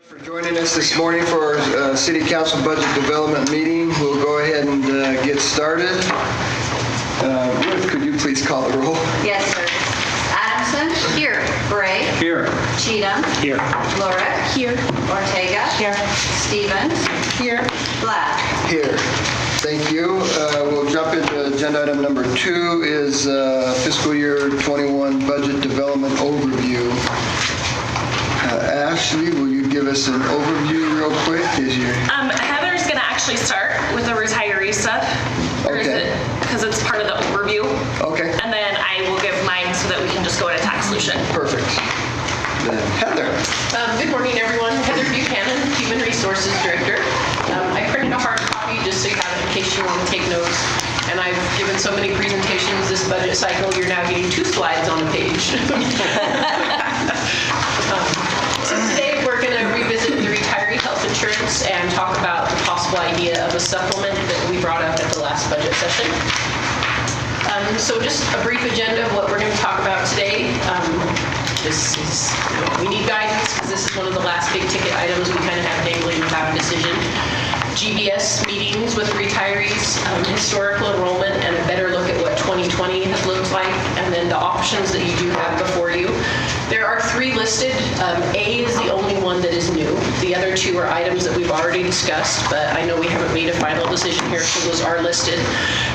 For joining us this morning for our City Council Budget Development meeting. We'll go ahead and get started. Ruth, could you please call the roll? Yes, sir. Adamson? Here. Bray? Here. Cheatham? Here. Lorick? Here. Ortega? Here. Stevens? Here. Black? Here. Thank you. We'll jump into agenda item number 2 is fiscal year 21 budget development overview. Ashley, will you give us an overview real quick? Heather's going to actually start with the retiree stuff. Okay. Because it's part of the overview. Okay. And then I will give mine so that we can just go into tax solution. Perfect. Then Heather. Good morning, everyone. Heather Buchanan, Human Resources Director. I printed a hard copy just so you have it in case you want to take notes. And I've given so many presentations this budget cycle, you're now getting 2 slides on a page. So today we're going to revisit the retiree health insurance and talk about the possible idea of a supplement that we brought up at the last budget session. So just a brief agenda of what we're going to talk about today. We need guidance because this is one of the last big ticket items we kind of have dangling without a decision. GBS meetings with retirees, historical enrollment, and a better look at what 2020 has looked like, and then the options that you do have before you. There are 3 listed. A is the only one that is new. The other 2 are items that we've already discussed, but I know we haven't made a final decision here, so those are listed.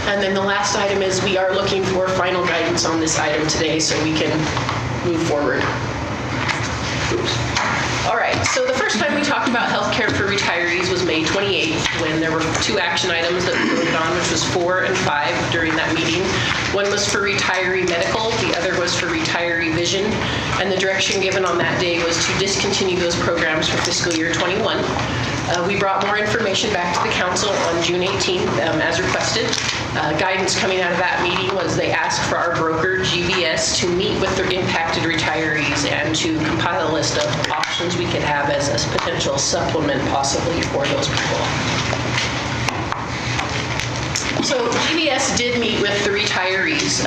And then the last item is we are looking for final guidance on this item today so we can move forward. Oops. All right, so the first time we talked about healthcare for retirees was May 28th, when there were 2 action items that we voted on, which was 4 and 5 during that meeting. One was for retiree medical, the other was for retiree vision, and the direction given on that day was to discontinue those programs for fiscal year 21. We brought more information back to the council on June 18th as requested. Guidance coming out of that meeting was they asked for our broker, GBS, to meet with the impacted retirees and to compile a list of options we could have as a potential supplement possibly for those people. So GBS did meet with the retirees.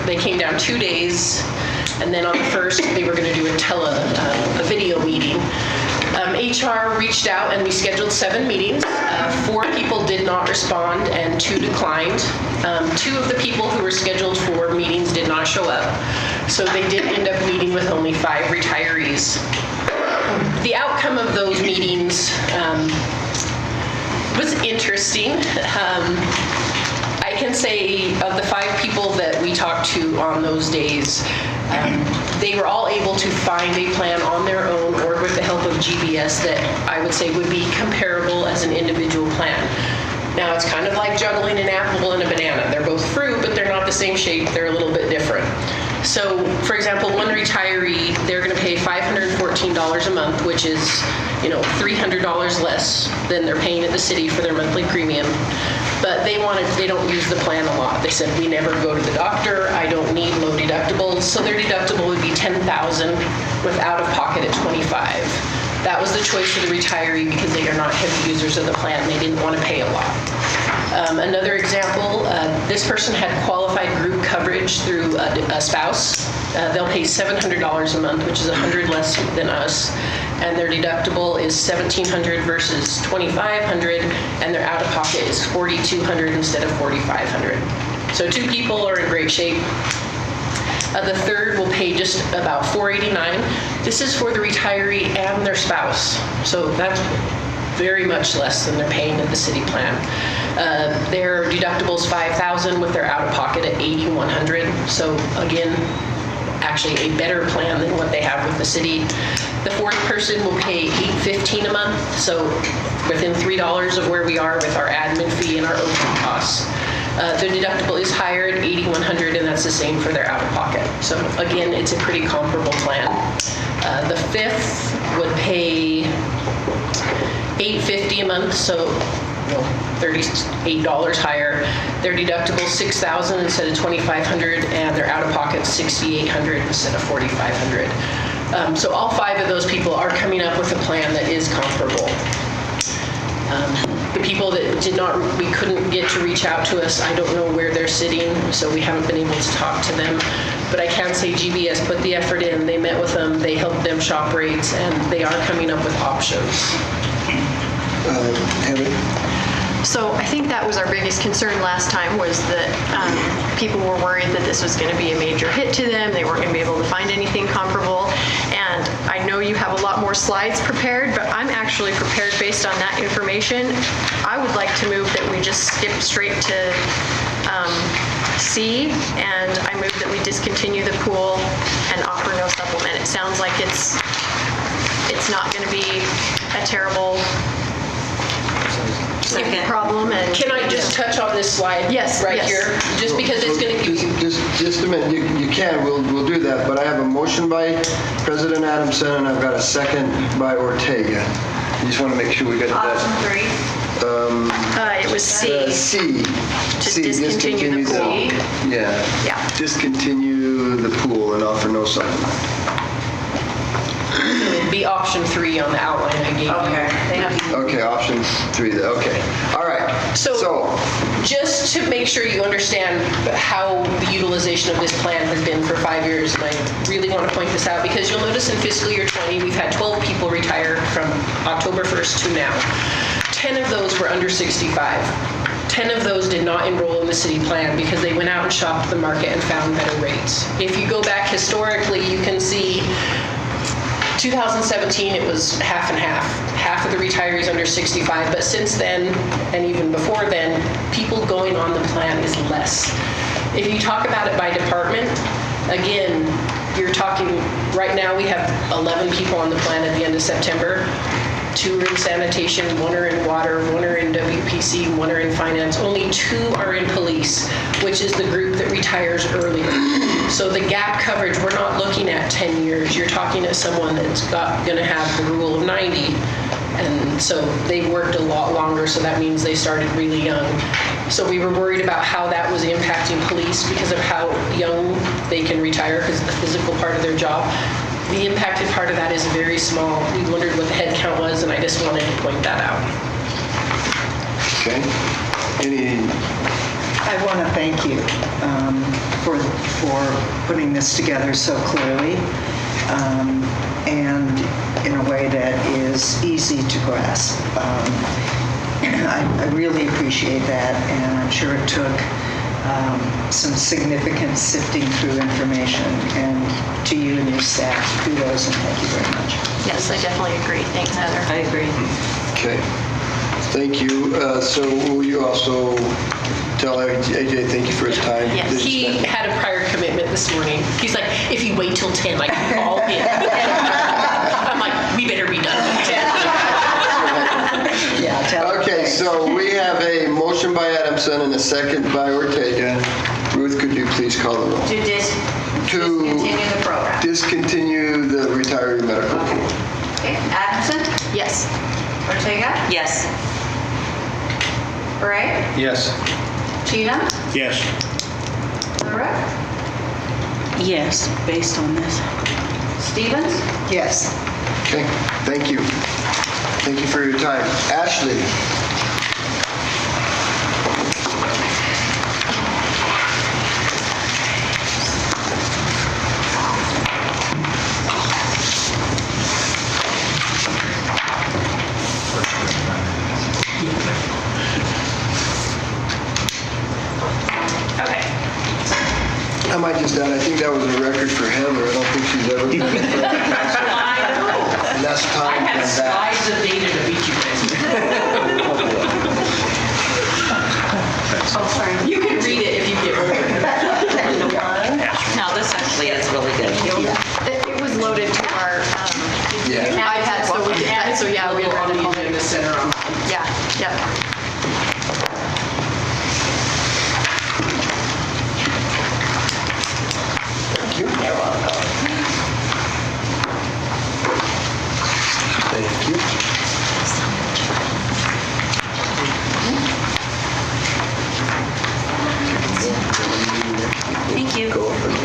They came down 2 days, and then on the first they were going to do a video meeting. HR reached out and we scheduled 7 meetings. 4 people did not respond and 2 declined. 2 of the people who were scheduled for meetings did not show up. So they did end up meeting with only 5 retirees. The outcome of those meetings was interesting. I can say of the 5 people that we talked to on those days, they were all able to find a plan on their own or with the help of GBS that I would say would be comparable as an individual plan. Now, it's kind of like juggling an apple and a banana. They're both fruit, but they're not the same shape. They're a little bit different. So, for example, one retiree, they're going to pay $514 a month, which is, $300 less than they're paying at the city for their monthly premium. But they don't use the plan a lot. They said, we never go to the doctor. I don't need low deductibles. So their deductible would be $10,000 with out of pocket at $25,000. That was the choice of the retiree because they are not heavy users of the plan. They didn't want to pay a lot. Another example, this person had qualified group coverage through a spouse. They'll pay $700 a month, which is $100 less than us. And their deductible is $1,700 versus $2,500, and their out-of-pocket is $4,200 instead of $4,500. So 2 people are in great shape. The third will pay just about $489. This is for the retiree and their spouse. So that's very much less than they're paying at the city plan. Their deductible is $5,000 with their out-of-pocket at $8,100. So again, actually a better plan than what they have with the city. The 4th person will pay $815 a month, so within $3 of where we are with our admin fee and our OT costs. Their deductible is higher at $8,100, and that's the same for their out-of-pocket. So again, it's a pretty comparable plan. The 5th would pay $850 a month, so $38 higher. Their deductible is $6,000 instead of $2,500, and their out-of-pocket $6,800 instead of $4,500. So all 5 of those people are coming up with a plan that is comparable. The people that we couldn't get to reach out to us, I don't know where they're sitting, so we haven't been able to talk to them. But I can say GBS put the effort in. They met with them. They helped them shop rates, and they are coming up with options. Heather? So I think that was our biggest concern last time, was that people were worried that this was going to be a major hit to them. They weren't going to be able to find anything comparable. And I know you have a lot more slides prepared, but I'm actually prepared based on that information. I would like to move that we just skip straight to C, and I move that we discontinue the pool and offer no supplement. It sounds like it's not going to be a terrible problem. And Can I just touch on this slide? Yes, right yes. here? Just because it's going to give you... Just a minute, you can, we'll do that, but I have a motion by President Adamson, and I've got a second by Ortega. You just want to make sure we got Option that. 3. It was C. C. To discontinue the pool. Yeah. Yeah. Discontinue the pool and offer no supplement. It'd be option 3 on the outline I gave you. Okay, thank you. Okay, option 3, okay. All right, So just to make sure you understand how the utilization of this plan has been for 5 years, and I really want to point this out because you'll notice in fiscal year 20, we've had 12 people retire from October 1st to now. 10 of those were under 65. 10 of those did not enroll in the city plan because they went out and shopped the market and found better rates. If you go back historically, you can see 2017, it was half and half. Half of the retirees under 65, but since then, and even before then, people going on the plan is less. If you talk about it by department, again, you're talking, right now we have 11 people on the plan at the end of September. 2 are in sanitation, 1 are in water, 1 are in WPC, 1 are in finance. Only 2 are in police, which is the group that retires earlier. So the gap coverage, we're not looking at 10 years. You're talking to someone that's going to have the rule of 90. And so they worked a lot longer, so that means they started really young. So we were worried about how that was impacting police because of how young they can retire because of the physical part of their job. The impacted part of that is very small. We wondered what the head count was, and I just wanted to point that out. Okay. I want to thank you for putting this together so clearly and in a way that is easy to grasp. I really appreciate that, and I'm sure it took some significant sifting through information, and to you and your staff, kudos and thank you very much. Yes, I definitely agree. Thanks, Heather. I agree. Okay. Thank you. So will you also tell AJ thank you for his time? Yes. He had a prior commitment this morning. He's like, if you wait till 10, I can call him. I'm like, we better be done by 10. Yeah, tell her Okay, thanks. so we have a motion by Adamson and a second by Ortega. Ruth, could you please call the roll? To discontinue the program. Discontinue the retiree medical pool. Okay, Adamson? Yes. Ortega? Yes. Bray? Yes. Cheatham? Yes. LaRue? Yes, based on this. Stevens? Yes. Okay, thank you. Thank you for your time. Ashley? Okay. I might just add, I think that was a record for Heather. I don't think she's ever been in front of the council. I know. Less I time had than that. slides of data to beat you guys. Oh, sorry. You can read it if you get bored. No, this actually is really good. It was loaded to our Yeah. iPad, so we did, so yeah, we We'll were on on the the agenda center on. Yeah, yep. Thank you. Thank you. Thank you. Go over there.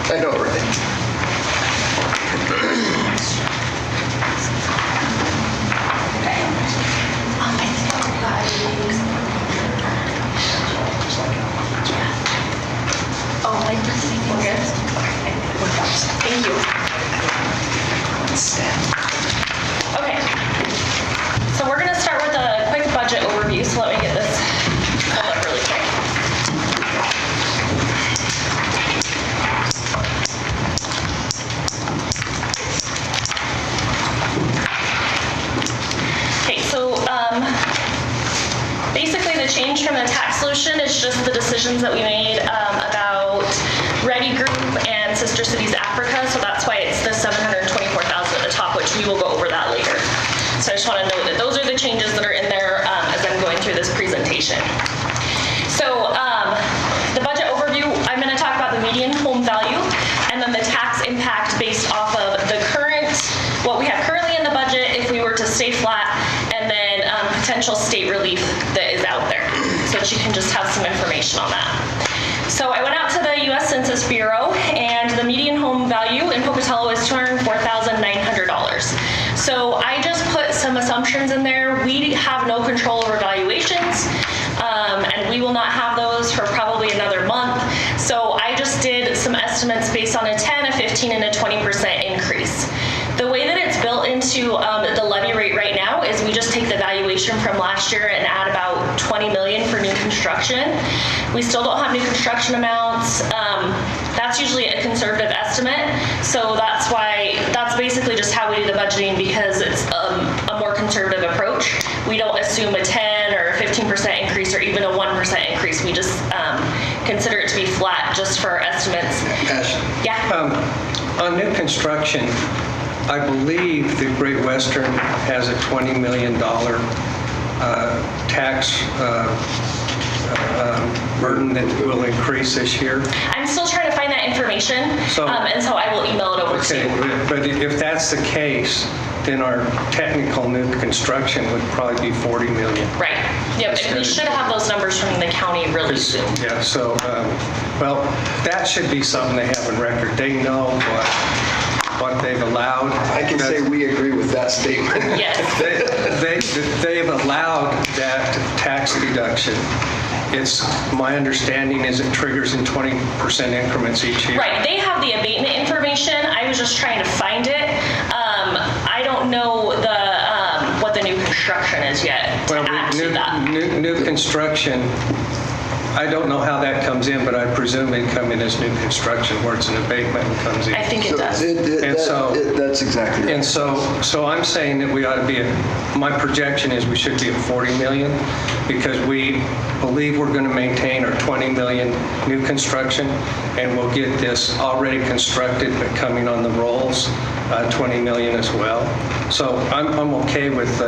I know, right? We're good? Thank you. Okay. So we're going to start with a quick budget overview. So let me get this pulled up really quick. Okay, so basically the change from the tax solution is just the decisions that we made about Ready Group and Sister Cities Africa. So that's why it's the $724,000 at the top, which we will go over that later. So I just want to note that those are the changes that are in there as I'm going through this presentation. So the budget overview, I'm going to talk about the median home value and then the tax impact based off of the what we have currently in the budget if we were to stay flat, and then potential state relief that is out there. So that you can just have some information on that. So I went out to the U.S. Census Bureau, and the median home value in Pocatello is $204,900. So I just put some assumptions in there. We have no control over valuations, and we will not have those for probably another month. So I just did some estimates based on a 10, a 15, and a 20% increase. The way that it's built into the levy rate right now is we just take the valuation from last year and add about $20 million for new construction. We still don't have new construction amounts. That's usually a conservative estimate. So that's basically just how we do the budgeting, because it's a more conservative approach. We don't assume a 10 or a 15% increase or even a 1% increase. We just consider it to be flat just for our estimates. Ash? Yeah. On new construction, I believe the Great Western has a $20 million tax burden that will increase this year. I'm still trying to find that information, and so I will email it over to you. Okay, but if that's the case, then our technical new construction would probably be 40 million. Right. Yep. And we should have those numbers from the county really soon. Yeah. So, well, that should be something they have in record. They know what they've allowed. I can say we agree with that statement. Yes. They've allowed that tax deduction. It's my understanding is it triggers in 20% increments each year. Right. They have the abatement information. I was just trying to find it. I don't know what the new construction is yet to add to that. New construction, I don't know how that comes in, but I presume it come in as new construction where it's an abatement and comes in. I think it does. That's exactly right. And so I'm saying that we ought to be my projection is we should be at 40 million, because we believe we're going to maintain our 20 million new construction, and we'll get this already constructed but coming on the rolls, 20 million as well. So I'm okay with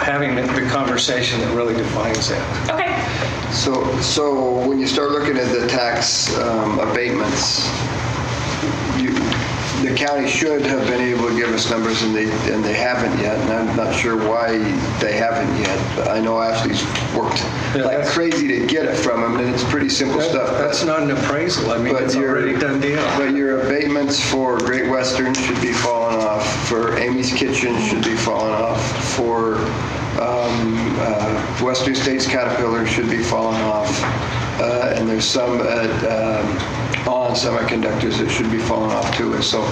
having the conversation that really defines that. Okay. So when you start looking at the tax abatements, the county should have been able to give us numbers, and they haven't yet, and I'm not sure why they haven't yet. But I know Ashley's worked like crazy to get it from them, and it's pretty simple stuff. That's not an appraisal. I mean, it's already done deal. But your abatements for Great Western should be falling off. For Amy's Kitchen should be falling off. For Western States Caterpillar should be falling off. And there's some on semiconductors that should be falling off too. And so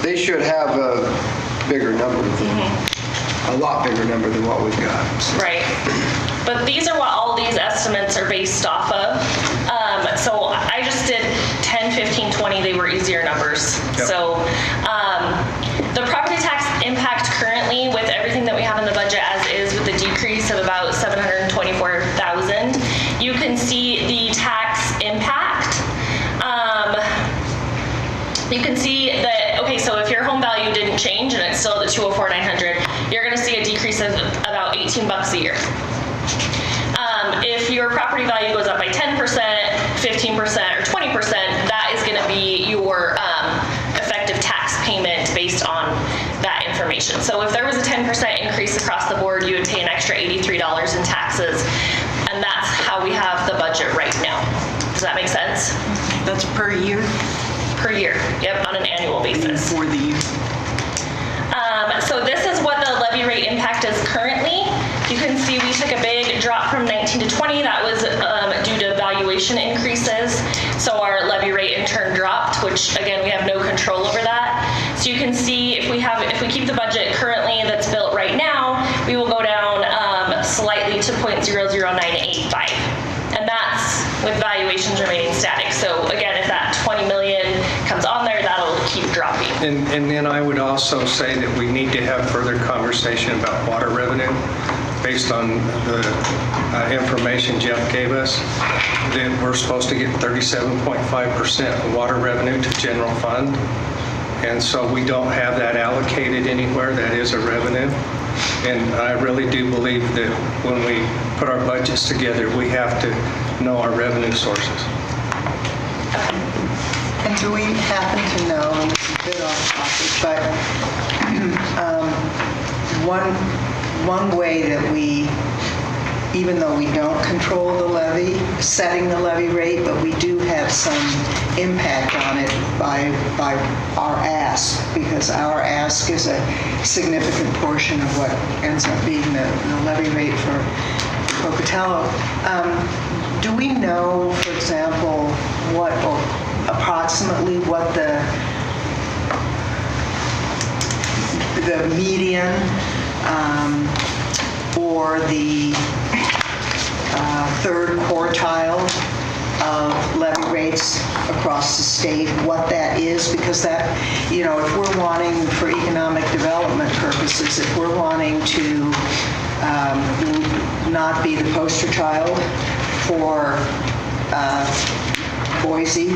they should have a bigger number, a lot bigger number than what we've got. So. Right. But these are what all these estimates are based off of. So I just did 10, 15, 20. They were easier numbers. Yep. So the property tax impact currently, with everything that we have in the budget as is, with the decrease of about $724,000, you can see the tax impact. You can see that, okay, so if your home value didn't change and it's still at the $204,900, you're going to see a decrease of about $18 a year. If your property value goes up by 10%, 15%, or 20%, that is going to be your effective tax payment based on that information. So if there was a 10% increase across the board, you would pay an extra $83 in taxes, and that's how we have the budget right now. Does that make sense? That's per year? Per year, yep, on an annual basis. For the year. So this is what the levy rate impact is currently. You can see we took a big drop from 19 to 20. That was due to valuation valuation increases. So our levy rate in turn dropped, which again, we have no control over that. So you can see if we keep the budget currently that's built right now, we will go down slightly to 0.00985. And that's with valuations remaining static. So again, if that 20 million comes on there, that'll keep dropping. And then I would also say that we need to have further conversation about water revenue based on the information Jeff gave us, that we're supposed to get 37.5% of water revenue to general fund. And so we don't have that allocated anywhere. That is a revenue. And I really do believe that when we put our budgets together, we have to know our revenue sources. And do we happen to know, and this is a bit off topic, but one way that we, even though we don't control the levy, setting the levy rate, but we do have some impact on it by our ask, because our ask is a significant portion of what ends up being the levy rate for Pocatello. Do we know, for example, approximately what the median or the third quartile of levy rates across the state, what that is? Because that, if we're wanting, for economic development purposes, if we're wanting to not be the poster child for Boise,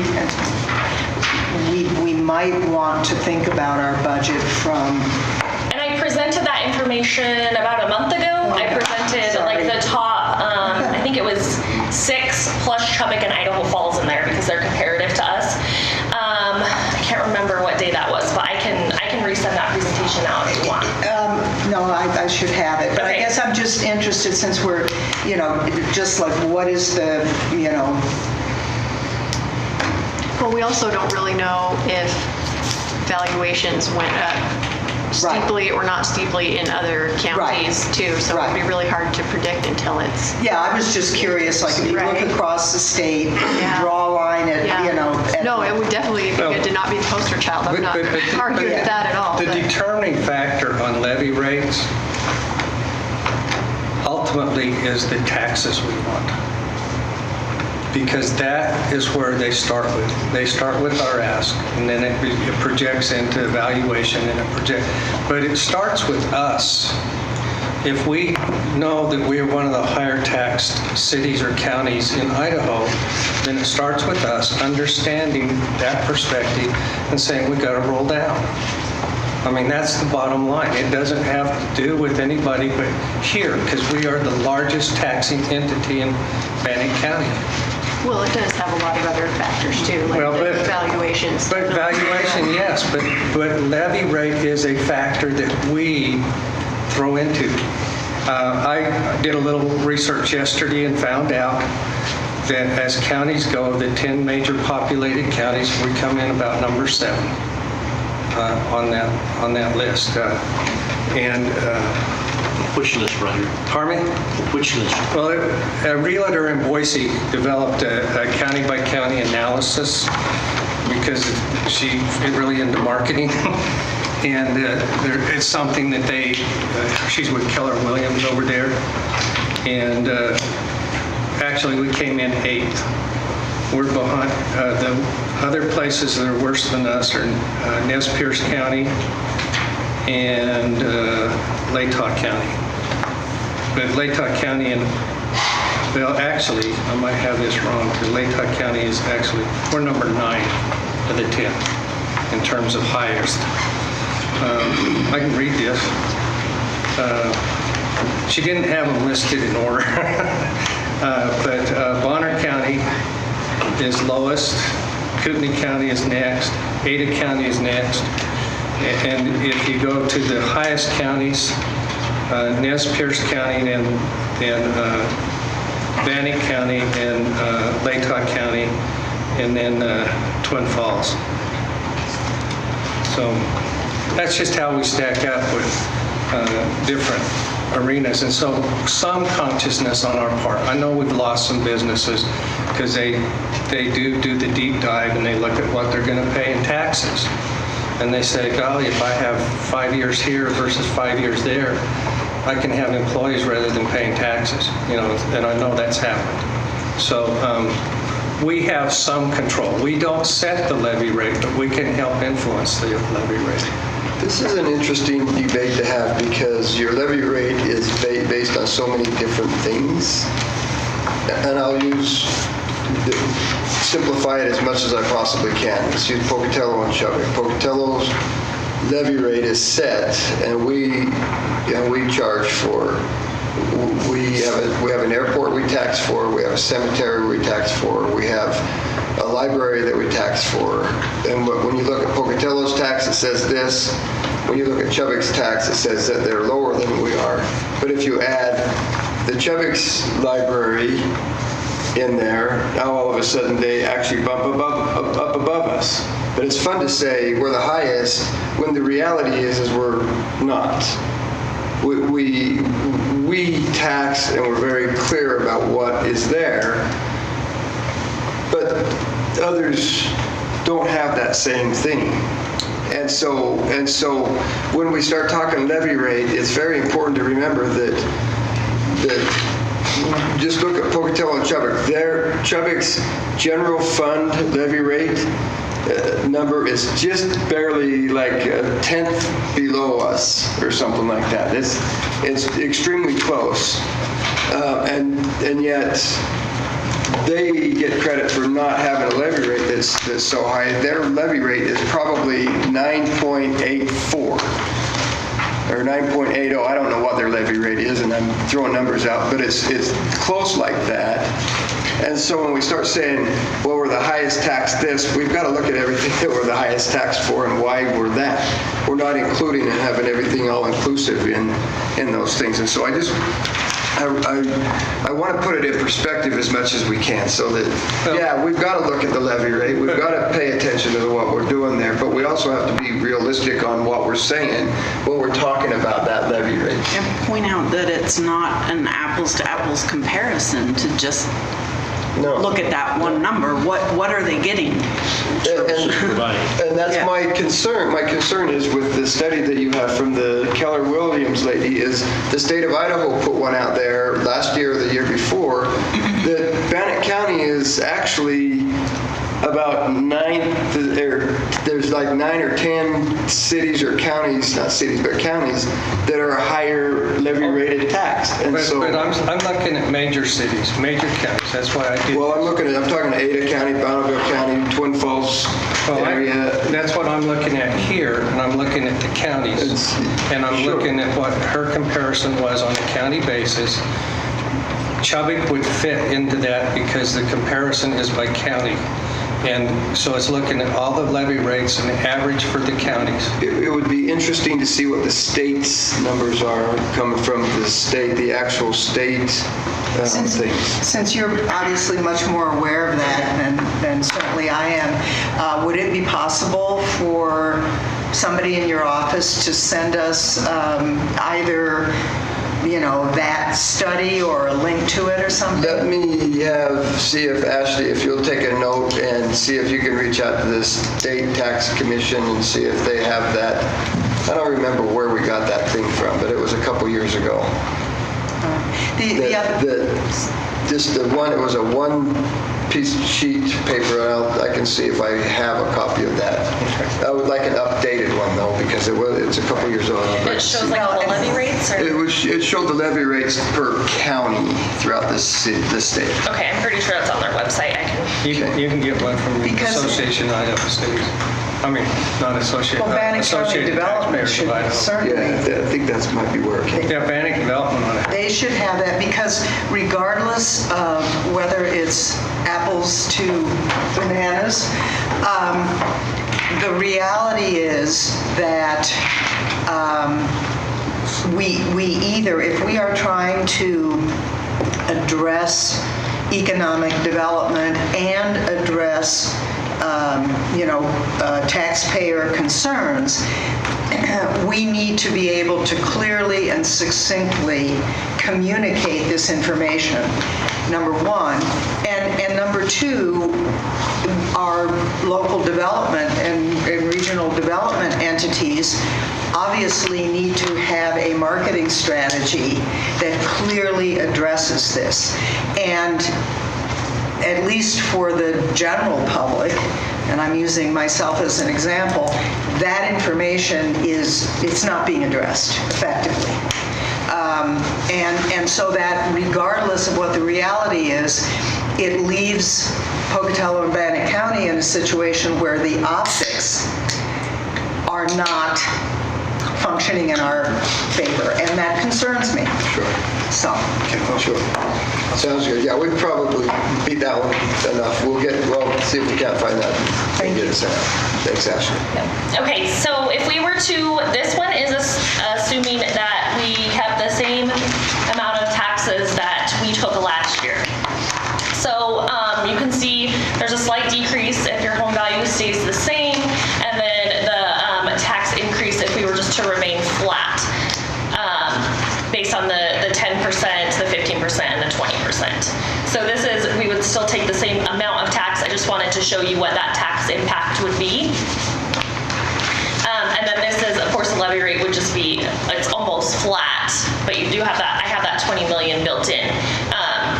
we might want to think about our budget from... And I presented that information about a month ago. Okay. I presented like the top, I think it was 6 plus Chubbuck and Idaho Falls in there because they're comparative to us. I can't remember what day that was, but I can resend that presentation out if you want. No, I should have it, but I Okay. guess I'm just interested, since we're, just like, what is the, Well, we also don't really know if valuations went up steeply or not steeply in other counties too, so it'd be really hard to predict until it's... Yeah, I was just curious, like, if you look Right. across the state, Yeah. draw a line at, Yeah. at... No, it would definitely be good to not be the poster child. I'm not arguing with that at all. The but- determining factor on levy rates ultimately is the taxes we want. Because that is where they start with. They start with our ask, and then it projects into evaluation, and but it starts with us. If we know that we are one of the higher taxed cities or counties in Idaho, then it starts with us understanding that perspective and saying we got to roll down. I mean, that's the bottom line. It doesn't have to do with anybody but here, because we are the largest taxing entity in Bannock County. Well, it does have a lot of other factors too, like the valuations. But valuation, yes, but levy rate is a factor that we throw into. I did a little research yesterday and found out that as counties go, the 10 major populated counties, we come in about number 7 on that list. Which list, Roger? Pardon me? Which list? Well, a realtor in Boise developed a county-by-county analysis because she's really into marketing. And it's something that she's with Keller Williams over there. And actually, we came in 8th. We're behind. The other places that are worse than us are Nez Perce County and Latah County. But Latah County well, actually, I might have this wrong, because Latah County is actually, we're number 9 of the 10 in terms of highest. I can read this. She didn't have them listed in order. But Bonner County is lowest, Kootenai County is next, Ada County is next. And if you go to the highest counties, Nez Perce County and Bannock County and Latah County, and then Twin Falls. So that's just how we stack up with different arenas. And so some consciousness on our part. I know we've lost some businesses because they do the deep dive and they look at what they're going to pay in taxes. And they say, golly, if I have 5 years here versus 5 years there, I can have employees rather than paying taxes, and I know that's happened. So we have some control. We don't set the levy rate, but we can help influence the levy rate. This is an interesting debate to have because your levy rate is based on so many different things. And I'll simplify it as much as I possibly can. Let's use Pocatello and Chubbuck. Pocatello's levy rate is set, and we charge for. We have an airport we tax for. We have a cemetery we tax for. We have a library that we tax for. And when you look at Pocatello's tax, it says this. When you look at Chubbuck's tax, it says that they're lower than we are. But if you add the Chubbuck's library in there, now all of a sudden they actually bump up above us. But it's fun to say we're the highest when the reality is we're not. We tax and we're very clear about what is there, but others don't have that same thing. And so when we start talking levy rate, it's very important to remember that just look at Pocatello and Chubbuck. Chubbuck's general fund levy rate number is just barely like a tenth below us or something like that. It's extremely close. And yet they get credit for not having a levy rate that's so high. Their levy rate is probably 9.84. Or 9.80, I don't know what their levy rate is, and I'm throwing numbers out, but it's close like that. And so when we start saying, well, we're the highest taxed this, we've got to look at everything that we're the highest taxed for and why we're that. We're not including and having everything all inclusive in those things. And so I want to put it in perspective as much as we can so that, we've got to look at the levy rate. We've got to pay attention to what we're doing there, but we also have to be realistic on what we're saying when we're talking about that levy rate. And point out that it's not an apples to apples comparison to just look at that one number. What are they getting? And that's my concern. My concern is with the study that you have from the Keller Williams lady is the state of Idaho put one out there last year or the year before that Bannock County is actually about there's like 9 or 10 cities or counties, not cities, but counties that are higher levy rated tax. And but I'm looking at major cities, major counties. That's why I did. Well, I'm talking Ada County, Bonneville County, Twin Falls area. That's what I'm looking at here, and I'm looking at the counties. And I'm looking at what her comparison was on a county basis. Chubbuck would fit into that because the comparison is by county. And so it's looking at all the levy rates and the average for the counties. It would be interesting to see what the state's numbers are coming from the state, the actual state things. Since you're obviously much more aware of that than certainly I am, would it be possible for somebody in your office to send us either that study or a link to it or something? Let me see if Ashley, if you'll take a note and see if you can reach out to the state tax commission and see if they have that. I don't remember where we got that thing from, but it was a couple years ago. It was a one-piece sheet paper. I can see if I have a copy of that. I would like an updated one though, because it's a couple years old. It shows like all the levy rates? Or? It showed the levy rates per county throughout the state. Okay, I'm pretty sure it's on their website. You can get one from the Association of Idaho States. I mean, not Associated. Well, Bannock County Development should certainly. Yeah, I think that might be where it came from. Yeah, Bannock Development on it. They should have that because regardless of whether it's apples to bananas, the reality is that we either, if we are trying to address economic development and address taxpayer concerns, we need to be able to clearly and succinctly communicate this information, number one. And number two, our local development and regional development entities obviously need to have a marketing strategy that clearly addresses this. And at least for the general public, and I'm using myself as an example, that information it's not being addressed effectively. And so that regardless of what the reality is, it leaves Pocatello and Bannock County in a situation where the optics are not functioning in our favor, and that concerns me. Sure. So. Sure. Sounds good. Yeah, we'd probably beat that one enough. We'll see if we can't find that. Thank you. Thanks, Ashley. Okay, so if we were to, this one is assuming that we kept the same amount of taxes that we took last year. So you can see there's a slight decrease if your home value stays the same, and then the tax increase if we were just to remain flat, based on the 10%, the 15%, and the 20%. So this is, we would still take the same amount of tax. I just wanted to show you what that tax impact would be. And then this is, of course, the levy rate would just be, it's almost flat, but you do have that, I have that 20 million built in.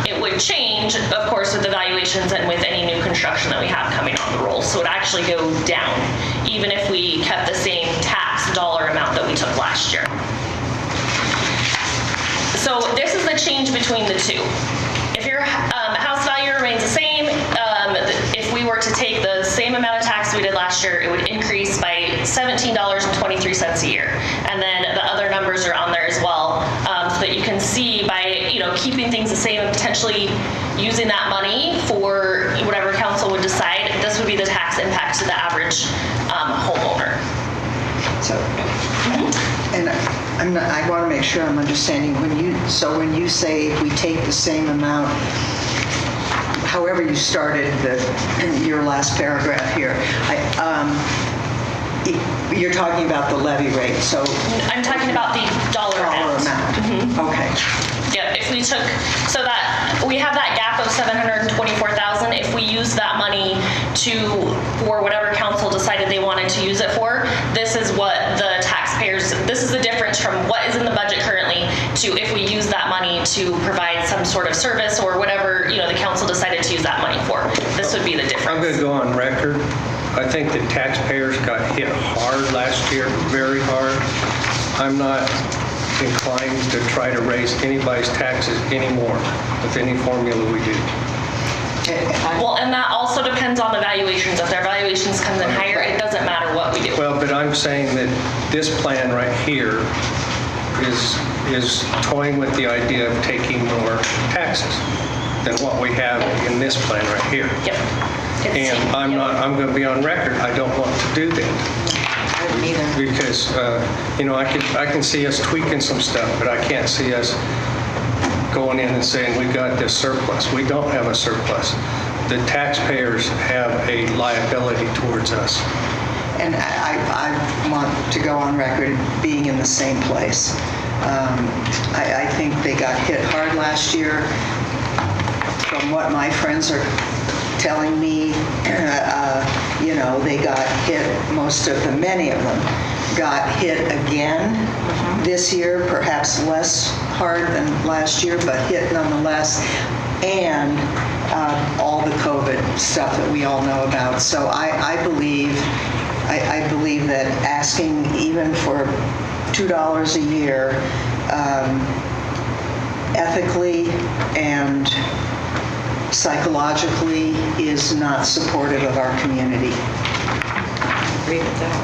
It would change, of course, with the valuations and with any new construction that we have coming on the roll. So it would actually go down, even if we kept the same tax dollar amount that we took last year. So this is the change between the two. If your house value remains the same, if we were to take the same amount of tax we did last year, it would increase by $17.23 a year. And then the other numbers are on there as well, so that you can see by keeping things the same and potentially using that money for whatever council would decide, this would be the tax impact to the average homeowner. So, and I want to make sure I'm understanding when you say if we take the same amount, however you started your last paragraph here, you're talking about the levy rate. So I'm talking about the dollar amount. Mm-hmm. Okay. Yeah, if we took, so that we have that gap of $724,000, if we use that money for whatever council decided they wanted to use it for, this is what the taxpayers, this is the difference from what is in the budget currently to if we use that money to provide some sort of service or whatever, the council decided to use that money for. This would be the difference. I'm going to go on record. I think the taxpayers got hit hard last year, very hard. I'm not inclined to try to raise anybody's taxes anymore with any formula we do. Well, and that also depends on the valuations. If their valuations come in higher, it doesn't matter what we do. Well, but I'm saying that this plan right here is toying with the idea of taking more taxes than what we have in this plan right here. Yep. And I'm going to be on record, I don't want to do that. I don't either. Because, I can see us tweaking some stuff, but I can't see us going in and saying, we got this surplus. We don't have a surplus. The taxpayers have a liability towards us. And I want to go on record being in the same place. I think they got hit hard last year. From what my friends are telling me, they got hit, many of them got hit again this year, perhaps less hard than last year, but hit nonetheless, and all the COVID stuff that we all know about. So I believe that asking even for $2 a year ethically and psychologically is not supportive of our community. Agree with that.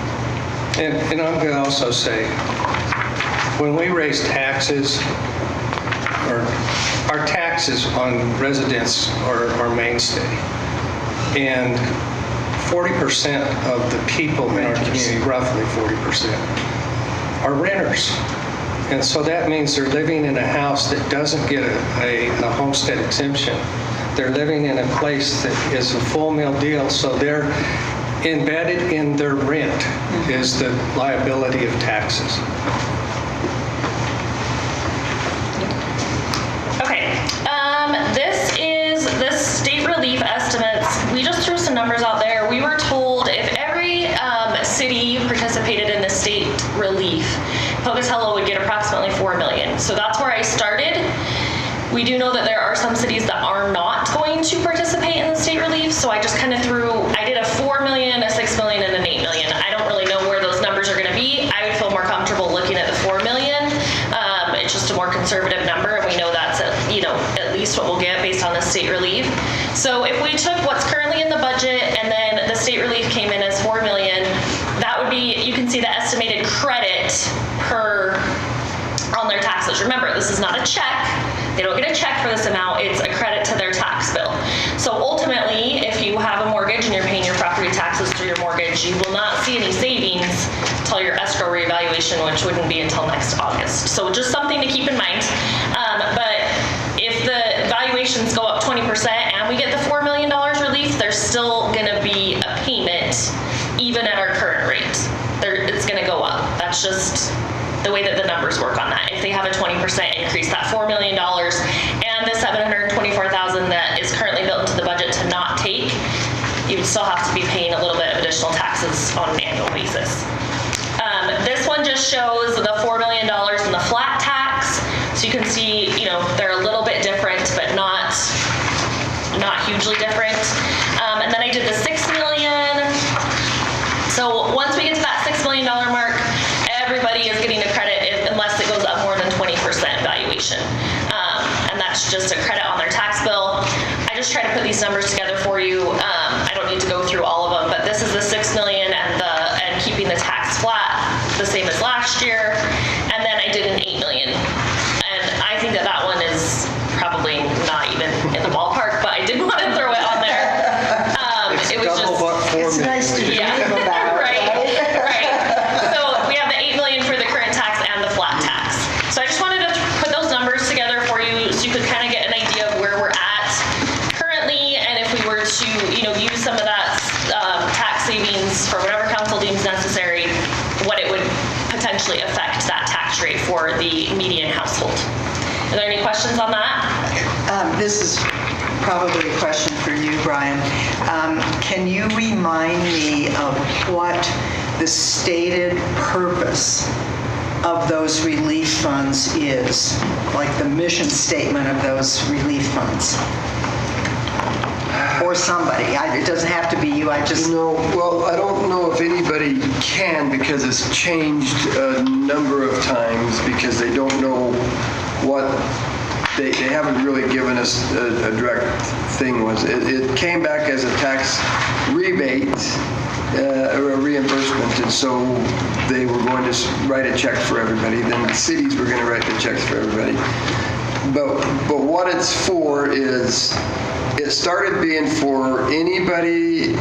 And I'm going to also say, when we raise taxes, or our taxes on residents are mainstay, and 40% of the people in our community, roughly 40%, are renters. And so that means they're living in a house that doesn't get a homestead exemption. They're living in a place that is a full meal deal, so embedded in their rent is the liability of taxes. Okay, this is the state relief estimates. We just threw some numbers out there. We were told if every city participated in the state relief, Pocatello would get approximately $4 million. So that's where I started. We do know that there are some cities that are not going to participate in the state relief, so I just kind of I did a $4 million, a $6 million, and an $8 million. I don't really know where those numbers are going to be. I would feel more comfortable looking at the $4 million. It's just a more conservative number, and we know that's at least what we'll get based on the state relief. So if we took what's currently in the budget and then the state relief came in as $4 million, that would be, you can see the estimated credit on their taxes. Remember, this is not a check. They don't get a check for this amount. It's a credit to their tax bill. So ultimately, if you have a mortgage and you're paying your property taxes through your mortgage, you will not see any savings until your escrow reevaluation, which wouldn't be until next August. So just something to keep in mind. But if the valuations go up 20% and we get the $4 million relief, there's still going to be a payment even at our current rate. It's going to go up. That's just the way that the numbers work on that. If they have a 20% increase, that $4 million and the $724,000 that is currently built into the budget to not take, you would still have to be paying a little bit of additional taxes on an annual basis. This one just shows the $4 million in the flat tax. So you can see, they're a little bit different, but not hugely different. And then I did the $6 million. So once we get to that $6 million mark, everybody is getting a credit unless it goes up more than 20% valuation. And that's just a credit on their tax bill. I just try to put these numbers together for you. I don't need to go through all of them, but this is the $6 million and keeping the tax flat the same as last year. And then I did an $8 million. And I think that one is probably not even in the ballpark, but I did want to throw it on there. It was just, It's nice to dream about, right? So we have the $8 million for the current tax and the flat tax. So I just wanted to put those numbers together for you so you could kind of get an idea of where we're at currently, and if we were to, use some of that tax savings for whatever council deems necessary, what it would potentially affect that tax rate for the median household. Are there any questions on that? This is probably a question for you, Brian. Can you remind me of what the stated purpose of those relief funds is? Like the mission statement of those relief funds? Or somebody. It doesn't have to be you. I don't know if anybody can, because it's changed a number of times, because they don't know what they haven't really given us a direct thing. It came back as a tax rebate or a reimbursement, and so they were going to write a check for everybody. Then the cities were going to write the checks for everybody. But what it's for is, it started being for anybody,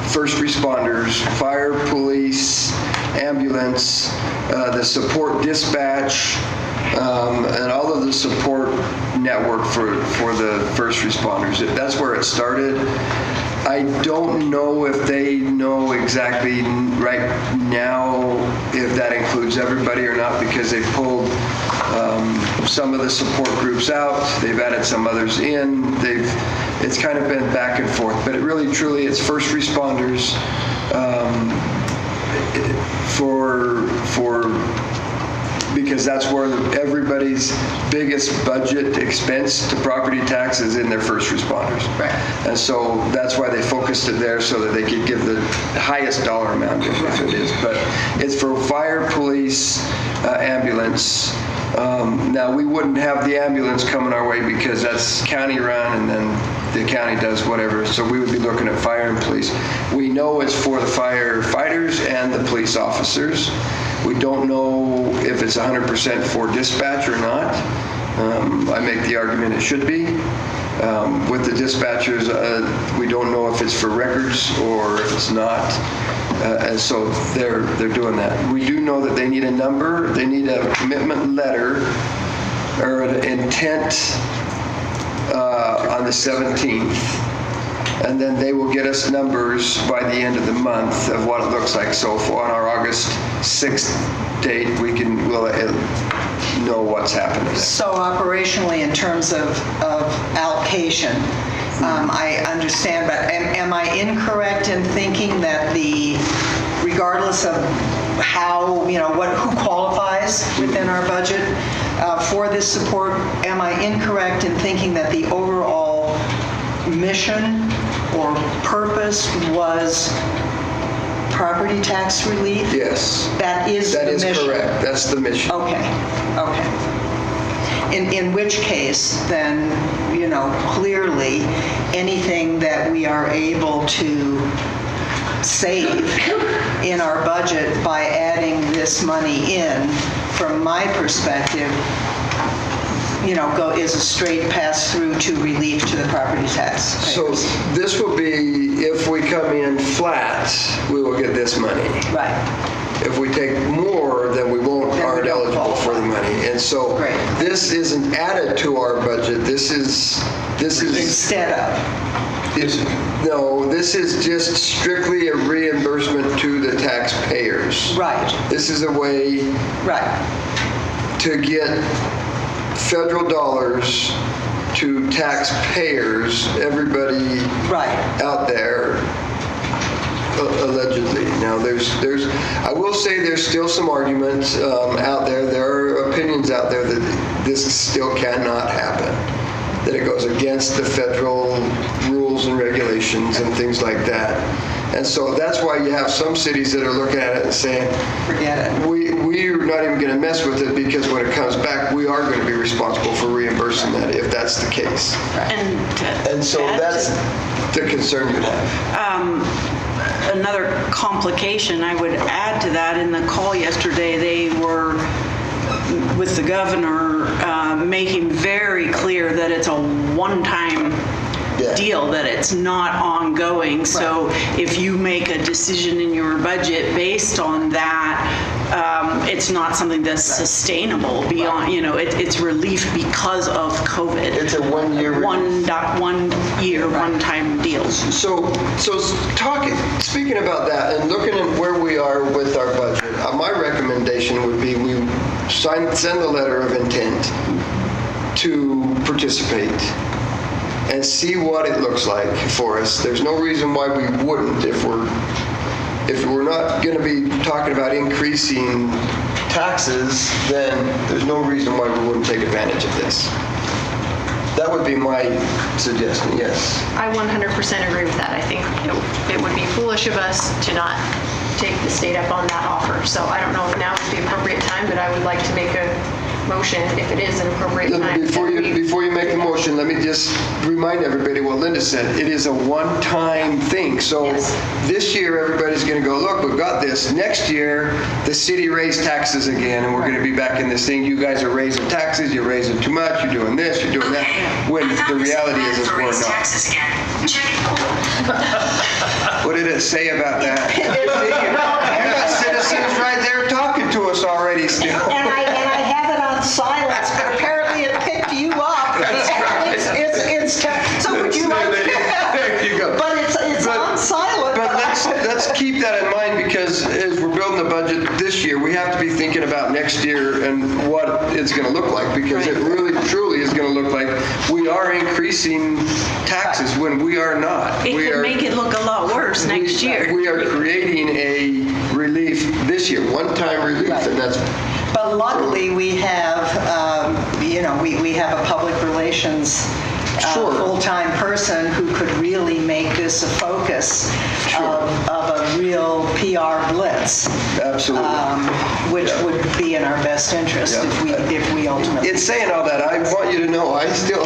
first responders, fire, police, ambulance, the support dispatch, and all of the support network for the first responders. That's where it started. I don't know if they know exactly right now if that includes everybody or not, because they pulled some of the support groups out. They've added some others in. It's kind of been back and forth, but it really, truly, it's first responders because that's where everybody's biggest budget expense to property tax is in their first responders. Right. And so that's why they focused it there, so that they could give the highest dollar amount if it is. But it's for fire, police, ambulance. Now, we wouldn't have the ambulance coming our way because that's county run, and then the county does whatever. So we would be looking at fire and police. We know it's for the firefighters and the police officers. We don't know if it's 100% for dispatch or not. I make the argument it should be. With the dispatchers, we don't know if it's for records or if it's not. And so they're doing that. We do know that they need a number. They need a commitment letter or an intent on the 17th And then they will get us numbers by the end of the month of what it looks like. So on our August 6th date, we'll know what's happening. So operationally, in terms of allocation, I understand, but am I incorrect in thinking that regardless of how, who qualifies within our budget for this support, am I incorrect in thinking that the overall mission or purpose was property tax relief? Yes. That is the mission? That is correct. That's the mission. Okay. In which case, then, clearly, anything that we are able to save in our budget by adding this money in, from my perspective, is a straight pass-through to relief to the property tax So payers. this will be, if we come in flat, we will get this money. Right. If we take more, then we aren't don't eligible for the qualify. money. And so Great. this isn't added to our budget. This is Instead of. no, this is just strictly a reimbursement to the taxpayers. Right. This is a way Right. to get federal dollars to taxpayers, everybody Right. out there, allegedly. Now, I will say there's still some arguments out there. There are opinions out there that this still cannot happen, that it goes against the federal rules and regulations and things like that. And so that's why you have some cities that are looking at it and saying, Forget it. we're not even going to mess with it because when it comes back, we are going to be responsible for reimbursing that if that's the case. And so that's the concern you have. Another complication I would add to that, in the call yesterday, they were, with the governor, making very clear that it's a one-time deal, that it's not ongoing. So if you make a decision in your budget based on that, it's not something that's sustainable beyond, it's relief because of COVID. It's a 1 year. One year, one-time deal. So speaking about that and looking at where we are with our budget, my recommendation would be we send a letter of intent to participate and see what it looks like for us. There's no reason why we wouldn't if we're not going to be talking about increasing taxes, then there's no reason why we wouldn't take advantage of this. That would be my suggestion, yes. I 100% agree with that. I think it would be foolish of us to not take the state up on that offer. So I don't know if now is the appropriate time, but I would like to make a motion if it is an appropriate time. Before you make the motion, let me just remind everybody what Linda said. It is a one-time thing. So this year, everybody's going to go, look, we've got this. Next year, the city raised taxes again, and we're going to be back in this thing. You guys are raising taxes. You're raising too much. You're doing this. You're doing that. When the reality is we're not. What did it say about that? You got citizens right there talking to us already still. And I have it on silence, but apparently it picked you up. So would you like? There you go. But it's on silent. But let's keep that in mind, because as we're building the budget this year, we have to be thinking about next year and what it's going to look like, because it really truly is going to look like we are increasing taxes when we are not. It could make it look a lot worse next year. We are creating a relief this year, one-time relief, and that's. But luckily, we have, we have a public relations full-time person who could really make this a focus of a real PR blitz. Absolutely. Which would be in our best interest if we ultimately. In saying all that, I want you to know I still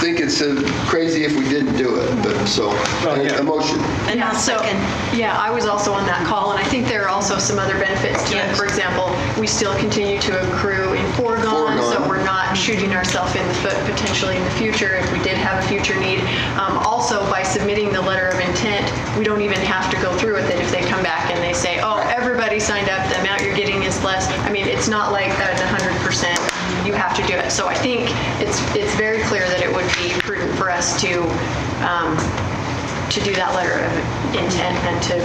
think it's crazy if we didn't do it. But so, a motion. And I was also on that call, and I think there are also some other benefits to it. For example, we still continue to accrue in foregone, so we're not shooting ourselves in the foot potentially in the future if we did have a future need. Also, by submitting the letter of intent, we don't even have to go through with it if they come back and they say, oh, everybody signed up, the amount you're getting is less. I mean, it's not like that 100%. You have to do it. So I think it's very clear that it would be prudent for us to to do that letter of intent and to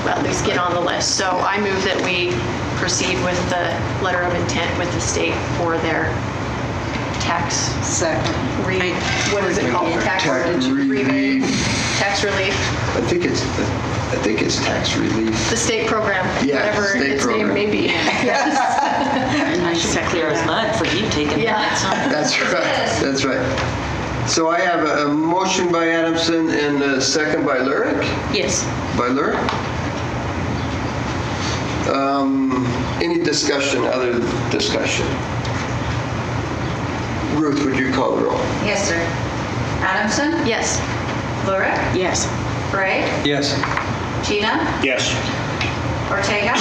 at least get on the list. So I move that we proceed with the letter of intent with the state for their tax Second. what is it called? Tax relief. Tax relief. I think it's tax relief. The state program, Yeah, whatever state its name program. may be. Nice and clear as mud for you taking Yeah. minutes on. That's right, that's right. So I have a motion by Adamson and a second by Lurick. Yes. By Lurick. Any discussion, other discussion? Ruth, would you call the roll? Yes, sir. Adamson? Yes. Lurick? Yes. Gray? Yes. Gina? Yes. Ortega?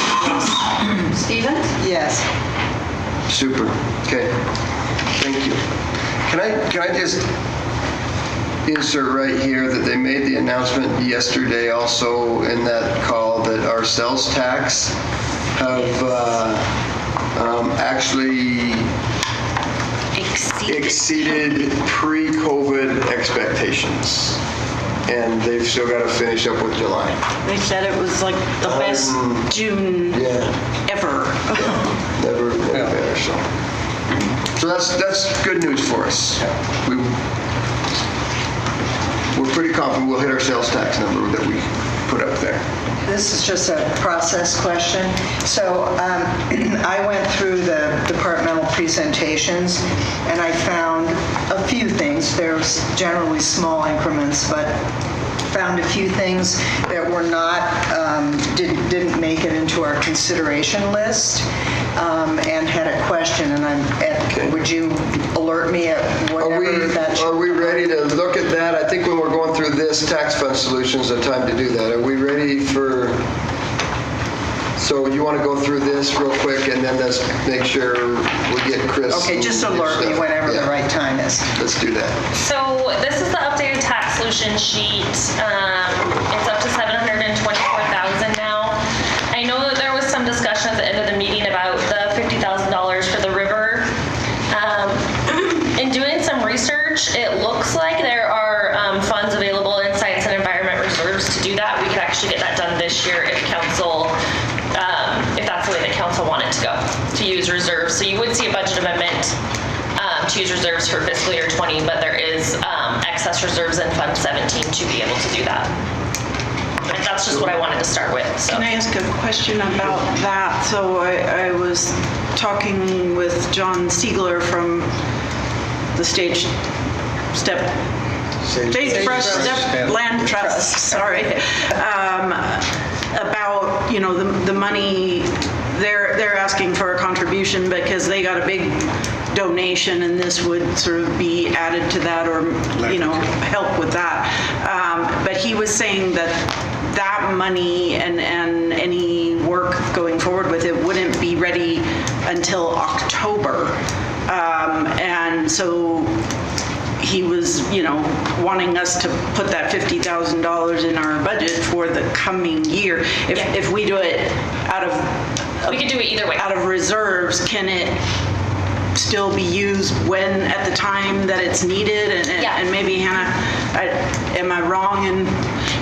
Stevens? Yes. Super, okay, thank you. Can I just insert right here that they made the announcement yesterday also in that call that our sales tax have actually exceeded pre-COVID expectations. And they've still got to finish up with July. They said it was like the best June Yeah, ever. never better, so. So that's good news for us. We're pretty confident we'll hit our sales tax number that we put up there. This is just a process question. So I went through the departmental presentations and I found a few things. There's generally small increments, but found a few things that were not, didn't make it into our consideration list, and had a question, and Okay. would you alert me at whatever that Are we ready to look at that? I think when we're going through this tax fund solutions, the time to do that. Are we ready for, so you want to go through this real quick and then let's make sure we get Chris. Okay, just alert me whenever the Yeah. right time is. Let's do that. So this is the updated tax solution sheet. It's up to $724,000 now. I know that there was some discussion at the end of the meeting about the $50,000 for the river. In doing some research, it looks like there are funds available in Science and Environment Reserves to do that. We could actually get that done this year if council, if that's the way that council wanted to go, to use reserves. So you would see a budget amendment to use reserves for fiscal year 20, but there is excess reserves in Fund 17 to be able to do that. And that's just what I wanted to start with, so. Can I ask a question about that? So I was talking with John Siegler from the Sagebrush Step Land Trust, sorry, about, you know, the money, they're asking for a contribution because they got a big donation and this would sort of be added to that or, you know, help with that. But he was saying that that money and any work going forward with it wouldn't be ready until October. And so he was, you know, wanting us to put that $50,000 in our budget for the coming year. If we do it out of... We could do it either way. Out of reserves, can it still be used when, at the time that it's needed? Yeah. And maybe, Hannah, am I wrong in...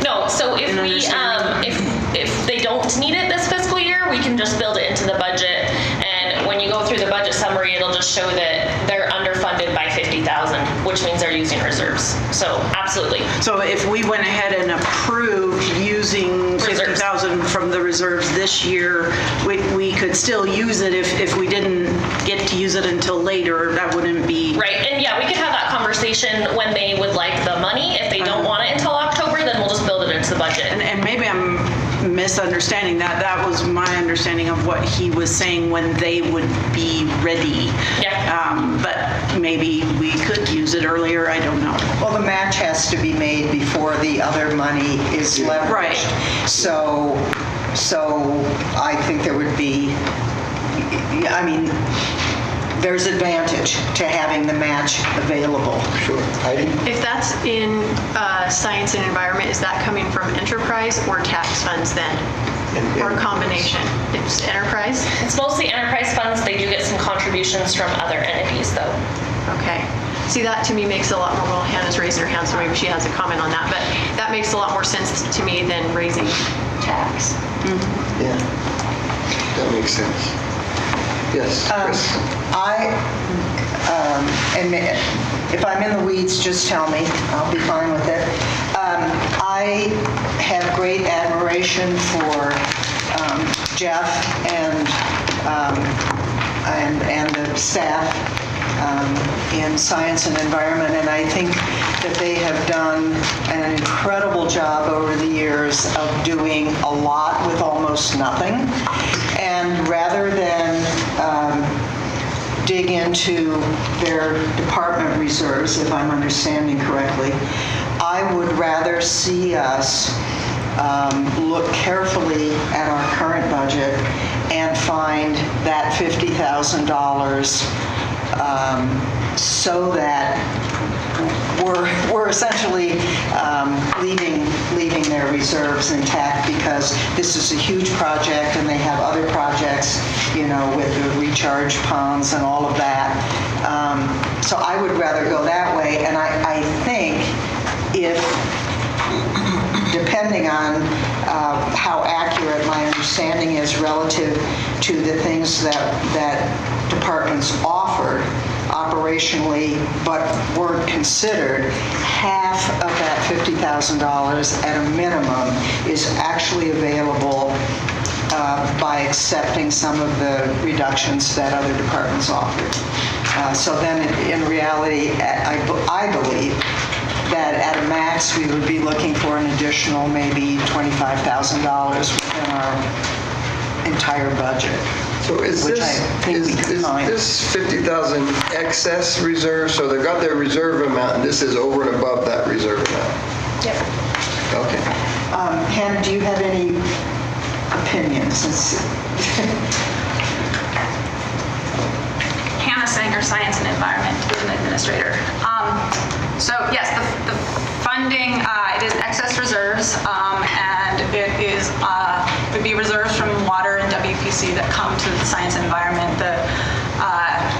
No, so if In we, understanding. if they don't need it this fiscal year, we can just build it into the budget. And when you go through the budget summary, it'll just show that they're underfunded by 50,000, which means they're using reserves. So absolutely. So if we went ahead and approved using 50,000 from the reserves this year, we could still use it if we didn't get to use it until later. That wouldn't be... Right, and yeah, we could have that conversation when they would like the money. If they don't want it until October, then we'll just build it into the budget. And maybe I'm misunderstanding that. That was my understanding of what he was saying when they would be ready. Yeah. But maybe we could use it earlier. I don't know. Well, the match has to be made before the other money is leveraged. Right. So I think there would be, I mean, there's advantage to having the match available. Sure. Heidi? If that's in science and environment, is that coming from enterprise or tax funds then? Or a combination? It's enterprise? It's mostly enterprise funds. They do get some contributions from other entities though. Okay. See, that to me makes a lot more, well, Hannah's raising her hand, so maybe she has a comment on that, but that makes a lot more sense to me than raising tax. Yeah, that makes sense. Yes, Chris? And if I'm in the weeds, just tell me. I'll be fine with it. I have great admiration for Jeff and the staff in science and environment, and I think that they have done an incredible job over the years of doing a lot with almost nothing. And rather than dig into their department reserves, if I'm understanding correctly, I would rather see us look carefully at our current budget and find that $50,000 so that we're essentially leaving their reserves intact, because this is a huge project and they have other projects, with the recharge ponds and all of that. So I would rather go that way, and I think if, depending on how accurate my understanding is relative to the things that departments offered operationally but weren't considered, half of that $50,000 at a minimum is actually available by accepting some of the reductions that other departments offered. So then in reality, I believe that at a max we would be looking for an additional maybe $25,000 within our entire budget. So is Which this, I think we could find. this 50,000 excess reserve? So they've got their reserve amount, and this is over and above that reserve amount? Yep. Okay. Hannah, do you have any opinions? Hannah Sanger, Science and Environment Division Administrator. So yes, the funding, it is excess reserves, and it would be reserves from water and WPC that come to the Science and Environment.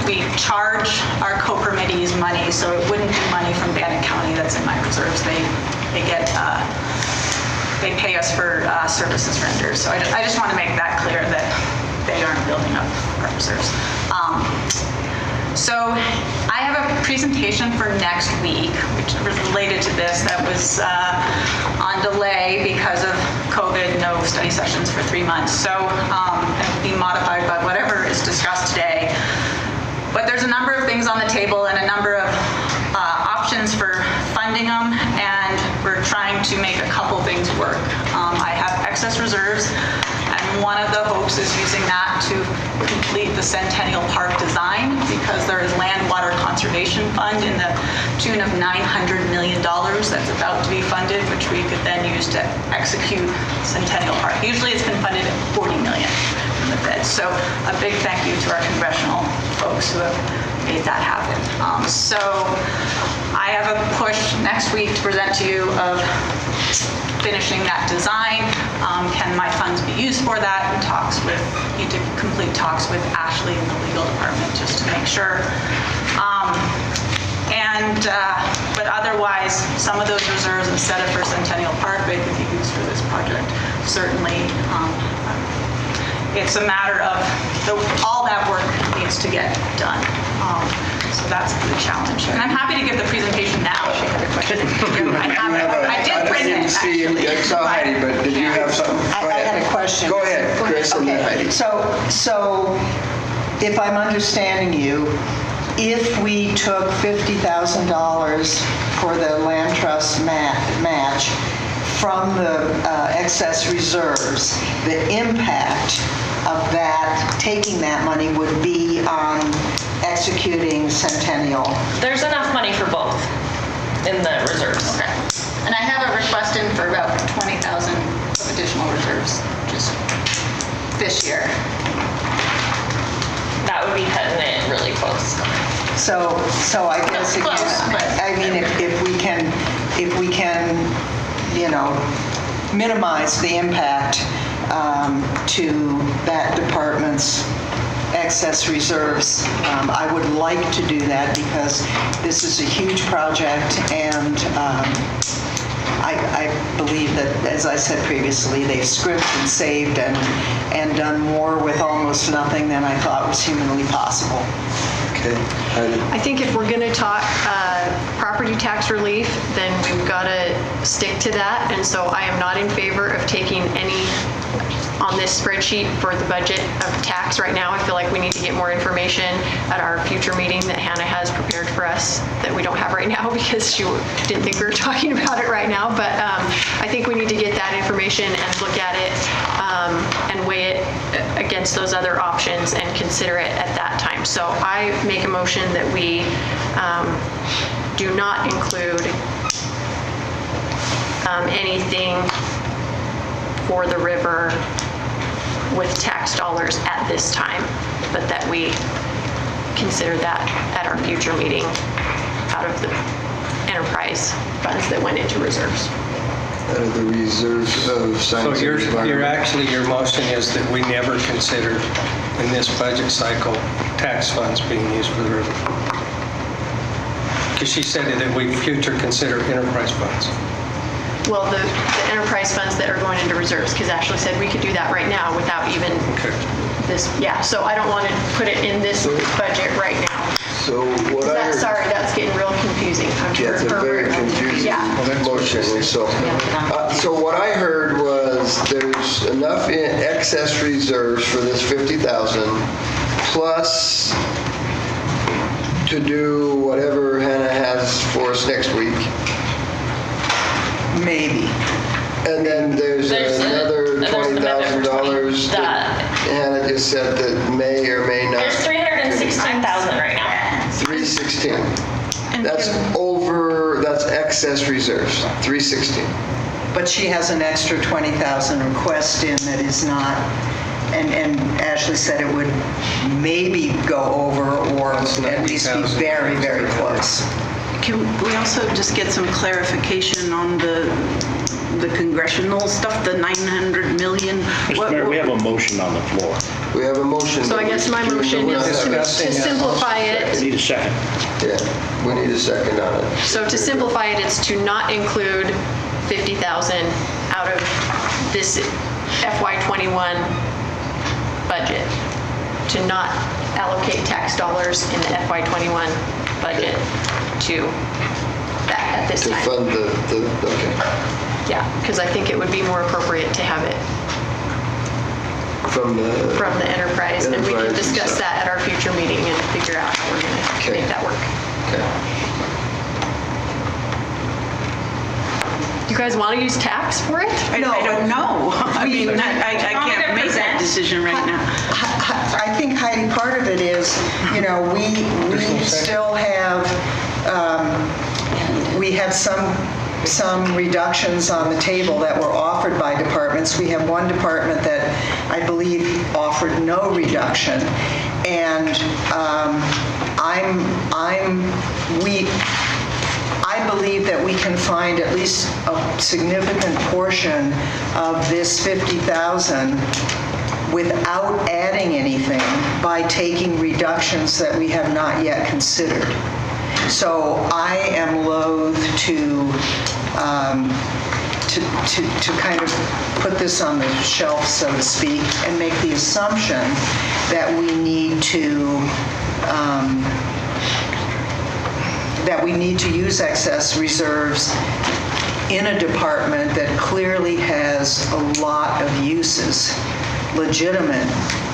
We charge our co-permittees money, so it wouldn't be money from Bannock County that's in my reserves. They pay us for services rendered. So I just want to make that clear that they aren't building up our reserves. So I have a presentation for next week, which was related to this, that was on delay because of COVID, no study sessions for 3 months. So it will be modified by whatever is discussed today. But there's a number of things on the table and a number of options for funding them, and we're trying to make a couple things work. I have excess reserves, and one of the hopes is using that to complete the Centennial Park design, because there is Land Water Conservation Fund in the tune of $900 million that's about to be funded, which we could then use to execute Centennial Park. Usually it's been funded at $40 million from the Fed. So a big thank you to our congressional folks who have made that happen. So I have a push next week to present to you of finishing that design. Can my funds be used for that? And need to complete talks with Ashley in the legal department just to make sure. But otherwise, some of those reserves instead of for Centennial Park, they could be used for this project. Certainly, it's a matter of all that work needs to get done. So that's the challenge. And I'm happy to give the presentation now if you have a question. I did bring it, actually. I saw Heidi, but did you have something? Go I ahead. had a question. Go ahead, Chris, and then Heidi. So if I'm understanding you, if we took $50,000 for the land trust match from the excess reserves, the impact of that, taking that money, would be on executing Centennial. There's enough money for both in the reserves. Okay. And I have a request in for about 20,000 of additional reserves just this year. That would be cutting it really close. So I guess Close, but- I mean, if we can, minimize the impact to that department's excess reserves. I would like to do that because this is a huge project, and I believe that, as I said previously, they've scrimped and saved and done more with almost nothing than I thought was humanly possible. Okay. I think if we're going to talk property tax relief, then we've got to stick to that. And so I am not in favor of taking any on this spreadsheet for the budget of tax right now. I feel like we need to get more information at our future meeting that Hannah has prepared for us that we don't have right now because she didn't think we were talking about it right now. But I think we need to get that information and look at it and weigh it against those other options and consider it at that time. So I make a motion that we do not include anything for the river with tax dollars at this time, but that we consider that at our future meeting out of the enterprise funds that went into reserves. Out of the reserves of So science and your environment. your motion is that we never consider in this budget cycle tax funds being used for the river. Because she said that we future consider enterprise funds. Well, the enterprise funds that are going into reserves, because Ashley said we could do that right now without even Okay. this, yeah, so I don't want to put it in this budget right now. So what I heard. Sorry, that's getting real confusing. Yeah, it's a very confusing Yeah. motion. And so what I heard was there's enough in excess reserves for this 50,000 plus to do whatever Hannah has for us next week. Maybe. And then there's another $20,000 that that- Hannah just said that may or may not. There's 316,000 right now. 316. That's excess reserves, 316. But she has an extra 20,000 request in that is not, and Ashley said it would maybe go over or That's at least be 90,000. very, very close. Can we also just get some clarification on the congressional stuff, the 900 million? Mr. Mayor, we have a motion on the floor. We have a motion. So I guess my motion is to simplify I it. need a second. Yeah, we need a second on it. So to simplify it, it's to not include 50,000 out of this FY21 budget, to not allocate tax dollars in the FY21 budget to that at this To time. fund okay. Yeah, because I think it would be more appropriate to have it From the enterprise, and we can Enterprise and discuss stuff. that at our future meeting and figure out how we're going to Okay. make that work. Okay. Do you guys want to use tax for it? I don't know. I mean, I Want me to can't make that present? decision right now. I think, Heidi, part of it is, we still have, we have some reductions on the table that were offered by departments. We have one department that I believe offered no reduction. And I believe that we can find at least a significant portion of this 50,000 without adding anything by taking reductions that we have not yet considered. So I am loath to kind of put this on the shelf, so to speak, and make the assumption that we need to use excess reserves in a department that clearly has a lot of uses, legitimate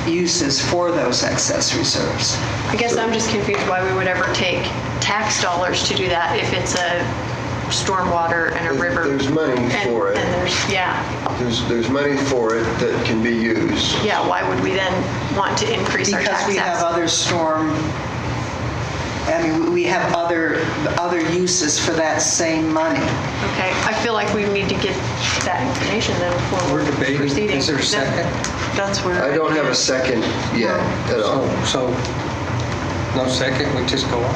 uses for those excess reserves. I guess I'm just confused why we would ever take tax dollars to do that if it's a stormwater and a river. There's money for it. And There's money for it that can be used. yeah, why would we then want to increase our Because tax we have tax? we have other uses for that same money. Okay, I feel like we need to get that information then before We're we're debating. proceeding. Is there a second? That's where. I don't have a second yet at all. So, no second, we just go on?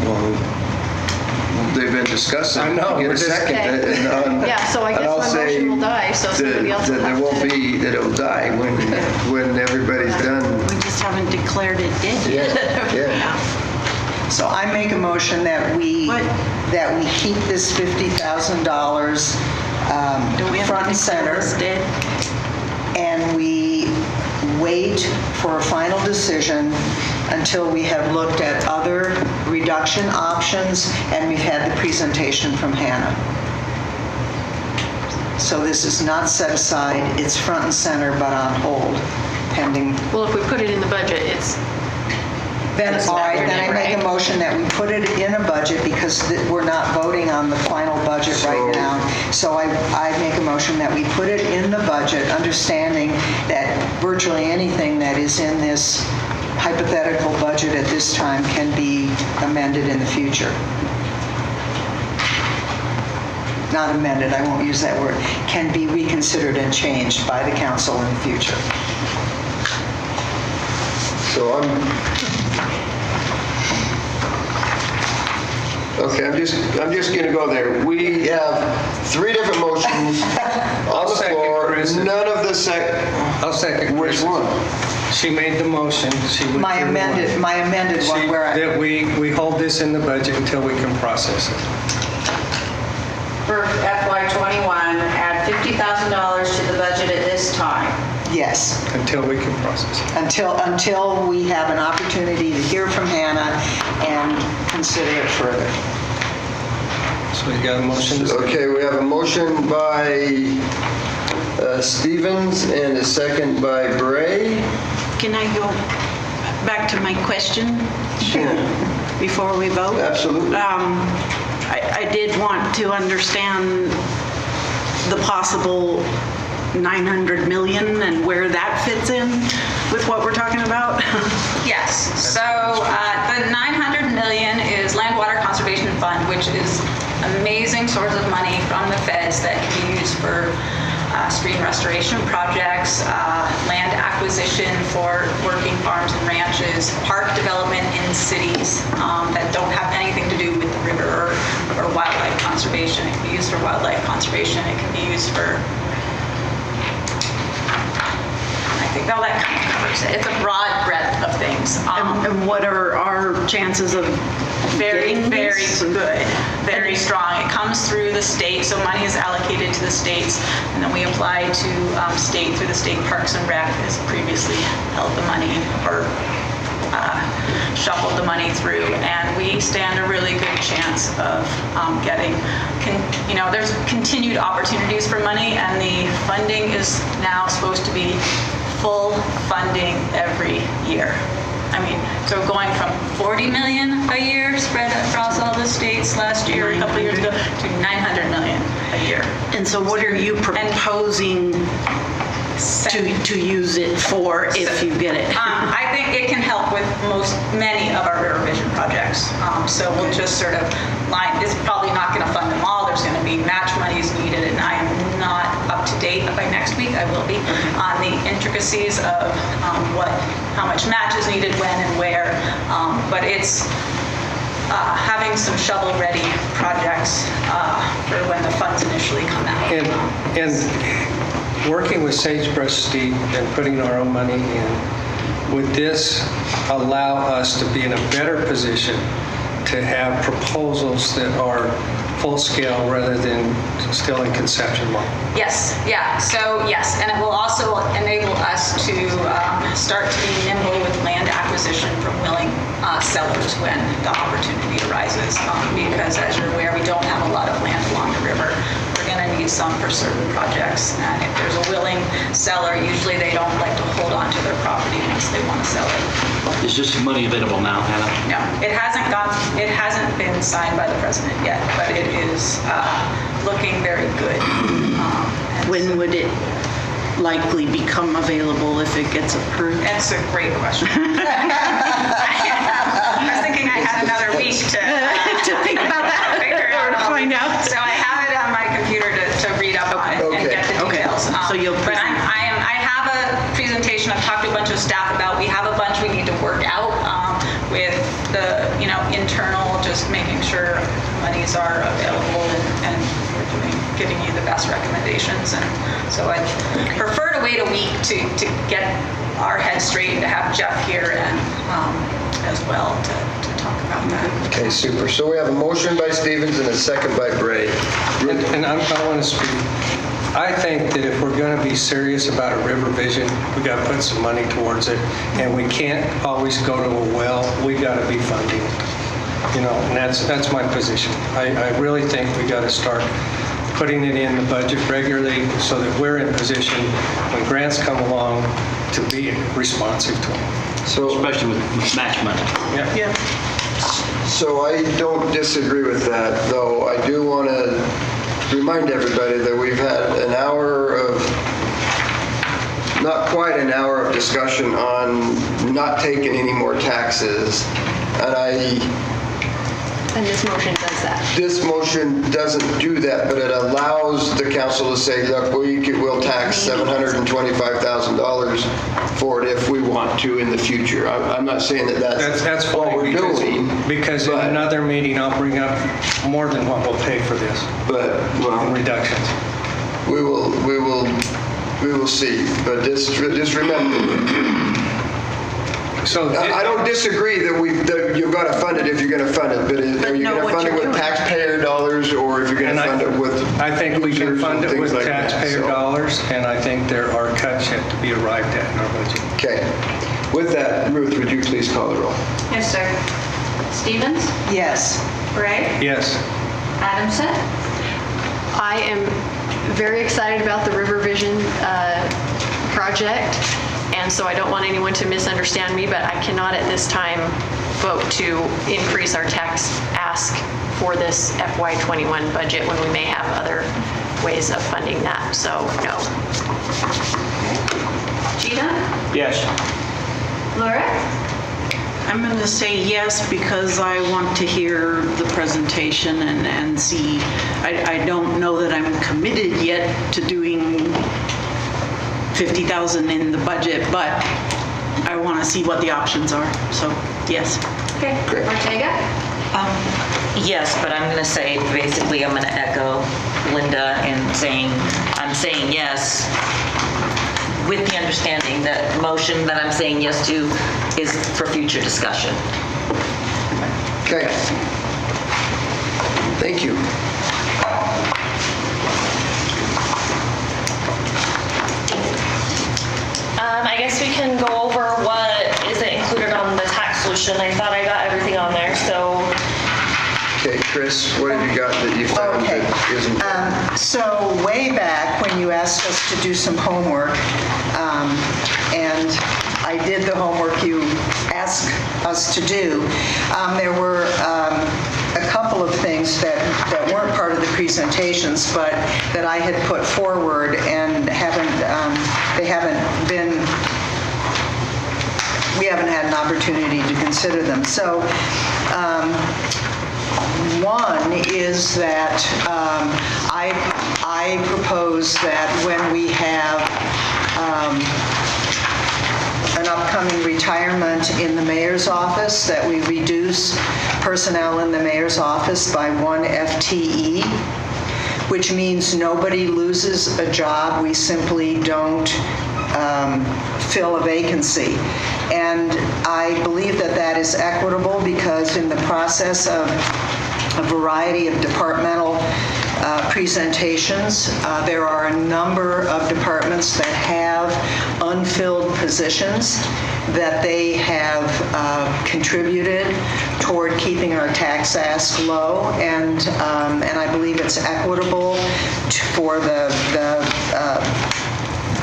Well, we they've been discussing. I know, Get we're a just- second. Okay. And So I guess and I'll my say motion will die, so somebody else will that have there won't to. be, that it'll die when everybody's done. We just haven't declared it dead. Yeah. So I make a motion that we keep this $50,000 Don't we have front to and center, declare this dead? and we wait for a final decision until we have looked at other reduction options and we've had the presentation from Hannah. So this is not set aside, it's front and center but on hold pending. Well, if we put it in the budget, it's, Then, It's all right, factored then in, I make a right? motion that we put it in a budget because we're not voting on the final budget So- right now. So I make a motion that we put it in the budget, understanding that virtually anything that is in this hypothetical budget at this time can be amended in the future. Not amended, I won't use that word, can be reconsidered and changed by the council in the future. So I'm just going to go there. We have 3 different motions on the second floor. Chris's. None of the I'll second Which Chris's. one? She made the motion. She withdrew My amended one where I... That we hold this in the budget until we can process it. For FY '21, add $50,000 to the budget at this time. Yes. Until we can process it. Until we have an opportunity to hear from Hannah and consider it further. So you got a motion? Okay, we have a motion by Stevens and a second by Bray. Can I go back to my question before we vote? Absolutely. I did want to understand the possible 900 million and where that fits in with what we're talking about. Yes, so the 900 million is Land Water Conservation Fund, which is amazing source of money from the feds that can be used for stream restoration projects, land acquisition for working farms and ranches, park development in cities that don't have anything to do with the river or wildlife conservation. It can be used for wildlife conservation. It can be used for, I think all that kind of covers it. It's a broad breadth of things. And what are our chances of Very, getting very this? good, very strong. It comes through the state, so money is allocated to the states, and then we apply to state through the state Parks and Rec has previously held the money or shuffled the money through, and we stand a really good chance of getting, there's continued opportunities for money, and the funding is now supposed to be full funding every year. I mean, so going from 40 million a year spread across all the states last year, a couple of years ago, to 900 million a year. And so what are you proposing to use it for if you get it? I think it can help with many of our River Vision projects. So we'll just sort of it's probably not going to fund them all. There's going to be match monies needed, and I am not up to date. By next week, I will be on the intricacies of how much match is needed, when and where. But it's having some shovel-ready projects for when the funds initially come out. And working with Sagebrush, Steve, and putting our own money in, would this allow us to be in a better position to have proposals that are full scale rather than still in conception mode? Yes, yeah, so yes, and it will also enable us to start to be nimble with land acquisition from willing sellers when the opportunity arises. Because as you're aware, we don't have a lot of land along the river. We're going to need some for certain projects. And if there's a willing seller, usually they don't like to hold on to their property once they want to sell it. Is this money available now, Hannah? No, it hasn't been signed by the president yet, but it is looking very good. When would it likely become available if it gets approved? That's a great question. I was thinking I had another week to think about that figure it out. or to find out. So I have it on my computer to read up on it and get the details. So you'll But I have a presentation I've talked to a bunch of staff about. We have a bunch we need to work out with the internal, just making sure money's these are available and we're giving you the best recommendations. And so I prefer to wait a week to get our heads straight and to have Jeff here and as well to talk about that. Okay, super. So we have a motion by Stevens and a second by Bray. And I want to speak. I think that if we're going to be serious about a river vision, we got to put some money towards it, and we can't always go to a well. We got to be funding it, and that's my position. I really think we got to start putting it in the budget regularly so that we're in position when grants come along to be responsive to them. So, Especially with match money. Yeah. so I don't disagree with that, though I do want to remind everybody that we've had an hour of, not quite an hour of discussion on not taking any more taxes. And this motion does that. This motion doesn't do that, but it allows the council to say, look, we'll tax $725,000 for it if we want to in the future. I'm not saying that's what fine we're doing. Because in another meeting, I'll bring up more than what we'll pay for this But, well, in reductions. we will see. But just remember, So I don't disagree that you've got to fund it if you're going to fund it, but are you know going to what fund it you're with doing. taxpayer dollars, or if you're going to fund it with I think we can users fund and it with things like that, taxpayer so. dollars, and I think there are cuts yet to be arrived at in our budget. Okay. With that, Ruth, would you please call the roll? Yes, sir. Stevens? Yes. Bray? Yes. Adamson? I am very excited about the River Vision project, and so I don't want anyone to misunderstand me, but I cannot at this time vote to increase our tax ask for this FY21 budget when we may have other ways of funding that, so no. Gina? Yes. Laura? I'm going to say yes because I want to hear the presentation and see. I don't know that I'm committed yet to doing 50,000 in the budget, but I want to see what the options are. So, yes. Okay. Ortega? Yes, but I'm going to say, basically, I'm going to echo Linda and I'm saying yes, with the understanding that the motion that I'm saying yes to is for future discussion. Okay. Thank you. I guess we can go over what is included on the tax solution. I thought I got everything on there, so. Okay, Chris, what have you got that you found Okay. that isn't? So way back when you asked us to do some homework, and I did the homework you asked us to do, there were a couple of things that weren't part of the presentations, but that I had put forward and we haven't had an opportunity to consider them. So one is that I propose that when we have an upcoming retirement in the mayor's office, that we reduce personnel in the mayor's office by 1 FTE, which means nobody loses a job. We simply don't fill a vacancy. And I believe that that is equitable because in the process of a variety of departmental presentations, there are a number of departments that have unfilled positions that they have contributed toward keeping our tax ask low, and I believe it's equitable for the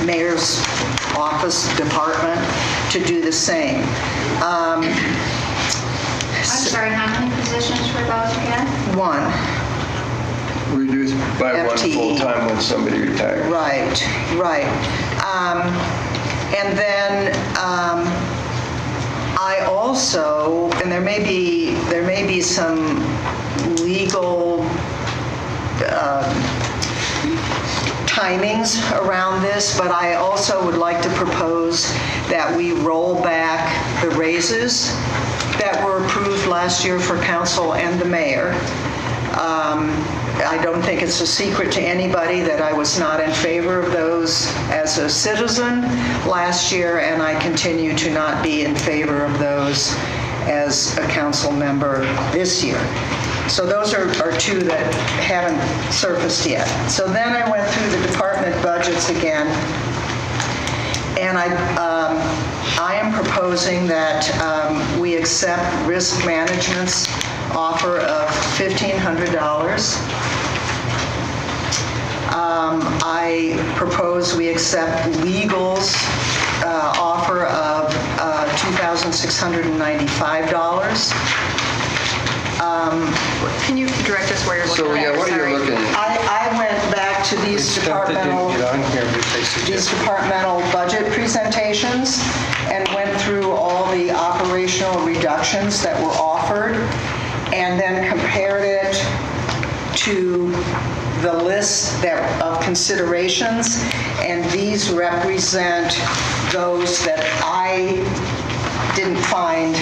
mayor's office department to do the same. I'm sorry, how many positions were those again? One. Reduced by one FTE. full-time when somebody retires. Right. And then I also, and there may be some legal timings around this, but I also would like to propose that we roll back the raises that were approved last year for council and the mayor. I don't think it's a secret to anybody that I was not in favor of those as a citizen last year, and I continue to not be in favor of those as a council member this year. So those are two that haven't surfaced yet. So then I went through the department budgets again, and I am proposing that we accept risk management's offer of $1,500. I propose we accept legal's offer of $2,695. Can you direct us where you're looking? So, yeah, what are Sorry. you looking at? I went back to these Stuff that departmental didn't get on here, but they these suggested. departmental budget presentations and went through all the operational reductions that were offered and then compared it to the list of considerations, and these represent those that I didn't find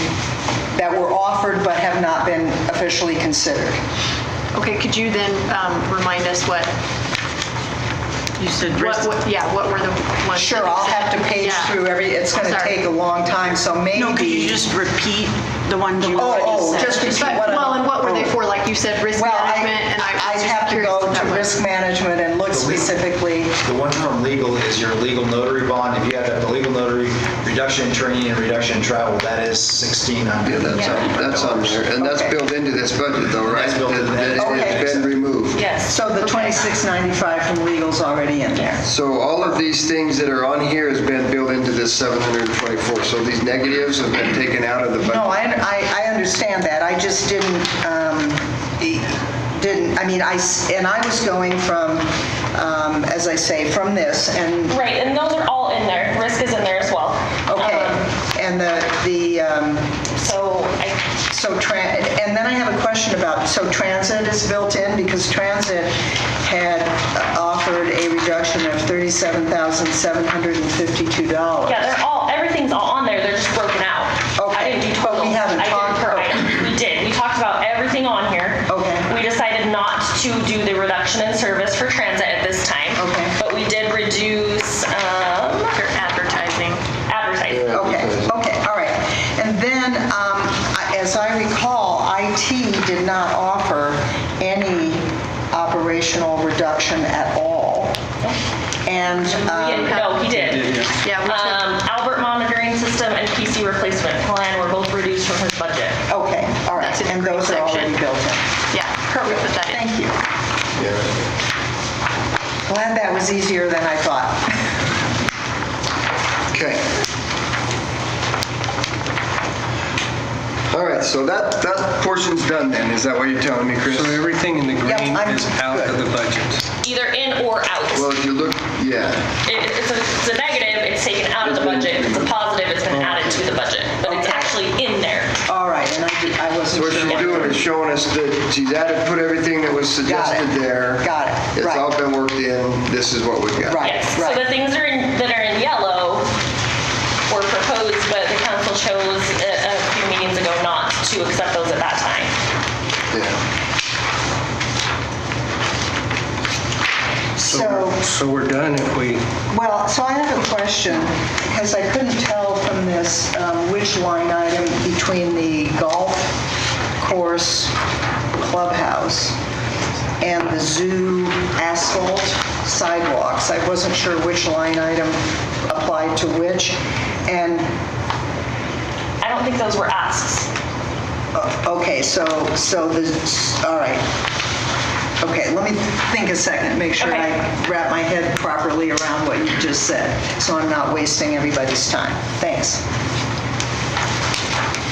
that were offered but have not been officially considered. Okay, could you then remind us what, You said what were the ones? Sure, that you I'll said? have to page Yeah. through it's going to Sorry. take a long time, so maybe... No, could you just repeat the ones you already said? just repeat But, what well, and what were they for? Like you said, risk Well, management, and I I'd was just have to curious go what that to was. risk management and look specifically. The one from legal is your legal notary bond. If you have the legal notary, reduction in training and reduction in travel, that is $1,600. Yeah, that's on there, and that's Okay. built into this budget though, right? That's built into that. It's been removed. Yes. So the $2,695 from legal's already in there. So all of these things that are on here has been built into this 724. So these negatives have been taken out of the budget. No, I understand that. I just didn't, I mean, I was going from, as I say, from this and, Right, and those are all in there. Risk is in there as well. okay. And and then I have a question about, so transit is built in because transit had offered a reduction of $37,752. Yeah, everything's all on there, they're just broken out. Okay, I didn't do but totals. we haven't I did talked- per item. We did, we talked about everything on here. Okay. We decided not to do the reduction in service for transit at this time. Okay. But we did reduce, Their advertising. advertising. Okay, all right. And then, as I recall, IT did not offer any operational reduction at all. And, No, he did. Yeah, we took, Albert monitoring system and PC replacement plan were both reduced from his budget. okay, all right. That's in And the green those are already section. built in. yeah, we put that in. Thank you. Yeah. Glad that was easier than I thought. Okay. All right, so that portion's done then. Is that what you're telling me, Chris? So everything in the green I'm is out of good. the budget. Either in or out. Well, if you look, yeah. It's a negative, it's taken out of the budget. If it's a positive, it's been added to the budget. But it's actually in there. All right, and I So wasn't what sure. she's doing is showing us that she's put everything that was suggested there. Got it, It's right. all been worked in. This is what we've got. Right. Yes, so the things that are in yellow were proposed, but the council chose a few meetings ago not to accept those at that time. Yeah. So we're done if we, Well, so I have a question, because I couldn't tell from this which line item between the golf course clubhouse and the zoo asphalt sidewalks. I wasn't sure which line item applied to which, and, I don't think those were asks. okay, all right. Okay, let me think a second, make sure I wrap my head properly around what you just said, so I'm not wasting everybody's time. Thanks.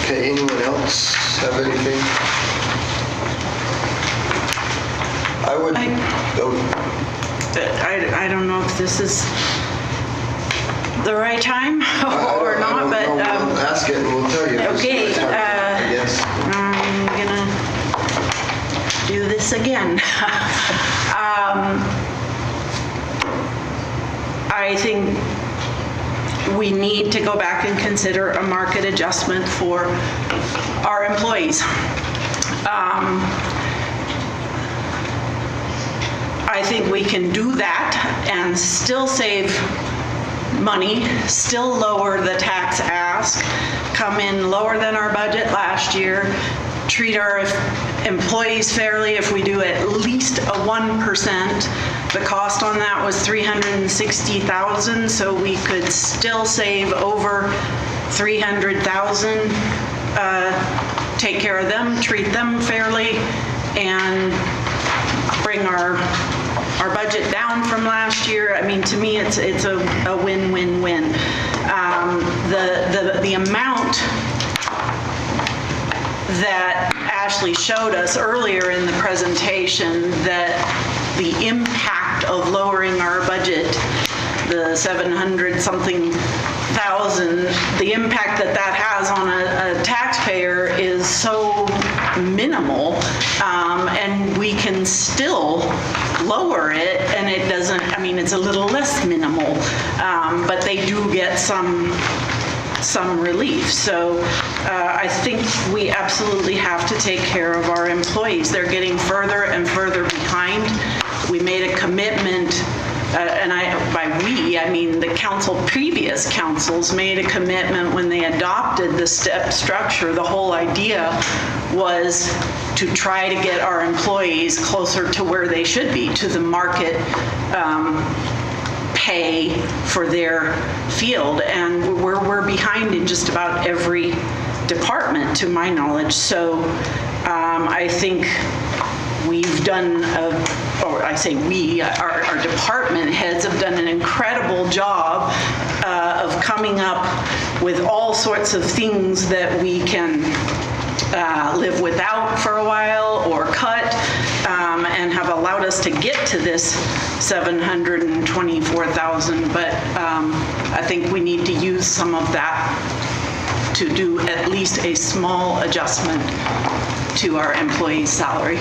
Okay, anyone else have anything? I would, I don't know if this is the right time or not, but We'll ask it and we'll tell you. okay, I guess. I'm gonna do this again. I think we need to go back and consider a market adjustment for our employees. I think we can do that and still save money, still lower the tax ask, come in lower than our budget last year, treat our employees fairly if we do at least a 1%. The cost on that was $360,000, so we could still save over $300,000. Take care of them, treat them fairly, and bring our budget down from last year. I mean, to me, it's a win-win-win. The amount that Ashley showed us earlier in the presentation, that the impact of lowering our budget, the 700-something thousand, the impact that has on a taxpayer is so minimal, and we can still lower it, and it doesn't, I mean, it's a little less minimal, but they do get some relief. So I think we absolutely have to take care of our employees. They're getting further and further behind. We made a commitment, and by we, I mean the previous councils made a commitment when they adopted the step structure. The whole idea was to try to get our employees closer to where they should be, to the market pay for their field, and we're behind in just about every department, to my knowledge. So I think we've done, or I say we, our department heads have done an incredible job of coming up with all sorts of things that we can live without for a while or cut, and have allowed us to get to this $724,000. But I think we need to use some of that to do at least a small adjustment to our employees' salary.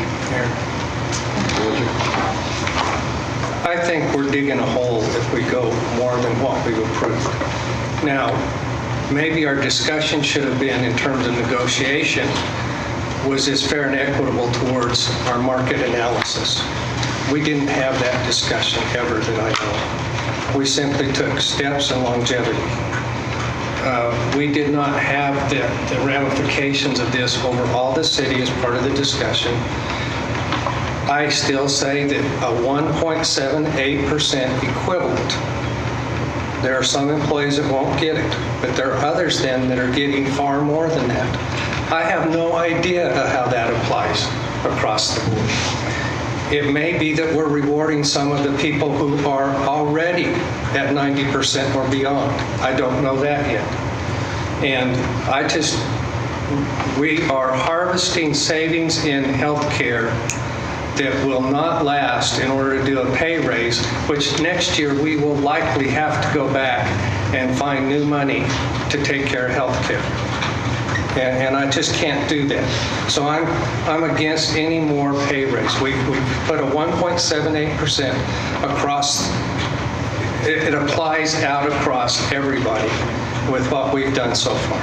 I think we're digging a hole if we go more than what we've approved. Now, maybe our discussion should have been, in terms of negotiation, was this fair and equitable towards our market analysis? We didn't have that discussion ever that I know. We simply took steps and longevity. We did not have the ramifications of this over all the city as part of the discussion. I still say that a 1.78% equivalent. There are some employees that won't get it, but there are others then that are getting far more than that. I have no idea how that applies across the board. It may be that we're rewarding some of the people who are already at 90% or beyond. I don't know that yet. And we are harvesting savings in healthcare that will not last in order to do a pay raise, which next year we will likely have to go back and find new money to take care of healthcare. And I just can't do that. So I'm against any more pay raise. We put a 1.78% across, it applies out across everybody with what we've done so far.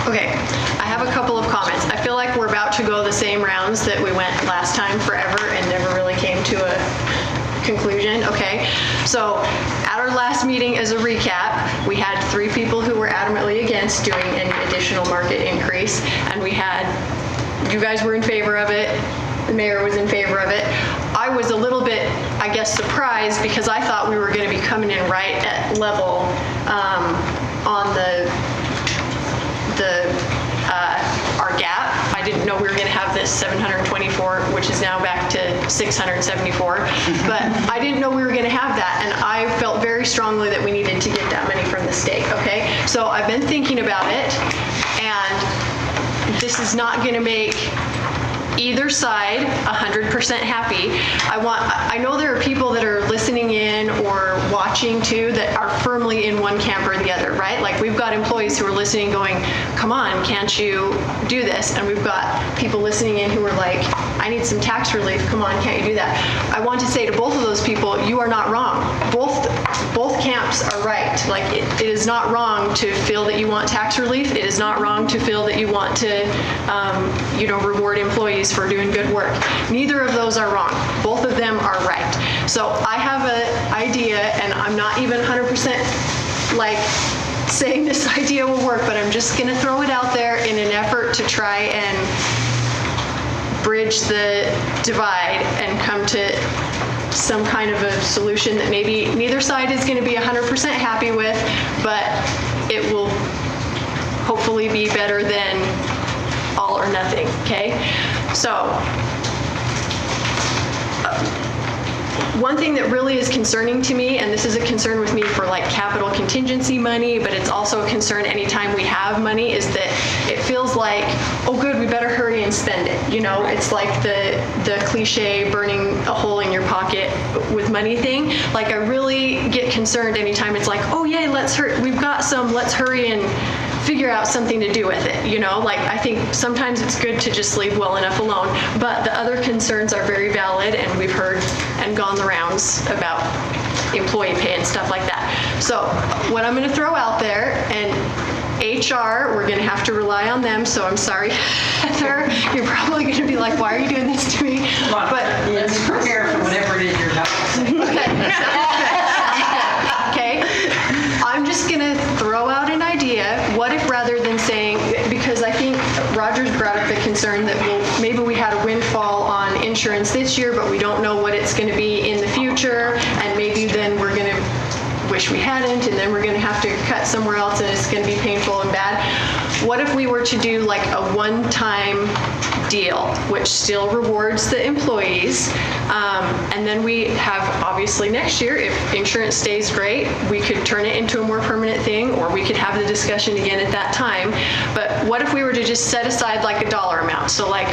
Okay, I have a couple of comments. I feel like we're about to go the same rounds that we went last time forever and never really came to a conclusion, okay? So at our last meeting, as a recap, we had 3 people who were adamantly against doing an additional market increase, and you guys were in favor of it, the mayor was in favor of it. I was a little bit, I guess, surprised because I thought we were going to be coming in right at level on our gap. I didn't know we were going to have this 724, which is now back to 674, but I didn't know we were going to have that, and I felt very strongly that we needed to get that money from the state, okay? So I've been thinking about it, and this is not going to make either side 100% happy. I know there are people that are listening in or watching too that are firmly in one camp or the other, right? Like we've got employees who are listening going, come on, can't you do this? And we've got people listening in who are like, I need some tax relief, come on, can't you do that? I want to say to both of those people, you are not wrong. Both camps are right. Like, it is not wrong to feel that you want tax relief. It is not wrong to feel that you want to, reward employees for doing good work. Neither of those are wrong. Both of them are right. So I have an idea, and I'm not even 100% like saying this idea will work, but I'm just going to throw it out there in an effort to try and bridge the divide and come to some kind of a solution that maybe neither side is going to be 100% happy with, but it will hopefully be better than all or nothing, okay? So, one thing that really is concerning to me, and this is a concern with me for like capital contingency money, but it's also a concern anytime we have money, is that it feels like, oh good, we better hurry and spend it. It's like the cliche burning a hole in your pocket with money thing. Like, I really get concerned anytime it's like, oh yay, we've got some, let's hurry and figure out something to do with it. Like, I think sometimes it's good to just leave well enough alone, but the other concerns are very valid, and we've heard and gone the rounds about employee pay and stuff like that. So what I'm going to throw out there, and HR, we're going to have to rely on them, so I'm sorry, Heather, you're probably going to be like, why are you doing this to me? But let's prepare for whatever it is you're about to say. Okay, I'm just going to throw out an idea. What if, rather than saying, because I think Roger's brought up the concern that maybe we had a windfall on insurance this year, but we don't know what it's going to be in the future, and maybe then we're going to wish we hadn't, and then we're going to have to cut somewhere else, and it's going to be painful and bad. What if we were to do like a one-time deal, which still rewards the employees, and then we have, obviously next year, if insurance stays great, we could turn it into a more permanent thing, or we could have the discussion again at that time. But what if we were to just set aside like a dollar amount? So like,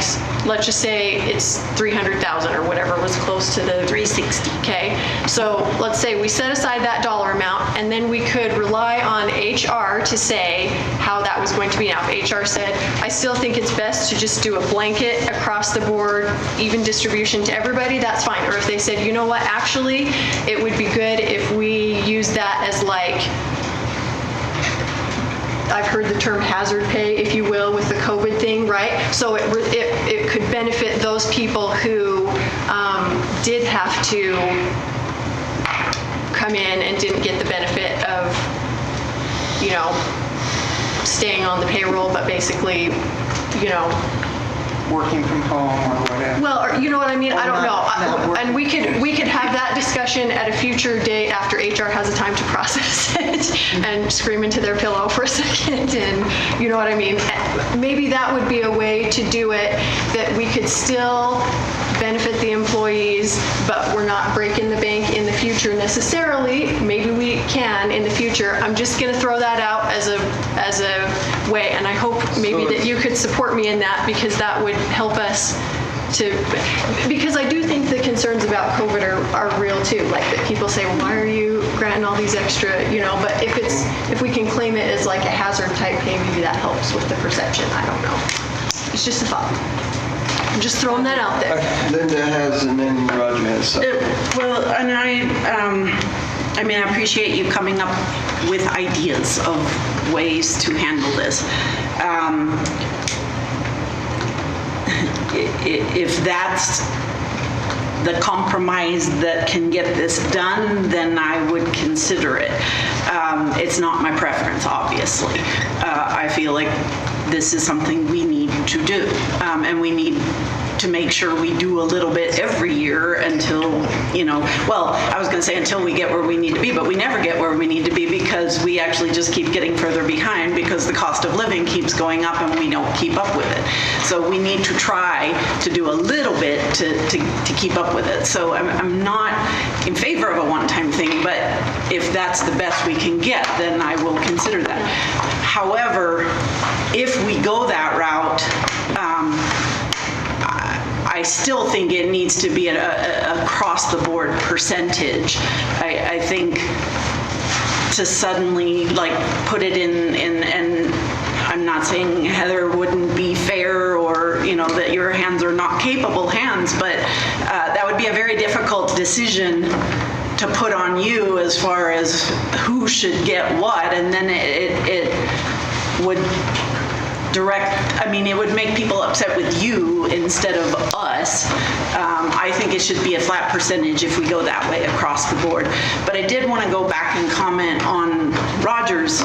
let's just say it's 300,000 or whatever was close to the 360. Okay, so let's say we set aside that dollar amount, and then we could rely on HR to say how that was going to be. Now, if HR said, I still think it's best to just do a blanket across the board, even distribution to everybody, that's fine. Or if they said, you know what, actually, it would be good if we use that as like, I've heard the term hazard pay, if you will, with the COVID thing, right? So it could benefit those people who did have to come in and didn't get the benefit of, staying on the payroll, but basically, Working from home or whatever. well, or, you know what I mean? I don't know. working. And we could have that discussion at a future date after HR has the time to process it and scream into their pillow for a second, and you know what I mean? Maybe that would be a way to do it, that we could still benefit the employees, but we're not breaking the bank in the future necessarily. Maybe we can in the future. I'm just going to throw that out as a way, and I hope maybe that you could support me in that, because that would help us because I do think the concerns about COVID are real too. Like, that people say, well, why are you granting all these extra, but if we can claim it as like a hazard type pay, maybe that helps with the perception. I don't know. It's just a thought. I'm just throwing that out there. Linda has, and then Roger has something. Well, and I appreciate you coming up with ideas of ways to handle this. If that's the compromise that can get this done, then I would consider it. It's not my preference, obviously. I feel like this is something we need to do, and we need to make sure we do a little bit every year until, well, I was going to say until we get where we need to be, but we never get where we need to be, because we actually just keep getting further behind, because the cost of living keeps going up and we don't keep up with it. So we need to try to do a little bit to keep up with it. So I'm not in favor of a one-time thing, but if that's the best we can get, then I will consider that. However, if we go that route, I still think it needs to be a across-the-board percentage. I think to suddenly put it in, and I'm not saying Heather wouldn't be fair, or that your hands are not capable hands, but that would be a very difficult decision to put on you as far as who should get what, and then it would it would make people upset with you instead of us. I think it should be a flat percentage if we go that way across the board. But I did want to go back and comment on Roger's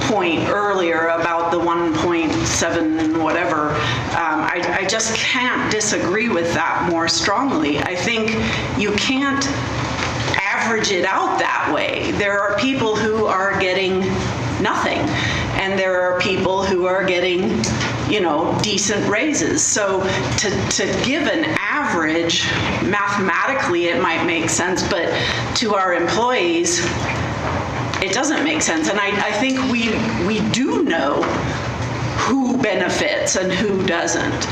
point earlier about the 1.7 whatever. I just can't disagree with that more strongly. I think you can't average it out that way. There are people who are getting nothing, and there are people who are getting, decent raises. So to give an average, mathematically it might make sense, but to our employees, it doesn't make sense. And I think we do know who benefits and who doesn't.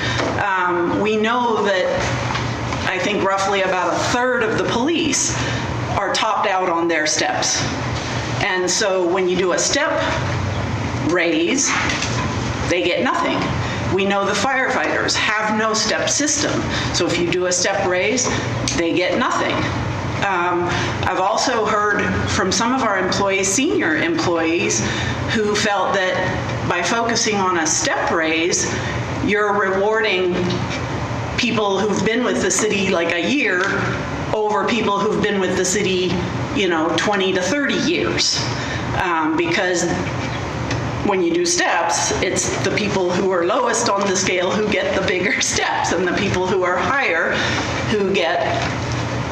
We know that I think roughly about 1/3 of the police are topped out on their steps. And so when you do a step raise, they get nothing. We know the firefighters have no step system. So if you do a step raise, they get nothing. I've also heard from some of our employees, senior employees, who felt that by focusing on a step raise, you're rewarding people who've been with the city like a year over people who've been with the city, 20 to 30 years. Because when you do steps, it's the people who are lowest on the scale who get the bigger steps, and the people who are higher who get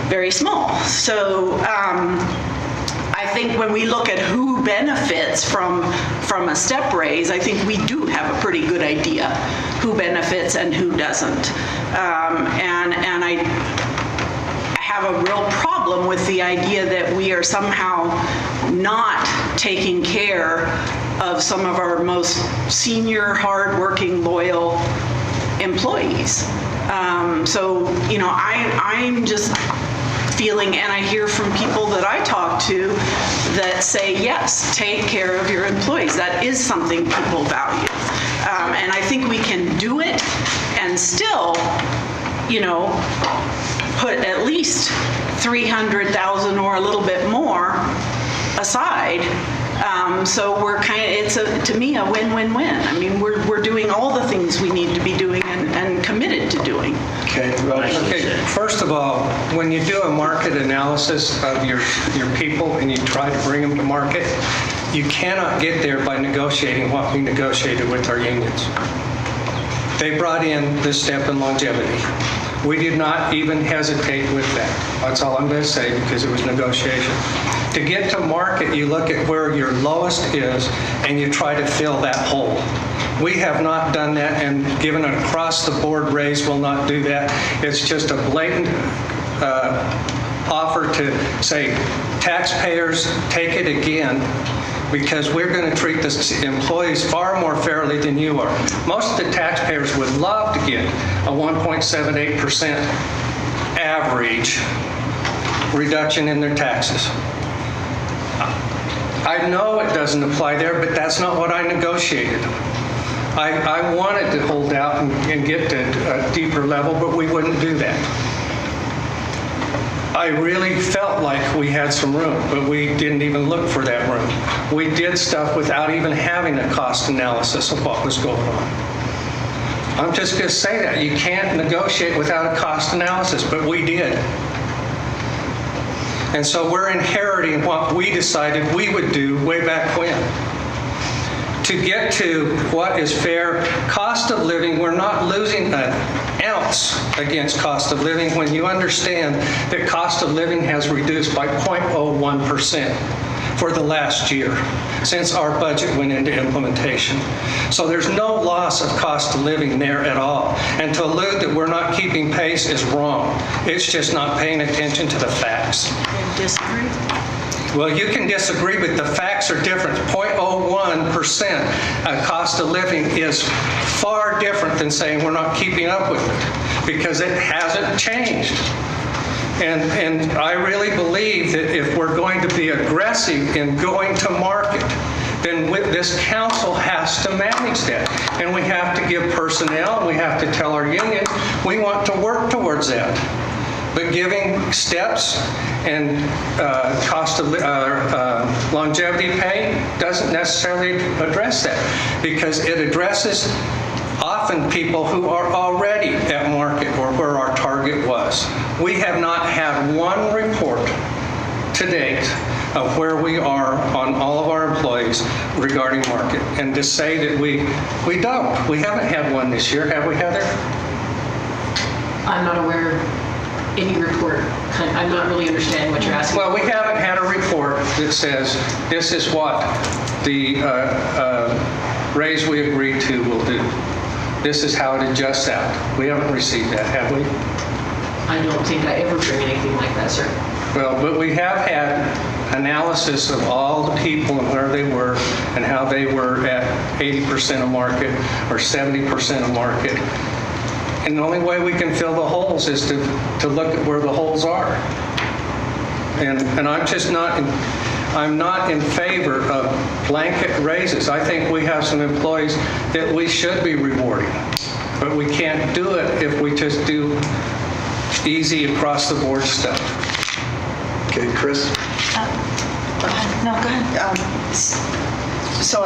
very small. So I think when we look at who benefits from a step raise, I think we do have a pretty good idea who benefits and who doesn't. And I have a real problem with the idea that we are somehow not taking care of some of our most senior, hardworking, loyal employees. I'm just feeling, and I hear from people that I talk to that say, yes, take care of your employees. That is something people value. And I think we can do it and still, put at least $300,000 or a little bit more aside. So we're it's to me a win-win-win. I mean, we're doing all the things we need to be doing and committed to doing. Okay, Roger. Okay, first of all, when you do a market analysis of your people and you try to bring them to market, you cannot get there by negotiating what we negotiated with our unions. They brought in this step in longevity. We did not even hesitate with that. That's all I'm going to say, because it was negotiation. To get to market, you look at where your lowest is and you try to fill that hole. We have not done that, and given an across-the-board raise, will not do that. It's just a blatant offer to say, taxpayers, take it again, because we're going to treat the employees far more fairly than you are. Most of the taxpayers would love to get a 1.78% average reduction in their taxes. I know it doesn't apply there, but that's not what I negotiated. I wanted to hold out and get to a deeper level, but we wouldn't do that. I really felt like we had some room, but we didn't even look for that room. We did stuff without even having a cost analysis of what was going on. I'm just going to say that. You can't negotiate without a cost analysis, but we did. And so we're inheriting what we decided we would do way back when. To get to what is fair cost of living, we're not losing an ounce against cost of living when you understand that cost of living has reduced by 0.01% for the last year since our budget went into implementation. So there's no loss of cost of living there at all. And to allude that we're not keeping pace is wrong. It's just not paying attention to the facts. Disagree? Well, you can disagree, but the facts are different. 0.01% cost of living is far different than saying we're not keeping up with it, because it hasn't changed. And I really believe that if we're going to be aggressive in going to market, then this council has to manage that. And we have to give personnel, we have to tell our union, we want to work towards that. But giving steps and cost of longevity pay doesn't necessarily address that, because it addresses often people who are already at market or where our target was. We have not had one report to date of where we are on all of our employees regarding market. And to say that we haven't had one this year, have we, Heather? I'm not aware of any report. I'm not really understanding what you're asking. Well, we haven't had a report that says this is what the raise we agreed to will do. This is how it adjusts out. We haven't received that, have we? I don't think I ever bring anything like that, sir. Well, but we have had analysis of all the people and where they were and how they were at 80% of market or 70% of market. And the only way we can fill the holes is to look at where the holes are. And I'm just not, I'm not in favor of blanket raises. I think we have some employees that we should be rewarding, but we can't do it if we just do easy across the board stuff. Okay, Chris? No, go ahead. So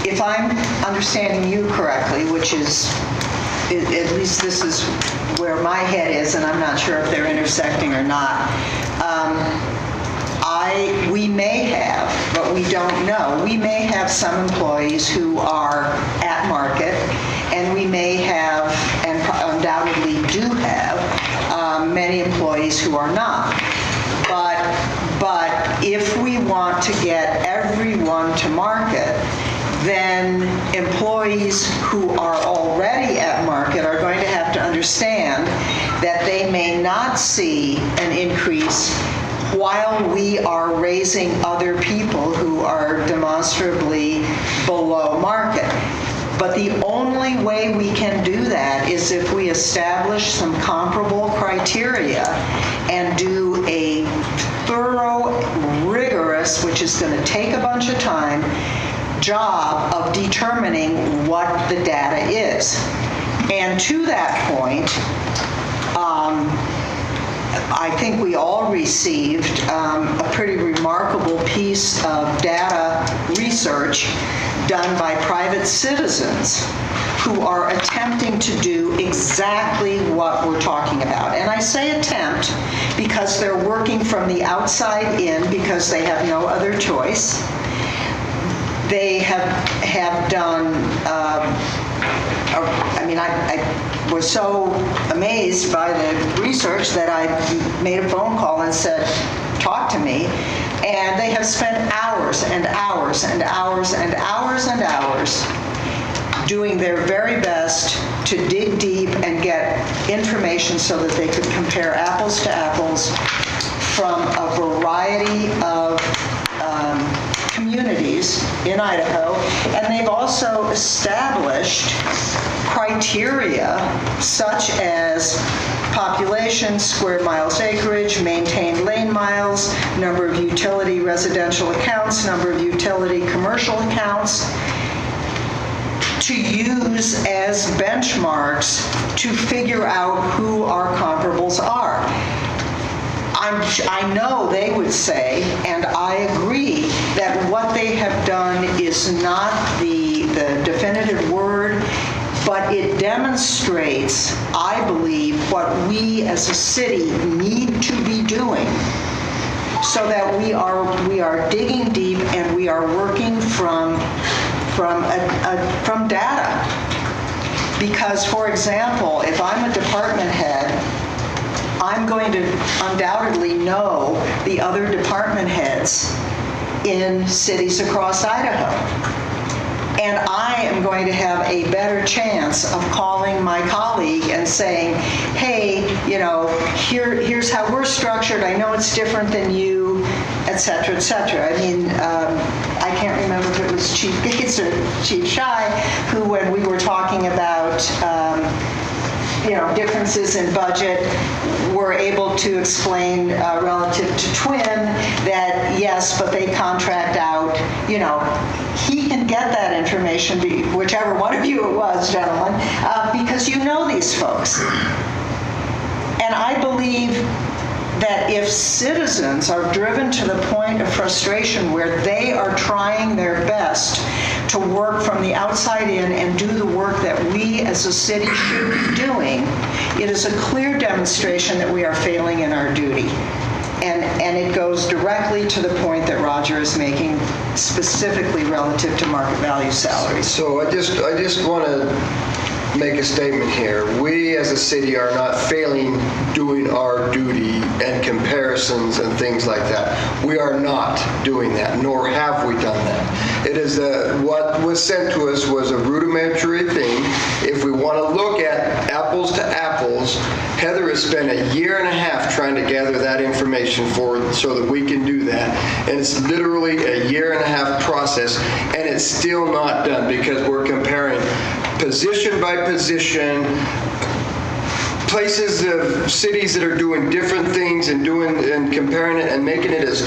if I'm understanding you correctly, which is, at least this is where my head is, and I'm not sure if they're intersecting or not, we may have, but we don't know, we may have some employees who are at market, and we may have, and undoubtedly do have, many employees who are not. But if we want to get everyone to market, then employees who are already at market are going to have to understand that they may not see an increase while we are raising other people who are demonstrably below market. But the only way we can do that is if we establish some comparable criteria and do a thorough, rigorous, which is going to take a bunch of time, job of determining what the data is. And to that point, I think we all received a pretty remarkable piece of data research done by private citizens who are attempting to do exactly what we're talking about. And I say attempt because they're working from the outside in because they have no other choice. They have done, I was so amazed by the research that I made a phone call and said, talk to me. And they have spent hours and hours and hours and hours and hours doing their very best to dig deep and get information so that they could compare apples to apples from a variety of communities in Idaho. And they've also established criteria such as population, square miles acreage, maintained lane miles, number of utility residential accounts, number of utility commercial accounts, to use as benchmarks to figure out who our comparables are. I know they would say, and I agree, that what they have done is not the definitive word, but it demonstrates, I believe, what we as a city need to be doing so that we are digging deep and we are working from data. Because, for example, if I'm a department head, I'm going to undoubtedly know the other department heads in cities across Idaho. And I am going to have a better chance of calling my colleague and saying, hey, here's how we're structured. I know it's different than you, et cetera, et cetera. I mean, I can't remember if it was Chief Gates or Chief Shai, who, when we were talking about differences in budget, we're able to explain relative to Twin that yes, but they contract out, he can get that information, whichever one of you it was, gentlemen, because you know these folks. And I believe that if citizens are driven to the point of frustration where they are trying their best to work from the outside in and do the work that we as a city should be doing, it is a clear demonstration that we are failing in our duty. And it goes directly to the point that Roger is making, specifically relative to market value salaries. So I just want to make a statement here. We as a city are not failing doing our duty and comparisons and things like that. We are not doing that, nor have we done that. It is what was sent to us was a rudimentary thing. If we want to look at apples to apples, Heather has spent a year and a half trying to gather that information so that we can do that. And it's literally a year and a half process, and it's still not done because we're comparing position by position, places of cities that are doing different things and comparing it and making it as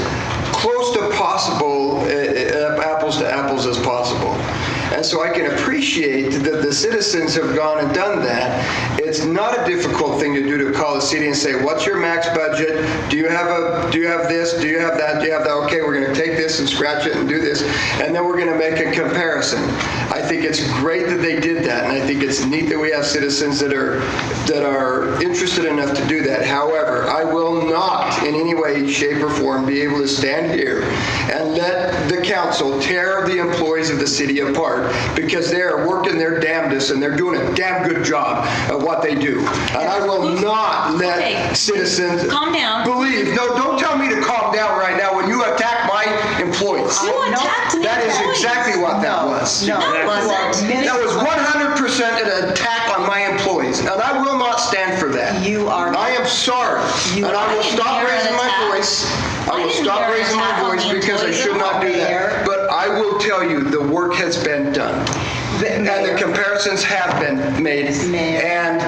close to possible, apples to apples as possible. And so I can appreciate that the citizens have gone and done that. It's not a difficult thing to do to call the city and say, what's your max budget? Do you have this? Do you have that? Do you have that? Okay, we're going to take this and scratch it and do this. And then we're going to make a comparison. I think it's great that they did that. And I think it's neat that we have citizens that are interested enough to do that. However, I will not in any way, shape, or form be able to stand here and let the council tear the employees of the city apart because they are working their damnedest and they're doing a damn good job at what they do. And I will not let citizens calm down. Believe. No, don't tell me to calm down right now when you attack my employees. You attacked me. That is exactly what that was. No, that wasn't. That was 100% an attack on my employees, and I will not stand for that. You are. I am sorry, and I will stop raising my voice. I will stop raising my voice because I should not do that. But I will tell you, the work has been done. And the comparisons have been made. And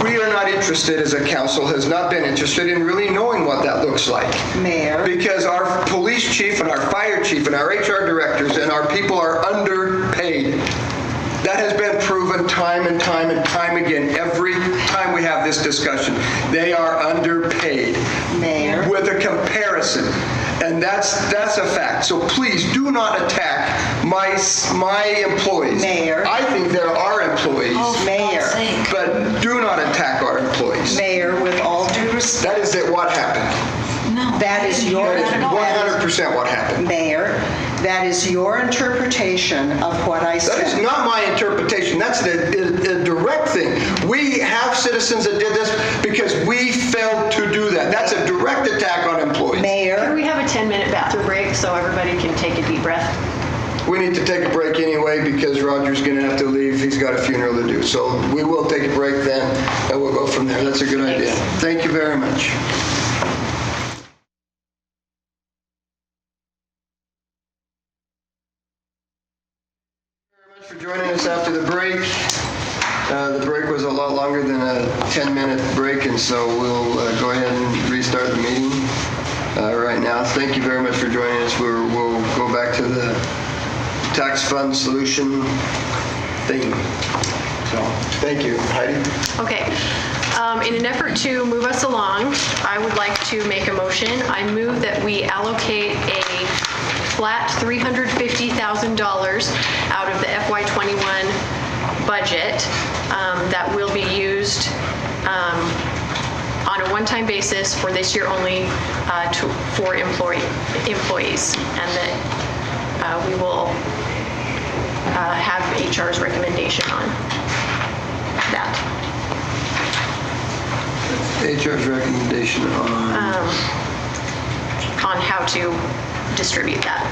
we are not interested as a council, has not been interested in really knowing what that looks like. Mayor. Because our police chief and our fire chief and our HR directors and our people are underpaid. That has been proven time and time and time again. Every time we have this discussion, they are underpaid. Mayor. With a comparison. And that's a fact. So please do not attack my employees. Mayor. I think they're our employees. Mayor. But do not attack our employees. Mayor, with all due respect. That is what happened. No. That is your. That is 100% what happened. Mayor, that is your interpretation of what I said. That is not my interpretation. That's a direct thing. We have citizens that did this because we failed to do that. That's a direct attack on employees. Mayor. Can we have a 10-minute bathroom break so everybody can take a deep breath? We need to take a break anyway because Roger's going to have to leave. He's got a funeral to do. So we will take a break then, and we'll go from there. That's a good idea. Thank you very much. For joining us after the break. The break was a lot longer than a 10-minute break, and so we'll go ahead and restart the meeting right now. Thank you very much for joining us. We'll go back to the tax fund solution thing. So, thank you. Heidi? Okay. In an effort to move us along, I would like to make a motion. I move that we allocate a flat $350,000 out of the FY21 budget that will be used on a one-time basis for this year only for employees, and that we will have HR's recommendation on that. HR's recommendation on how to distribute that.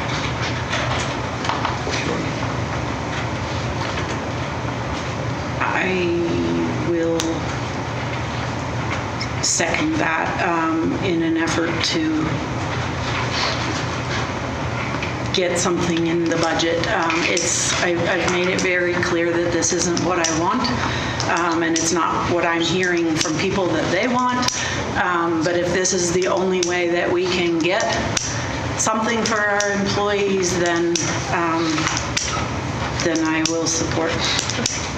I will second that in an effort to get something in the budget. I've made it very clear that this isn't what I want. and it's not what I'm hearing from people that they want. But if this is the only way that we can get something for our employees, then I will support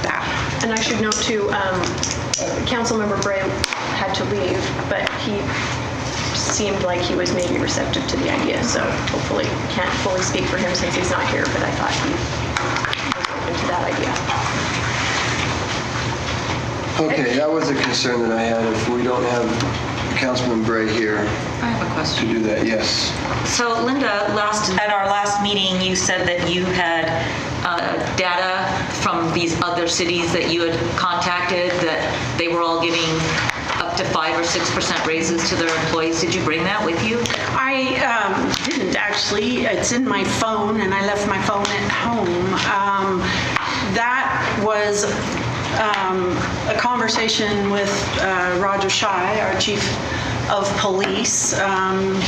that. And I should note too, Councilmember Bray had to leave, but he seemed like he was maybe receptive to the idea, so hopefully can't fully speak for him since he's not here, but I thought he was open to that idea. Okay, that was a concern that I had. If we don't have Councilman Bray here I have a to question. do that, yes. So Linda, at our last meeting, you said that you had data from these other cities that you had contacted, that they were all giving up to 5 or 6% raises to their employees. Did you bring that with you? I didn't actually. It's in my phone, and I left my phone at home. That was a conversation with Roger Shai, our chief of police.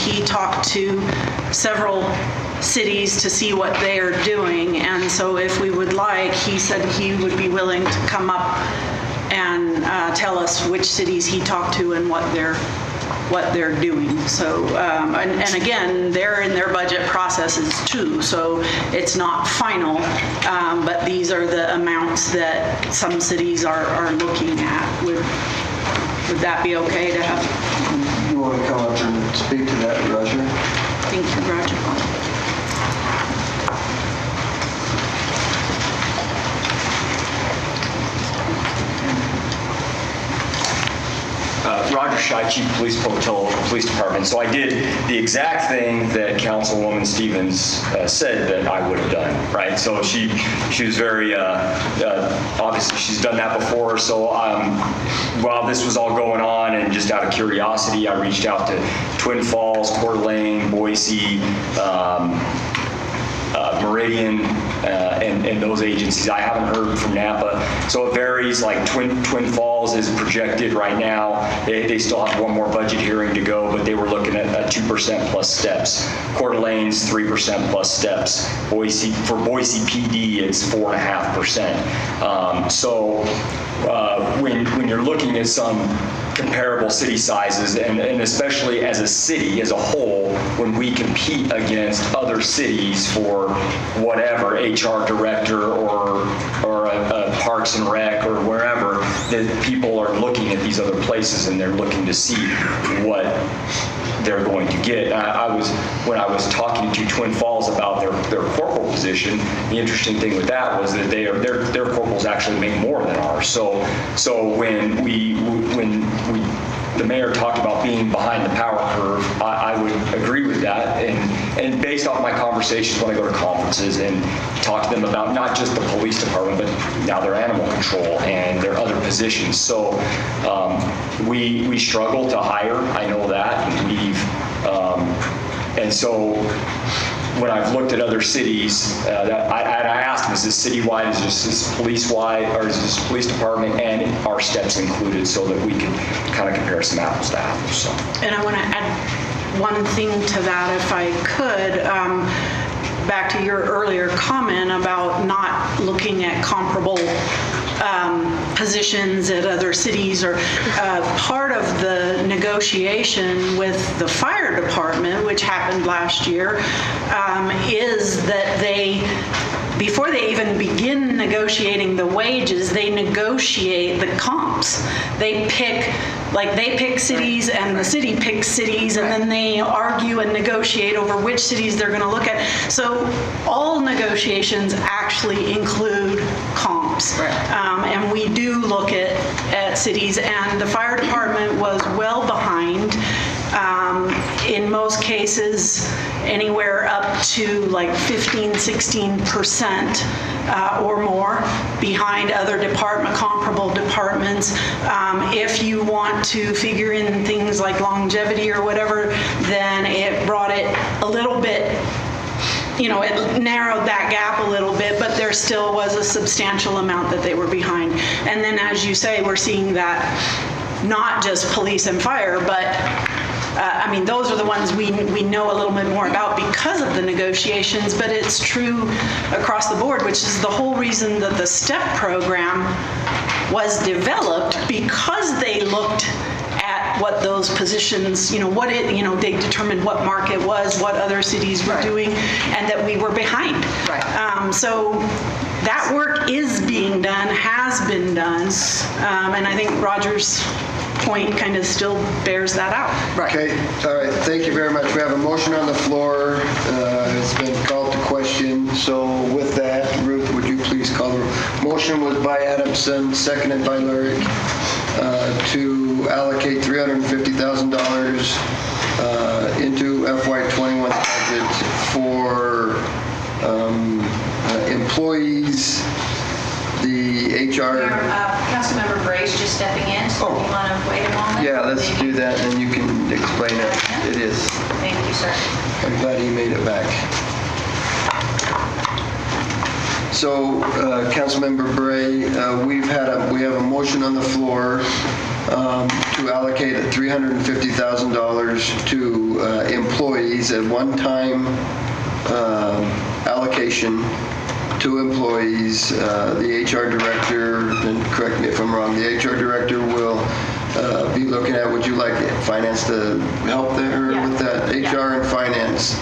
He talked to several cities to see what they are doing, and so if we would like, he said he would be willing to come up and tell us which cities he talked to and what they're doing. So, and again, they're in their budget processes too, so it's not final, but these are the amounts that some cities are looking at. Would that be okay to have? You want to come up and speak to that, Roger? Thank you, Roger. Roger Shai, Chief of Police, Pocatello Police Department. So I did the exact thing that Councilwoman Stevens said that I would have done, right? So she was very, obviously she's done that before. So while this was all going on, and just out of curiosity, I reached out to Twin Falls, Coeur d'Alene, Boise, Meridian, and those agencies. I haven't heard from Napa. So it varies. Like Twin Falls is projected right now. They still have one more budget hearing to go, but they were looking at 2% plus steps. Coeur d'Alene's 3% plus steps. For Boise PD, it's 4.5%. So when you're looking at some comparable city sizes, and especially as a city as a whole, when we compete against other cities for whatever, HR director or a Parks and Rec or wherever, that people are looking at these other places and they're looking to see what they're going to get. When I was talking to Twin Falls about their corporal position, the interesting thing with that was that their corporals actually make more than ours. So when the mayor talked about being behind the power curve, I would agree with that. And based off my conversations when I go to conferences and talk to them about not just the police department, but now their animal control and their other positions. So we struggle to hire. I know that. And so when I've looked at other cities, I asked them, is this citywide, is this police-wide, or is this police department and our steps included, so that we can kind of compare some apples to apples. So. And I want to add one thing to that, if I could. Back to your earlier comment about not looking at comparable positions at other cities, or part of the negotiation with the fire department, which happened last year, is that before they even begin negotiating the wages, they negotiate the comps. They pick cities, and the city picks cities, and then they argue and negotiate over which cities they're going to look at. So all negotiations actually include comps. Right. And we do look at cities, and the fire department was well behind. In most cases, anywhere up to like 15-16% or more behind other comparable departments. If you want to figure in things like longevity or whatever, then it brought it a little bit, it narrowed that gap a little bit, but there still was a substantial amount that they were behind. And then, as you say, we're seeing that not just police and fire, but those are the ones we know a little bit more about because of the negotiations, but it's true across the board, which is the whole reason that the STEP program was developed because they looked at what those positions, they determined what market was, what other cities were doing, and that we were behind. Right. So that work is being done, has been done, and I think Roger's point kind of still bears that out. Okay, all right, thank you very much. We have a motion on the floor. It's been called to question. So with that, Ruth, would you please call the motion? Was by Adamson, seconded by Lyric, to allocate $350,000 into FY21 budget for employees, the HR. Councilmember Bray's just stepping in, so Oh. you want to wait a moment? Yeah, let's do that, and then you can explain it. It is. Thank you, sir. I'm glad he made it back. So, Councilmember Bray, we have a motion on the floor to allocate $350,000 to employees, a one-time allocation to employees. The HR director, and correct me if I'm wrong, the HR director will be looking at, would you like finance to help there Yeah. with that? HR and finance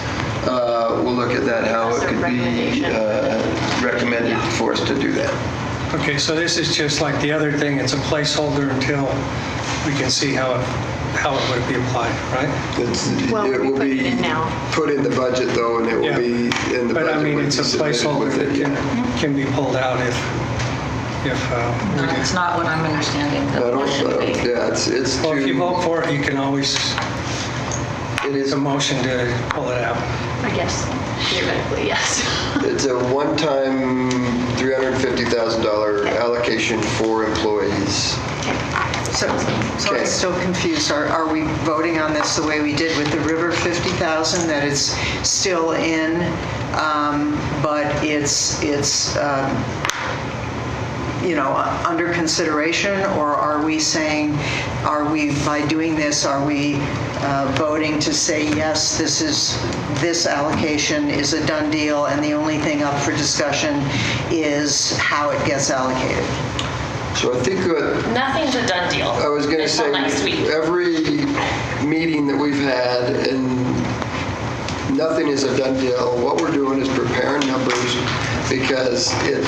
will look at that, how it could be recommended for us to do that. Okay, so this is just like the other thing, it's a placeholder until we can see how it would be applied, right? Well, It we will put it be in now. put in the budget though, and it will Yeah. be in the budget. But I mean, when it's a we submit it placeholder with that it, yeah. can be pulled out if we That's do. not what I'm understanding. I don't, yeah, it's Well, if you to, vote for it, you can always, it is, it's a motion to pull it out. I guess, theoretically, yes. it's a one-time $350,000 allocation for employees. So Okay. I'm still confused. Are we voting on this the way we did with the River 50,000, that it's still in, but it's under consideration? Or are we saying, by doing this, are we voting to say, yes, this allocation is a done deal, and the only thing up for discussion is how it gets allocated? So I think Nothing's a done deal. I was going to Until say, next week. every meeting that we've had, and nothing is a done deal. What we're doing is preparing numbers because it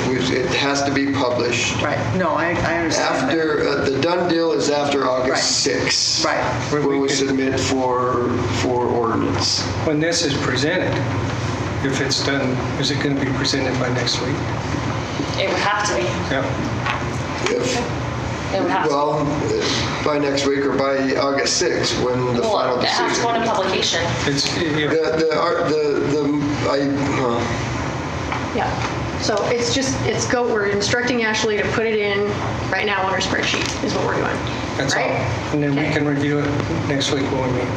has to be published. Right. No, I understand that. After, the done deal is after August 6th. Right. When we submit for ordinance. When this is presented, if it's done, is it going to be presented by next week? It would have to be. Yep. It would have to. Well, by next week or by August 6th, when the final Well, it has to go decision. into publication. Yeah. So we're instructing Ashley to put it in right now on her spreadsheet, is what we're doing. That's all. Right? And then we can review it next week when we meet.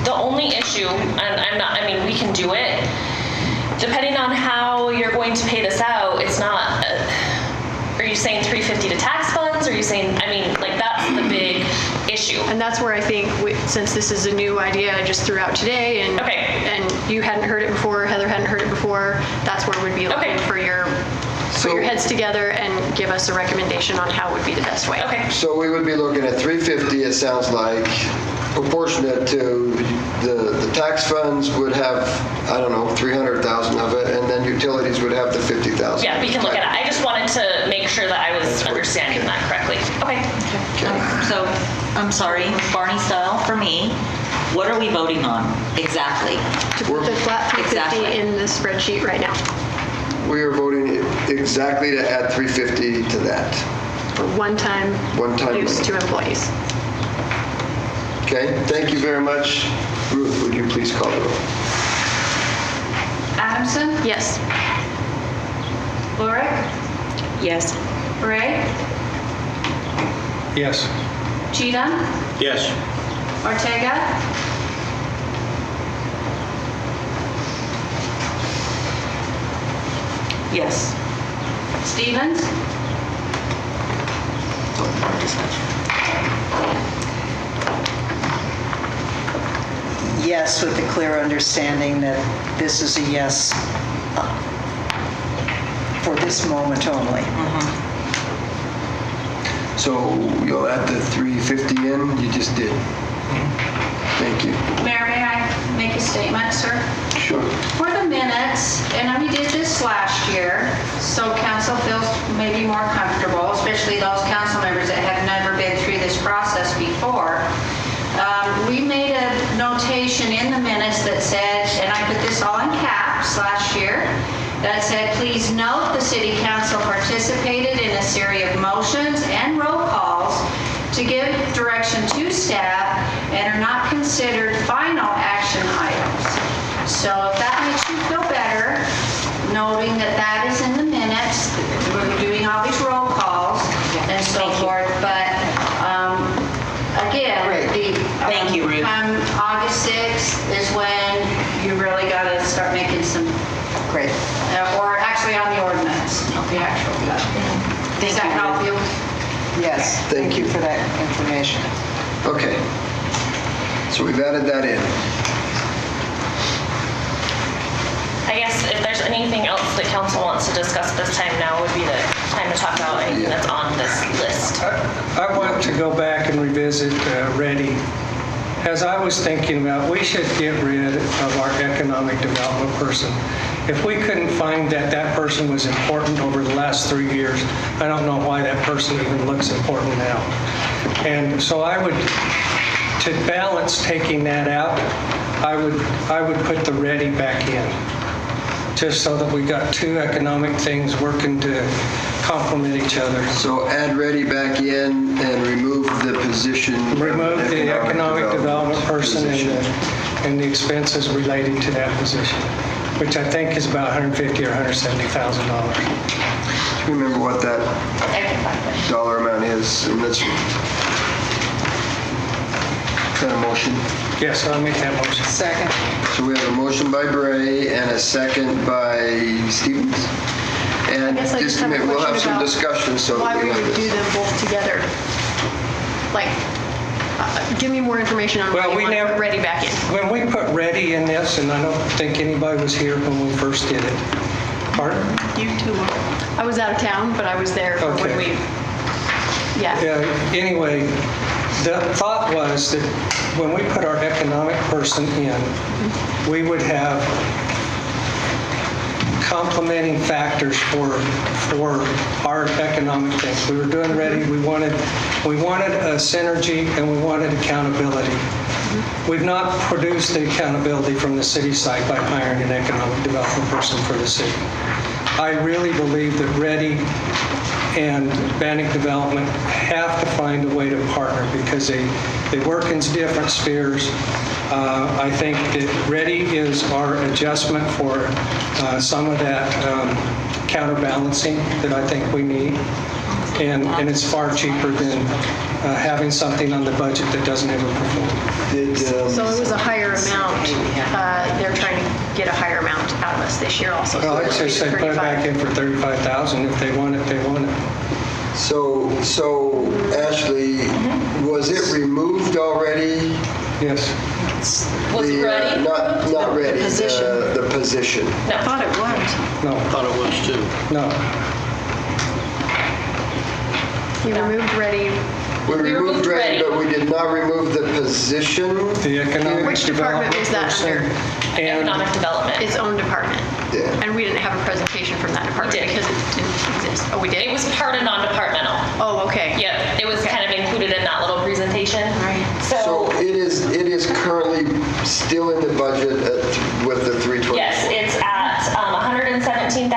The only issue, and we can do it, depending on how you're going to pay this out, it's not, are you saying 350 to tax funds? Are you saying, that's the big issue. And that's where I think, since this is a new idea I just threw out today, and you hadn't heard it before, Heather hadn't heard it before, that's where we'd be looking for your heads together and give us a recommendation on how would be the best way. Okay. So we would be looking at 350, it sounds like, proportionate to the tax funds would have, 300,000 of it, and then utilities would have the 50,000. Yeah, we can look at it. I just wanted to make sure that I was understanding that correctly. Okay. So, I'm sorry, Barney style for me, what are we voting on exactly? To put the flat 350 Exactly. in the spreadsheet right now. We are voting exactly to add 350 to that. For one-time use to employees. Okay, thank you very much. Ruth, would you please call the roll? Adamson? Yes. Lurick? Yes. Bray? Yes. Cheatham? Yes. Ortega? Yes. Stevens? Yes, with the clear understanding that this is a yes for this moment only. So you'll add the 350 in, you just did. Thank you. Mayor, may I make a statement, sir? Sure. For the minutes, and we did this last year, so council feels maybe more comfortable, especially those council members that have never been through this process before. We made a notation in the minutes that said, and I put this all in caps last year, that said, please note the city council participated in a series of motions and roll calls to give direction to staff and are not considered final action items. So if that makes you feel better, noting that that is in the minutes, we're doing all these roll calls and so forth, but again, Thank you, Ruth. August 6th is when you really got to start making some, Great. or actually on the ordinance, not the actual. Does that help you? Yes. Thank you. For that information. Okay. So we've added that in. I guess if there's anything else that council wants to discuss this time, now would be the time to talk about anything that's on this list. I want to go back and revisit Ready. As I was thinking about, we should get rid of our economic development person. If we couldn't find that that person was important over the last 3 years, I don't know why that person even looks important now. And so I would, to balance taking that out, I would put the Ready back in, just so that we got two economic things working to complement each other. So add Ready back in and remove the position. Remove the economic development person and the expenses relating to that position, which I think is about $150,000 or $170,000. Do you remember what that dollar amount is? And that's kind of motion. Yes, I'll make that motion. Second. So we have a motion by Bray and a second by Stevens. And I guess I just just a have a minute, we'll have question some about discussion so why that we we have would do this. them both together. Like, give me more information on why Well, you we want to never- put Ready back in. When we put Ready in this, and I don't think anybody was here when we first did it. Pardon? You too. I was out of town, but I was there for when Okay. Anyway, The thought was that when we put our economic person in, we would have complementing factors for our economic things. We were doing Ready. We wanted a synergy and we wanted accountability. We've not produced the accountability from the city side by hiring an economic development person for the city. I really believe that Ready and Bannock Development have to find a way to partner because they work in different spheres. I think that Ready is our adjustment for some of that counterbalancing that I think we need. And it's far cheaper than having something on the budget that doesn't ever perform. so it was a higher amount. They're trying to get a higher amount out of us this year also. Well, So I'd it'll just be say put it back 35. in for $35,000. If they want it, they want it. So Ashley, was it removed already? Yes. Was Ready? Not Ready, the position. I thought it was. No. Thought it was too. No. You removed Ready. We removed Ready, but we did not remove the position. The economic Which department development was that person under? and Economic development. Its own department. Yeah. And we didn't have a presentation from that department We did. because it didn't exist. Oh, we It did? was part of non-departmental. Oh, okay. Yep, it was kind of included in that little presentation. Right. So it is currently still in the budget with the 320. Yes, it's at 117,000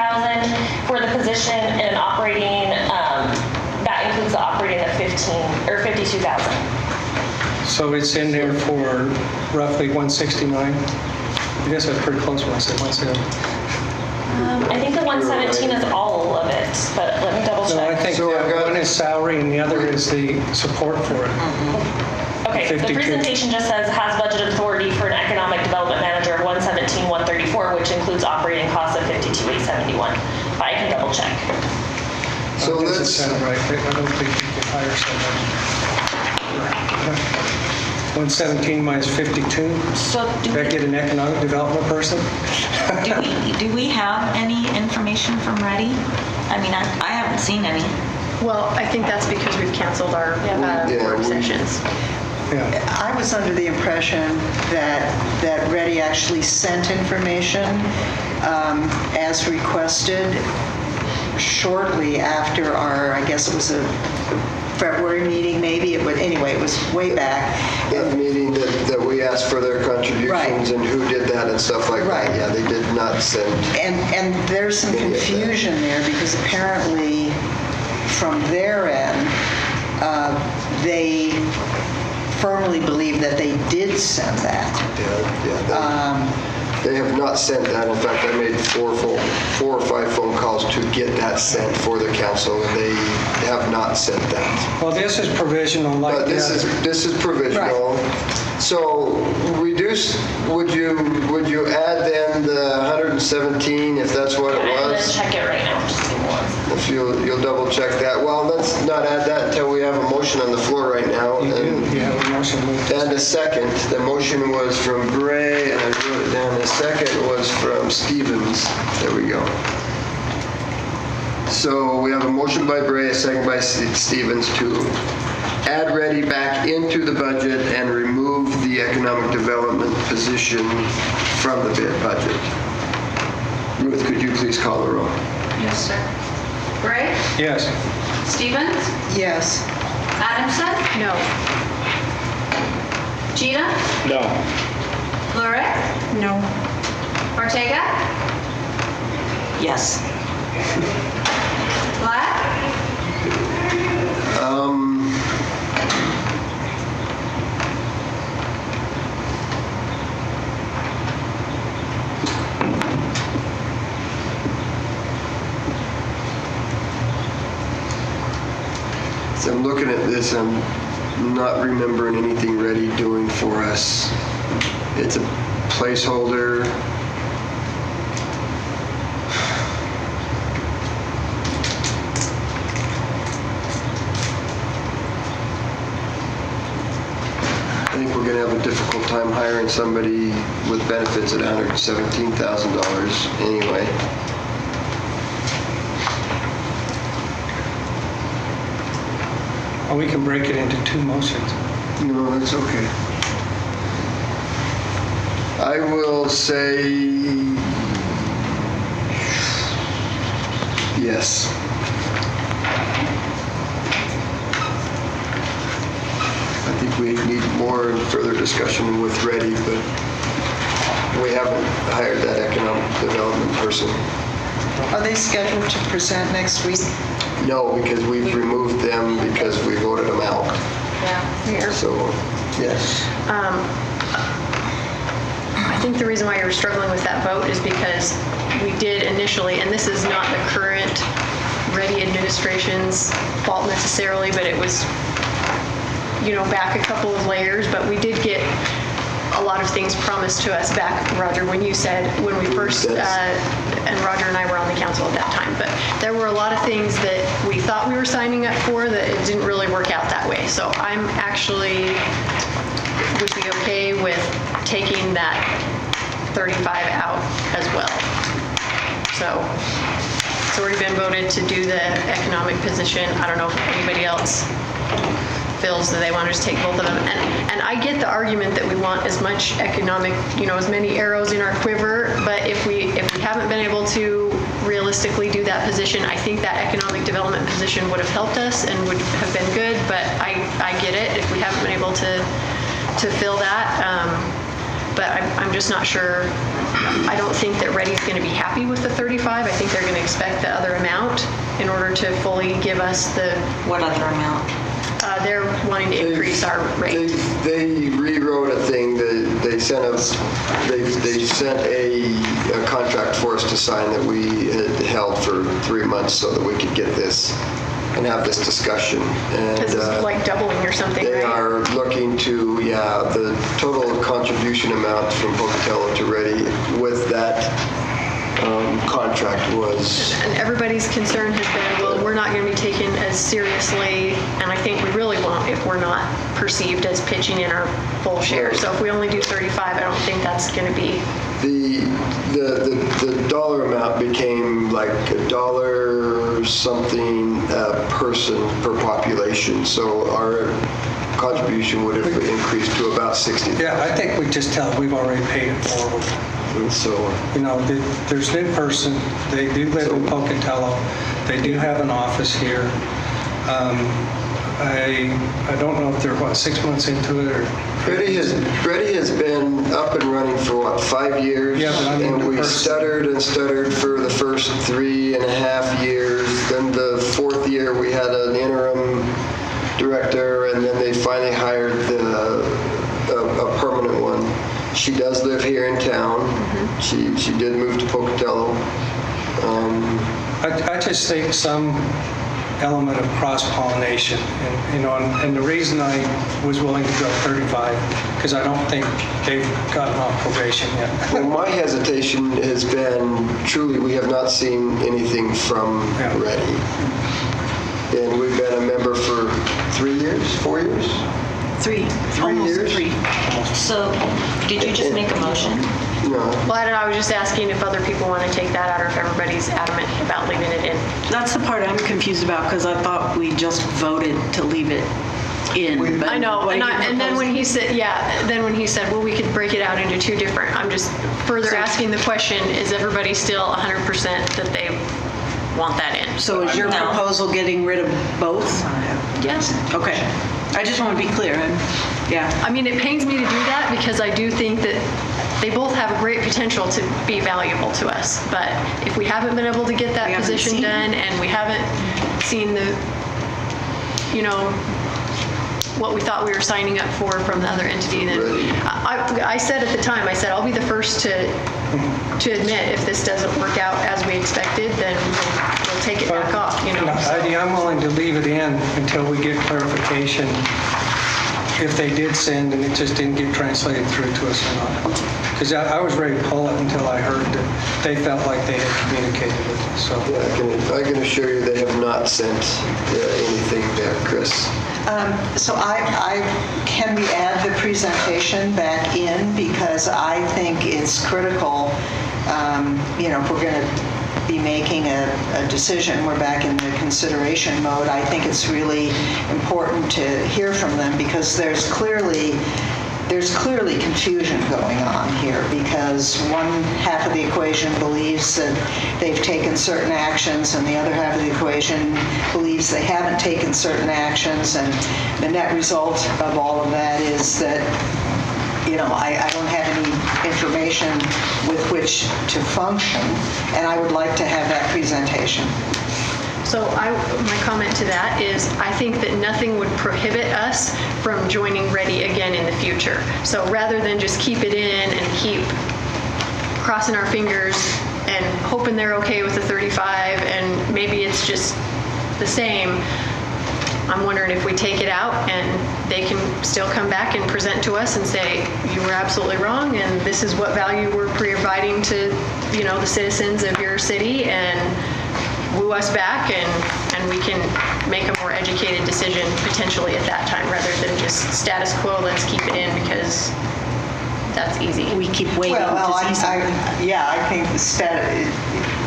for the position and operating, that includes the operating of 52,000. so it's in there for roughly 169. I guess that's pretty close when I said 170. I think the 117 is all of it, but let me double No, I check. think So I've got- one is salary and the other is the support for it. Okay, the 52. presentation just says has budget authority for an economic development manager of 117,134, which includes operating costs of 52,871. But I can double check. So That doesn't let's, sound right. I don't think you can hire somebody. 117 minus 52. So Did I get an economic development person? do we have any information from Ready? I mean, I haven't seen any. Well, I think that's because we've canceled our work sessions. I was under the impression that Ready actually sent information as requested shortly after our, I guess it was a February meeting, maybe. Anyway, it was way back. That meeting that we asked for their contributions and who did that and stuff like that. Yeah, they did not send. And there's some confusion there because apparently from their end, they firmly believe that they did send that. They have not sent that. In fact, I made 4 or 5 phone calls to get that sent for the council, and they have not sent that. Well, this is provisional like But this is provisional. So reduce, would you add then the 117 if that's what it I'm gonna was? check it right now, just give me one second. If you'll double check that. Well, let's not add that until we have a motion on the floor right now. You have a motion. And a second. The motion was from Gray, and I wrote it down. The second was from Stevens. There we go. So we have a motion by Bray, a second by Stevens to add Ready back into the budget and remove the economic development position from the bid budget. Ruth, could you please call the roll? Yes, sir. Gray? Yes. Stevens? Yes. Adamson? No. Gina? No. Lurick? No. Ortega? Yes. Black? So I'm looking at this, I'm not remembering anything Ready doing for us. It's a placeholder. I think we're gonna have a difficult time hiring somebody with benefits at $117,000 anyway. Or we can break it into 2 motions. No, that's okay. I will say yes. I think we need more and further discussion with Ready, but we haven't hired that economic development person. Are they scheduled to present next week? No, because we've removed them because we voted them out. Here. So, yes. I think the reason why you're struggling with that vote is because we did initially, and this is not the current Ready administration's fault necessarily, but it was, back a couple of layers, but we did get a lot of things promised to us back, Roger, when you said, when we first, and Roger and I were on the council at that time, but there were a lot of things that we thought we were signing up for that it didn't really work out that way. So I'm actually would be okay with taking that 35 out as well. So it's already been voted to do the economic position. I don't know if anybody else feels that they want to just take both of them. And I get the argument that we want as much economic, as many arrows in our quiver, but if we haven't been able to realistically do that position, I think that economic development position would have helped us and would have been good, but I get it if we haven't been able to fill that. But I'm just not sure. I don't think that Ready's going to be happy with the 35. I think they're going to expect the other amount in order to fully give us the... What other amount? They're wanting to increase our rate. They rewrote a thing that they sent us. They sent a contract for us to sign that we had held for 3 months so that we could get this and have this discussion. And This is like doubling or something, they right? are looking to, the total contribution amount from Pocatello to Ready with that contract was... And everybody's concern has been, well, we're not going to be taken as seriously, and I think we really won't if we're not perceived as pitching in our full share. So if we only do 35, I don't think that's going to be... The dollar amount became like $1 something person per population. So our contribution would have increased to about 60. Yeah, I think we just tell them we've already paid it forward. So, There's a new person, they do live in Pocatello, they do have an office here. I don't know if they're, 6 months into it, or... Freddie has been up and running for 5 years? Yeah, but I mean and the we person. stuttered for the first 3.5 years. Then the 4th year, we had an interim director, and then they finally hired a permanent one. She does live here in town. Mm-hmm. She did move to Pocatello. I just think some element of cross-pollination, and the reason I was willing to go 35, because I don't think they've gotten off probation yet. Well, my hesitation has been, truly, we have not seen anything from Ready. And we've been a member for 3 years, 4 years? Almost years? 3. So, did you just make a motion? No. Well, I don't know, I was just asking if other people want to take that out or if everybody's adamant about leaving it in. That's the part I'm confused about, because I thought we just voted to leave it in. but I know, what and, are you and then when proposing? he said, well, we could break it out into 2 different, I'm just further asking the question, is everybody still 100% that they want that in? So is your No. proposal getting rid of both? Yes. Okay. I just want to be clear. Yeah. I mean, it pains me to do that because I do think that they both have a great potential to be valuable to us. But if we haven't been able to get that We haven't position seen it. done and we haven't seen the, what we thought we were signing up for from the other entity, then I said at the time, I said, I'll be the first to admit if this doesn't work out as we expected, then we'll take it back off, Heidi, I'm willing to leave it in until we get clarification if they did send and it just didn't get translated through to us or not. Because I was ready to pull it until I heard that they felt like they had communicated with us. So. Yeah, I can assure you they have not sent anything there, Chris. So can we add the presentation back in? Because I think it's critical, if we're going to be making a decision, we're back in the consideration mode. I think it's really important to hear from them because there's clearly confusion going on here because one half of the equation believes that they've taken certain actions and the other half of the equation believes they haven't taken certain actions, and the net result of all of that is that I don't have any information with which to function, and I would like to have that presentation. So my comment to that is I think that nothing would prohibit us from joining Ready again in the future. So rather than just keep it in and keep crossing our fingers and hoping they're okay with the 35 and maybe it's just the same, I'm wondering if we take it out and they can still come back and present to us and say, you were absolutely wrong and this is what value we're providing to, the citizens of your city, and woo us back and we can make a more educated decision potentially at that time rather than just status quo, let's keep it in because that's easy. We keep waiting to see something.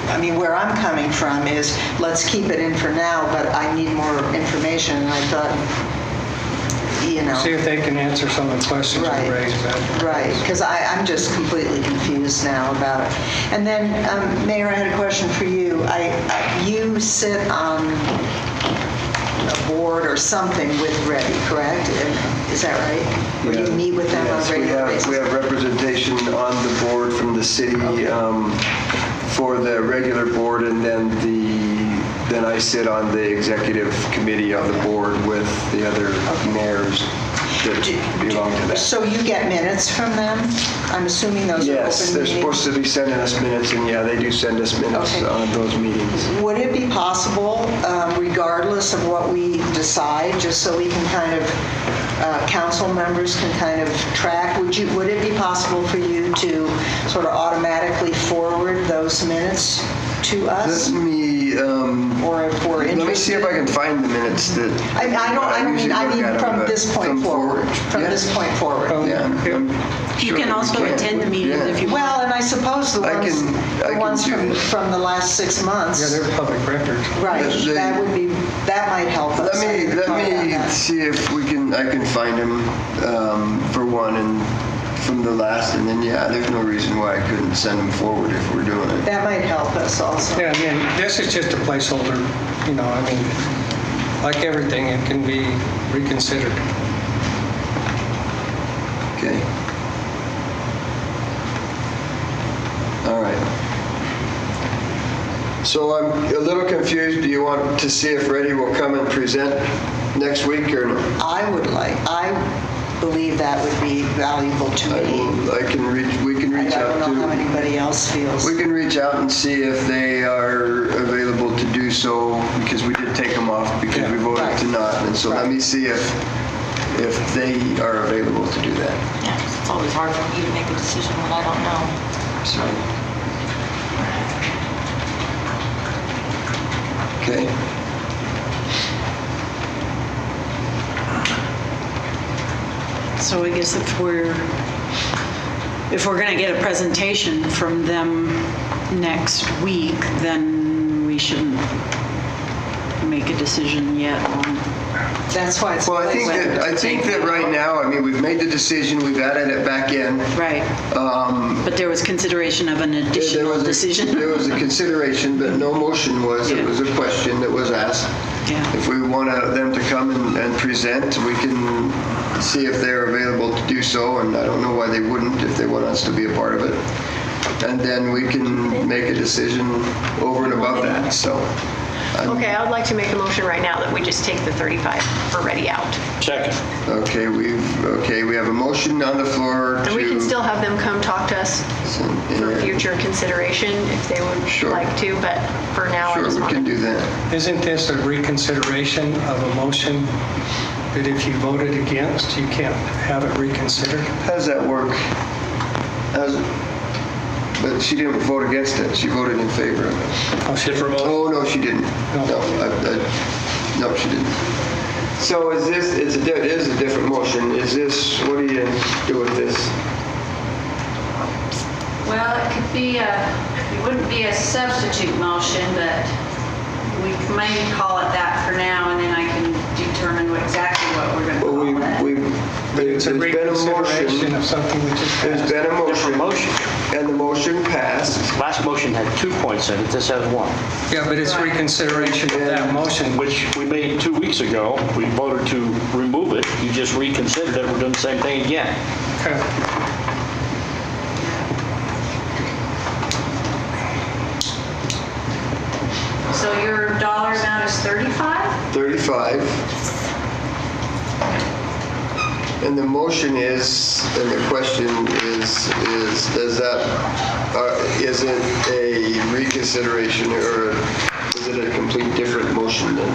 I think where I'm coming from is let's keep it in for now, but I need more information. And I thought, See if they can answer some of the questions we raised about it. Right, because I'm just completely confused now about it. And then, Mayor, I had a question for you. You sit on a board or something with Ready, correct? Is that right? Or you meet with them on a regular basis? We have representation on the board from the city for the regular board, and then I sit on the executive committee of the board with the other mayors that belong to that. So you get minutes from them? I'm assuming those are open meetings? Yes, they're supposed to be sending us minutes, and they do send us minutes on those meetings. Would it be possible, regardless of what we decide, just so we can kind of, council members can kind of track, would it be possible for you to sort of automatically forward those minutes to us? Let me see if I can find the minutes that I mean from this point forward. From this point forward. You can also attend the meeting if you want. Well, and I suppose the I ones, can- I the can ones do that. from the last 6 months. Yeah, they're public records. Right, They- that might help us. Let me see if I can find them for one and from the last, and then, yeah, there's no reason why I couldn't send them forward if we're doing it. That might help us also. Yeah, I mean, this is just a placeholder, I mean, like everything, it can be reconsidered. Okay. All right. So I'm a little confused. Do you want to see if Reddy will come and present next week or no? I believe that would be valuable to me. We can reach I out don't know how to, anybody else feels. we can reach out and see if they are available to do so, because we did take them off because we voted Right. to not. And so let me see if they are available to do that. Yeah, 'cause it's always hard for me to make a decision when I don't know. So. Okay. So I guess if we're going to get a presentation from them next week, then we shouldn't make a decision yet on. That's why it's. Well, I think that right now, I mean, we've made the decision, we've added it back in. Right. But there was consideration of an additional decision. There was a consideration, but no motion was. It Yeah. was a question that was asked. Yeah. If we want them to come and present, we can see if they're available to do so, and I don't know why they wouldn't if they want us to be a part of it. And then we can make a decision over and above that, so. Okay, I would like to make a motion right now that we just take the 35 for Ready out. Second. Okay, we have a motion on the floor to. And we can still have them come talk to us for future consideration if they would Sure. like to, but for now, I Sure, just we want can to. do that. Isn't this a reconsideration of a motion that if you voted against, you can't have it reconsidered? How does that work? But she didn't vote against it. She voted in favor of it. Oh, shit. Oh, no, she didn't. No. No, she didn't. So is this, it is a different motion. Is this, what do you do with this? Well, it could be it wouldn't be a substitute motion, but we can maybe call it that for now, and then I can determine exactly what we're going to Well, call it. It's a there's been a reconsideration motion. of something we just There's passed. been a motion. Motion. And the motion passed. Last motion had 2 points in it, this has 1. Yeah, but it's reconsideration of that motion. Which we made 2 weeks ago. We voted to remove it. You just reconsidered it. We're doing the same thing again. Okay. So your dollar amount is 35? 35. And the motion is, and the question is does that, is it a reconsideration or is it a complete different motion than? I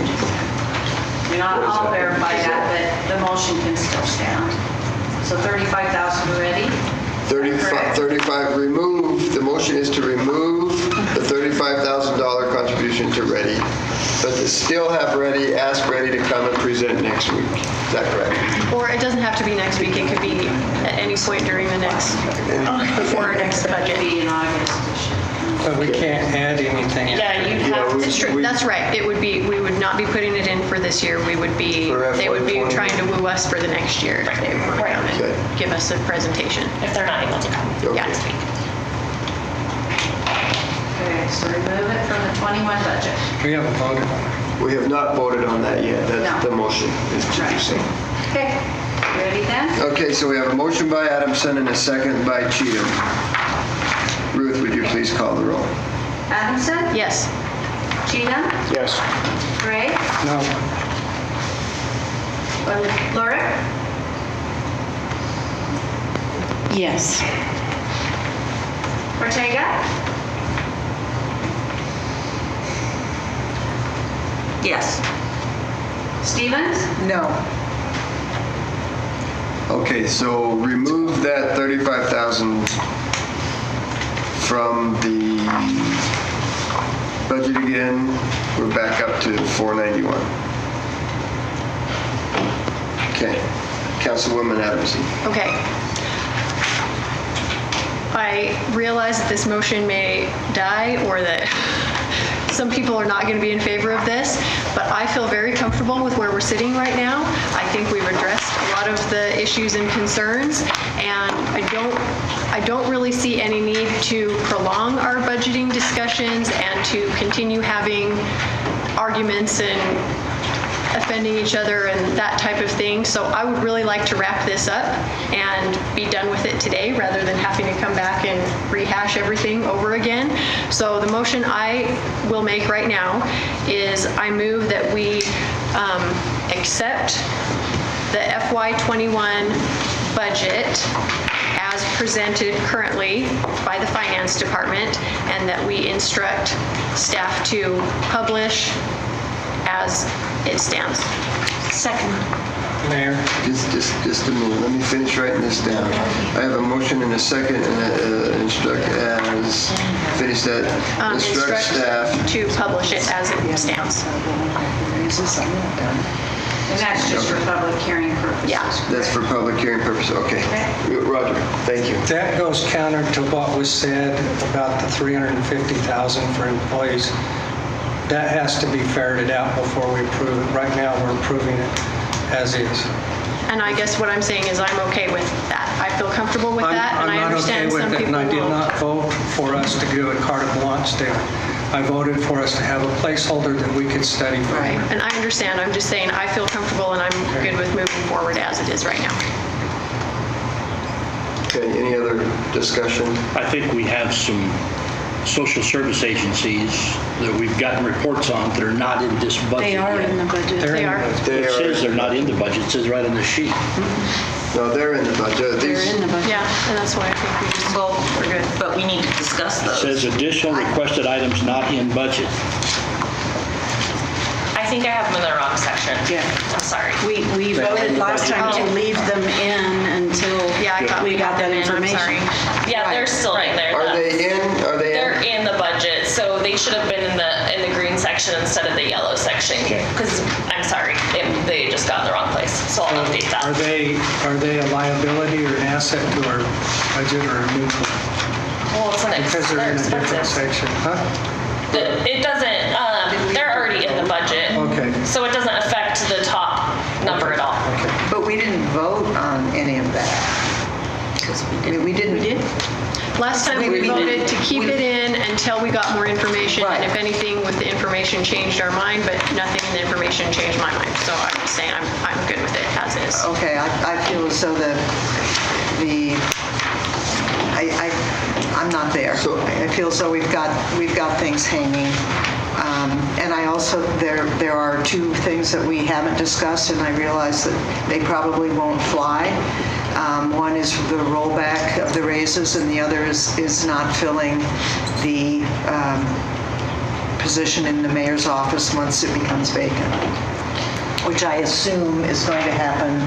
mean, What is I'll that? verify that, but the motion can still stand. So 35,000 already? 35, remove, the motion is to remove the $35,000 contribution to Ready, but to still have Ready, ask Ready to come and present next week. Is that correct? Or it doesn't have to be next week, it could be at any point during the next, before our next budget. Be in August. But we can't add anything. Yeah, you'd have to. It's true, that's right. It would be, we would not be putting it in for this year. We would be, For they would be FY20. trying to woo us for the next year if they were to come Okay. and give us a presentation. If they're not able to come Yeah. next week. Okay, so remove it from the 21 budget. We haven't voted on it. We have not voted on that yet. That's No. the motion, is to do Right. so. Okay, ready then? Okay, so we have a motion by Adamson and a second by Cheatham. Ruth, would you please call the roll? Adamson? Yes. Cheatham? Yes. Gray? No. Lurick? Yes. Ortega? Yes. Stevens? No. Okay, so remove that 35,000 from the budget again. We're back up to 491. Okay, Councilwoman Adamson. Okay. I realize that this motion may die or that some people are not going to be in favor of this, but I feel very comfortable with where we're sitting right now. I think we've addressed a lot of the issues and concerns, and I don't really see any need to prolong our budgeting discussions and to continue having arguments and offending each other and that type of thing. So I would really like to wrap this up and be done with it today rather than having to come back and rehash everything over again. So the motion I will make right now is I move that we accept the FY21 budget as presented currently by the Finance Department, and that we instruct staff to publish as it stands. Second. Mayor? Just a minute, let me finish writing this down. I have a motion and a second, and instruct as, finish that, instruct staff. To publish it as it stands. And that's just for public hearing purposes. Yeah. That's for public hearing purposes, okay. Roger, thank you. That goes counter to what was said about the 350,000 for employees. That has to be ferreted out before we approve it. Right now, we're approving it as is. And I guess what I'm saying is I'm okay with that. I feel comfortable with that, and I understand some people I'm not okay with it, and I did won't. not vote for us to do a carte blanche there. I voted for us to have a placeholder that we could study for. Right, and I understand. I'm just saying I feel comfortable and I'm good with moving forward as it is right now. Okay, any other discussion? I think we have some social service agencies that we've gotten reports on that are not in this budget They are yet. in the budget. They are. It says they're not in the budget, it says right on the sheet. No, they're in the budget. They're in the budget. Yeah, and that's why I think we just, Well, we're good. but we need to discuss It those. says additional requested items not in budget. I think I have them in the wrong section. Yeah. I'm sorry. We voted last time to leave them in until Yeah, I thought we got had that them in. I'm information. sorry. Yeah, they're still in there. Are they in? Are they They're in? in the budget, so they should have been in the green section instead of the yellow section. Okay. Because, I'm sorry, they just got in the wrong place, so I'll update that. Are they a liability or an asset to our budget or a neutral? Well, it's Because they're in a different expensive. section, huh? It doesn't, they're already in the budget. Okay. So it doesn't affect the top number at all. But we didn't vote on any of that. I mean, we didn't. Last time we voted to keep it in until we got more information, and if anything with the information changed our mind, but nothing in the information changed my mind. So I'm just saying I'm good with it as is. Okay, I feel as though I'm not there. I feel as though we've got things hanging. And I also, there are two things that we haven't discussed, and I realize that they probably won't fly. One is the rollback of the raises, and the other is not filling the position in the mayor's office once it becomes vacant, which I assume is going to happen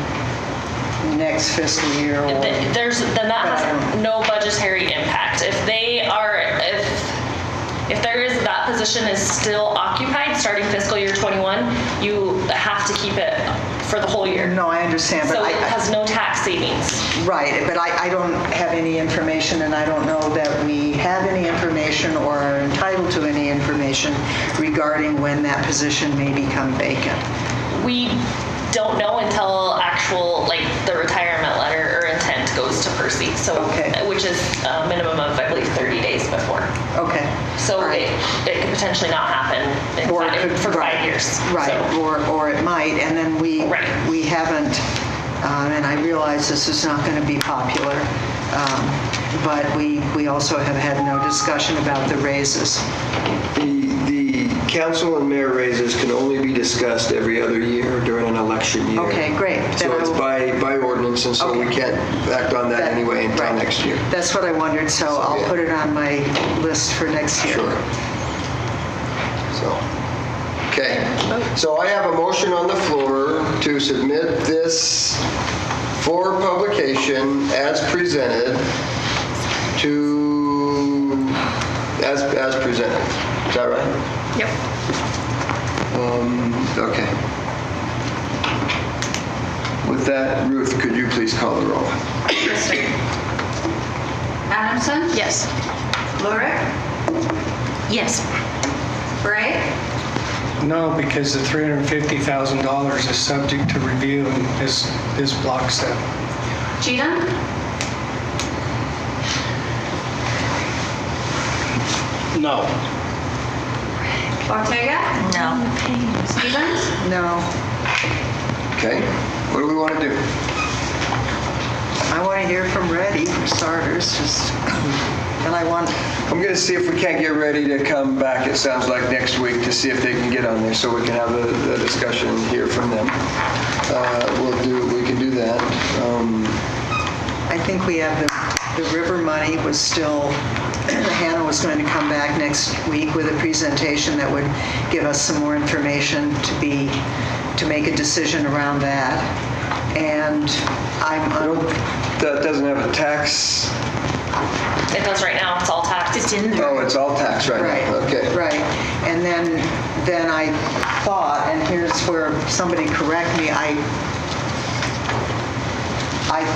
next fiscal year. Or Then that has no budgetary impact. If there is, that position is still occupied starting fiscal year 21, you have to keep it for the whole year. No, I understand, but So it has no tax savings. Right, but I don't have any information, and I don't know that we have any information or are entitled to any information regarding when that position may become vacant. We don't know until actual, like, the retirement letter or intent goes to Percy, so, which is a minimum of, I believe, 30 days before. Okay. So it could potentially not happen for 5 years. Right, So- or it might, and then we haven't, and I realize this is not going to be popular, but we also have had no discussion about the raises. The council and mayor raises can only be discussed every other year during an election year. Okay, great. So it's by ordinance, and so we can't act on that anyway until next year. That's what I wondered, so I'll put it on my list for next year. Sure. So, okay. So I have a motion on the floor to submit this for publication as presented as presented. Is that right? Yep. Okay. With that, Ruth, could you please call the roll? Adamson? Yes. Lurick? Yes. Bray? No, because the $350,000 is subject to review and is block set. Cheatham? No. Ortega? No. Stevens? No, Okay, what do we want to do? I want to hear from Reddy for starters, and I want, I'm going to see if we can't get ready to come back, it sounds like next week, to see if they can get on there so we can have a discussion and hear from them. We can do that. I think we have the river money was still, Hannah was going to come back next week with a presentation that would give us some more information to make a decision around that. And That doesn't have a tax. It does right now, it's all taxed. It's in Oh, it's all tax right now. Okay. Right. And then I thought, and here's where somebody correct me, I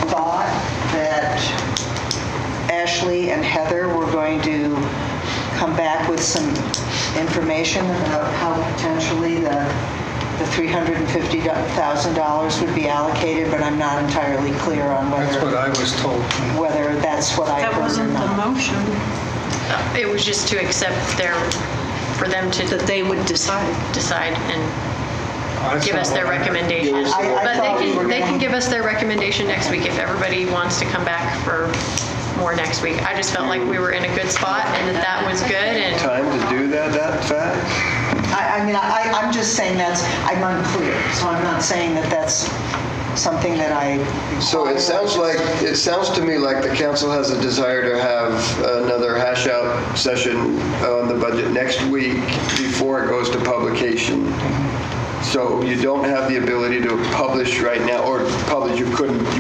thought that Ashley and Heather were going to come back with some information about how potentially the $350,000 would be allocated, but I'm not entirely clear on That's what I was told. whether that's what I heard That or wasn't the not. motion, It was just to accept for them to that they would decide. and That's give not us their what I heard. recommendation. I But thought we were they can gonna- give us their recommendation next week if everybody wants to come back for more next week. I just felt like we were in a good spot and that was good and Time to do that fast? I'm just saying I'm unclear, so I'm not saying that that's something that I... So it sounds to me like the council has a desire to have another hash out session on the budget next week before it goes to publication. So you don't have the ability to publish right now, or publish, you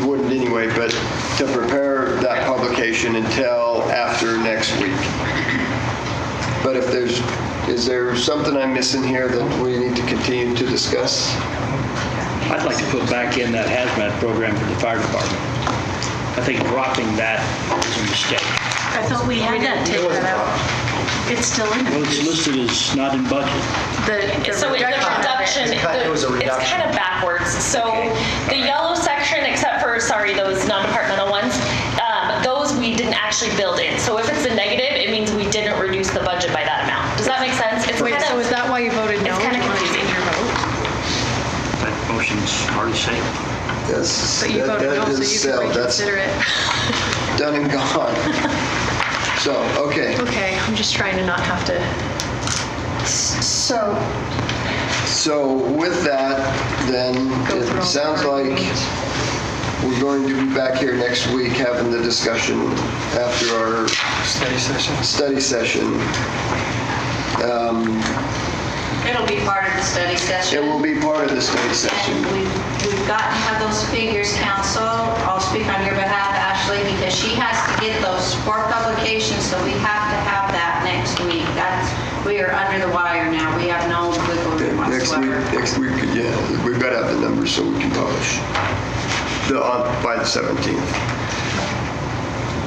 wouldn't anyway, but to prepare that publication until after next week. But is there something I'm missing here that we need to continue to discuss? I'd like to put back in that hazmat program for the fire department. I think dropping that is a mistake. I thought we had that taken out. It's still in Well, it. it's listed as not in budget. So the reduction, It was a reduction. it's kind of backwards. So the yellow section, except for, those non-departmental ones, those we didn't actually build in. So if it's a negative, it means we didn't reduce the budget by that amount. Does that make sense? It's wait, kind so of, is that why you voted no? it's kind of Do you wanna confusing. change your vote? That motion's already safe. Yes. But you voted no, so you can reconsider it. Done and gone. So, okay. Okay, I'm just trying to not have to. So with that, then, it sounds like we're going to be back here next week having the discussion after our study session. It'll be part of the study session. It will be part of the study session. And we've got to have those figures, council. I'll speak on your behalf, Ashley, because she has to get those for publication, so we have to have that next week. We are under the wire now. We have no wiggle room whatsoever. Next week, yeah, we've got to have the numbers so we can publish by the 17th.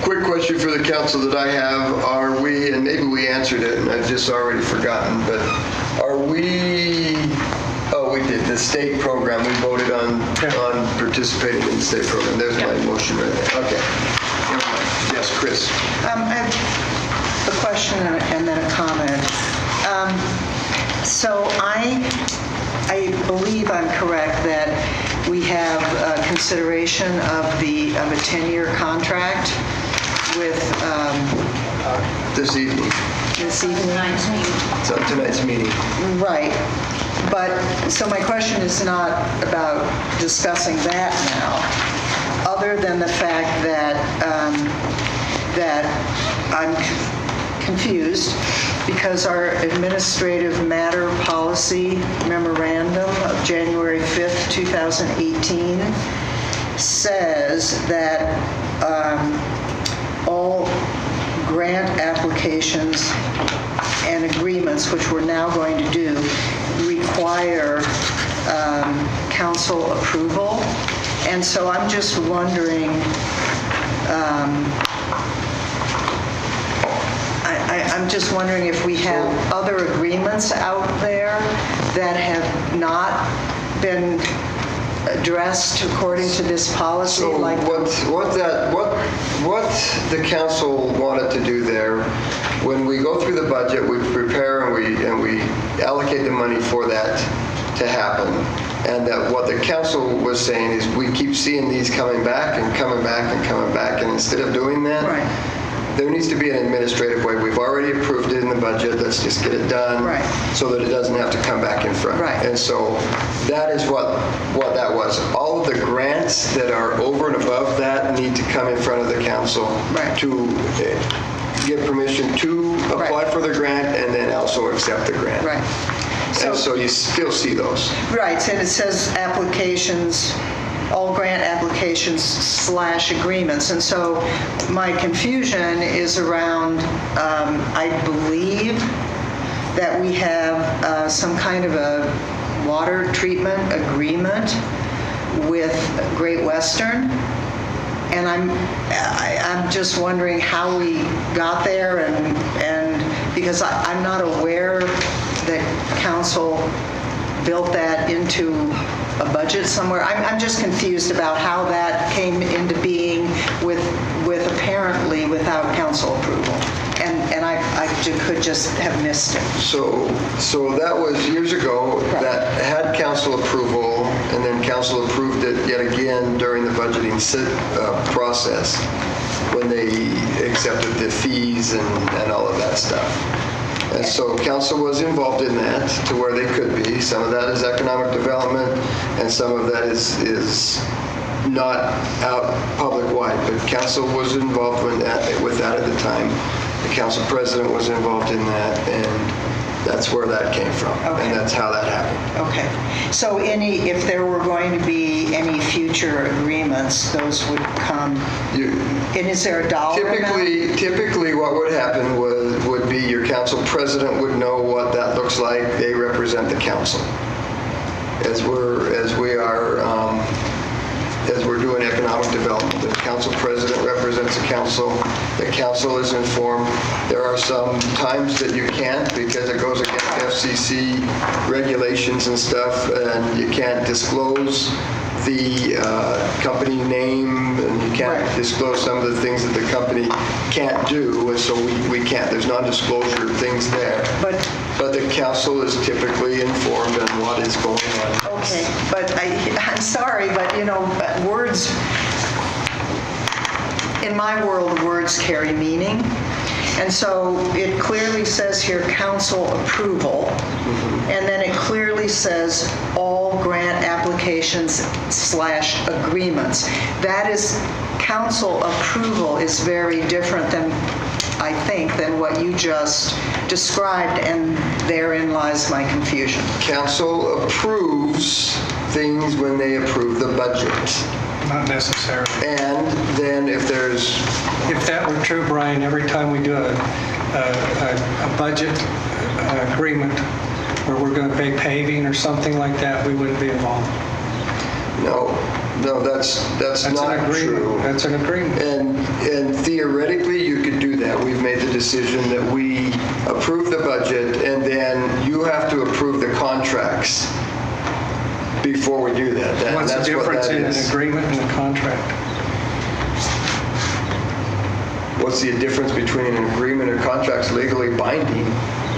Quick question for the council that I have, and maybe we answered it and I've just already forgotten, but we did, the state program, we voted on participating in the state program. There's my motion right there. Okay. Never mind. Yes, Chris. I have a question and then a comment. So I believe I'm correct that we have consideration of a 10-year contract with This evening. this evening. It's on tonight's meeting. Right. But, so my question is not about discussing that now, other than the fact that I'm confused because our administrative matter policy memorandum of January 5th, 2018 says that all grant applications and agreements, which we're now going to do, require council approval. And so I'm just wondering, I'm just wondering if we have other agreements out there that have not been addressed according to this policy, So like what the council wanted to do there, when we go through the budget, we prepare and we allocate the money for that to happen. And that what the council was saying is we keep seeing these coming back and coming back and coming back, and instead of doing that, there needs to be an administrative way. We've already approved it in the budget, let's just get it done so that it doesn't have to come back in front. And so that is what that was. All of the grants that are over and above that need to come in front of the council to get permission to apply for the grant and then also accept the grant. And so you still see those. Right, and it says applications, all grant applications / agreements. And so my confusion is around, I believe that we have some kind of a water treatment agreement with Great Western. And I'm just wondering how we got there, and because I'm not aware that council built that into a budget somewhere. I'm just confused about how that came into being with apparently without council approval. And I could just have missed it. So that was years ago, that had council approval, and then council approved it yet again during the budgeting process when they accepted the fees and all of that stuff. And so council was involved in that to where they could be. Some of that is economic development, and some of that is not out public-wide, but council was involved with that at the time. The council president was involved in that, and that's where that came from, and that's how that happened. Okay. So if there were going to be any future agreements, those would come, and is there a dollar amount? Typically what would happen would be your council president would know what that looks like. They represent the council. As we're doing economic development, the council president represents the council. The council is informed. There are some times that you can't because it goes against FCC regulations and stuff, and you can't disclose the company name, and you can't disclose some of the things that the company can't do, and so we can't. There's non-disclosure things there. But the council is typically informed on what is going on. Okay, but I'm sorry, but words, in my world, words carry meaning. And so it clearly says here council approval, and then it clearly says all grant applications / agreements. That is, council approval is very different than, I think, than what you just described, and therein lies my confusion. Council approves things when they approve the budget. Not necessarily. And then if that were true, Brian, every time we do a budget agreement where we're going to pay paving or something like that, we wouldn't be involved. No, that's not true. That's an agreement. And theoretically, you could do that. We've made the decision that we approve the budget, and then you have to approve the contracts before we do that. What's the difference in an agreement and a contract? What's the difference between an agreement and contract's legally binding?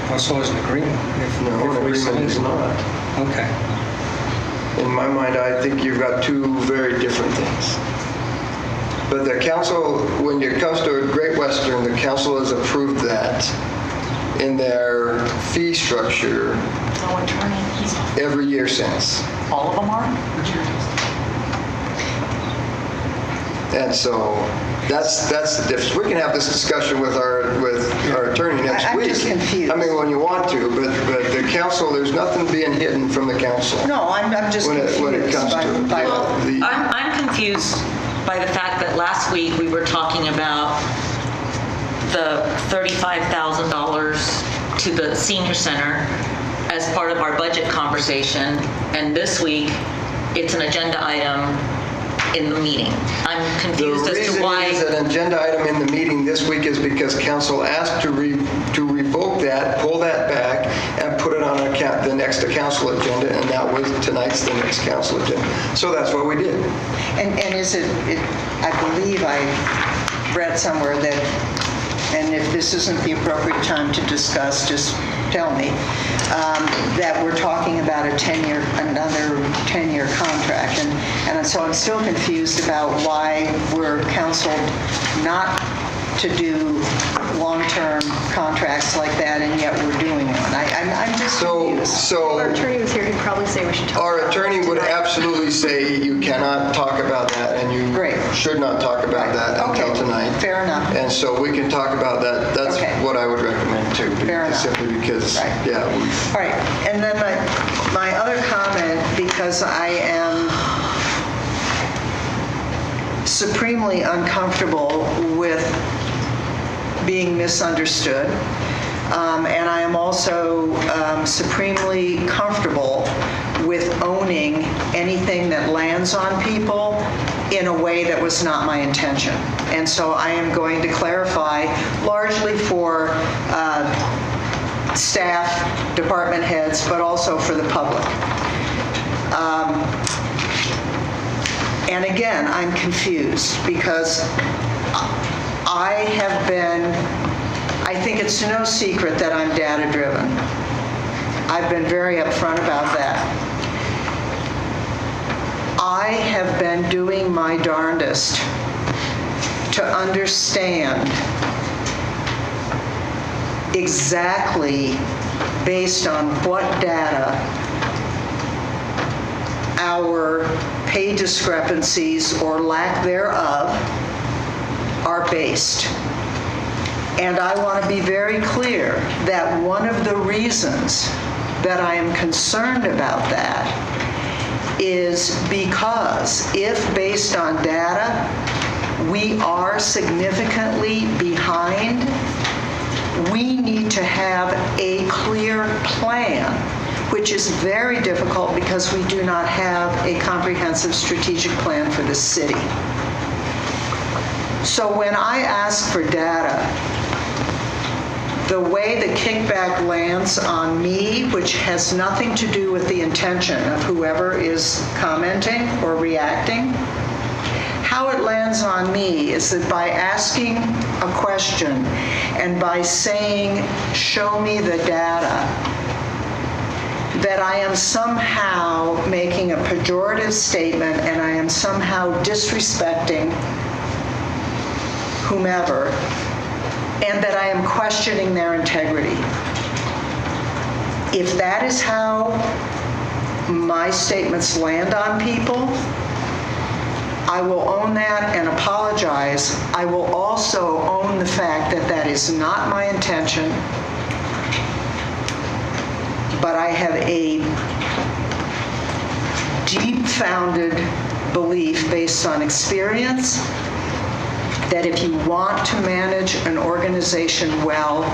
Well, so is an agreement. No, an agreement is not. Okay. In my mind, I think you've got two very different things. But the council, when it comes to Great Western, the council has approved that in their fee structure every year since. All of them are? And so that's the difference. We can have this discussion with our attorney next week. I'm just confused. I mean, when you want to, but the council, there's nothing being hidden from the council. No, I'm just confused. When it comes to Well, I'm confused by the fact that last week we were talking about the $35,000 to the senior center as part of our budget conversation, and this week it's an agenda item in the meeting? I'm The confused as to reason why. it is an agenda item in the meeting this week is because council asked to revoke that, pull that back, and put it on the next council agenda, and that was tonight's the next council agenda. So that's what we did. And I believe I read somewhere that, and if this isn't the appropriate time to discuss, just tell me, that we're talking about another 10-year contract. And so I'm still confused about why we're counseled not to do long-term contracts like that, and yet we're doing one. I'm just confused. Our attorney was here, he'd probably say we should talk Our about attorney this would tonight. absolutely say you cannot talk about that, and you should not talk about that until tonight. Fair enough. And so we can talk about that. That's what I would recommend too. Fair enough. Simply because, yeah. All right, and then my other comment, because I am supremely uncomfortable with being misunderstood, and I am also supremely comfortable with owning anything that lands on people in a way that was not my intention. And so I am going to clarify, largely for staff, department heads, but also for the public. And again, I'm confused because I think it's no secret that I'm data-driven. I've been very upfront about that. I have been doing my darndest to understand exactly based on what data our pay discrepancies or lack thereof are based. And I want to be very clear that one of the reasons that I am concerned about that is because if based on data we are significantly behind, we need to have a clear plan, which is very difficult because we do not have a comprehensive strategic plan for the city. So when I ask for data, the way the kickback lands on me, which has nothing to do with the intention of whoever is commenting or reacting, how it lands on me is that by asking a question and by saying, show me the data, that I am somehow making a pejorative statement and I am somehow disrespecting whomever, and that I am questioning their integrity. If that is how my statements land on people, I will own that and apologize. I will also own the fact that that is not my intention, but I have a deep-founded belief based on experience that if you want to manage an organization well,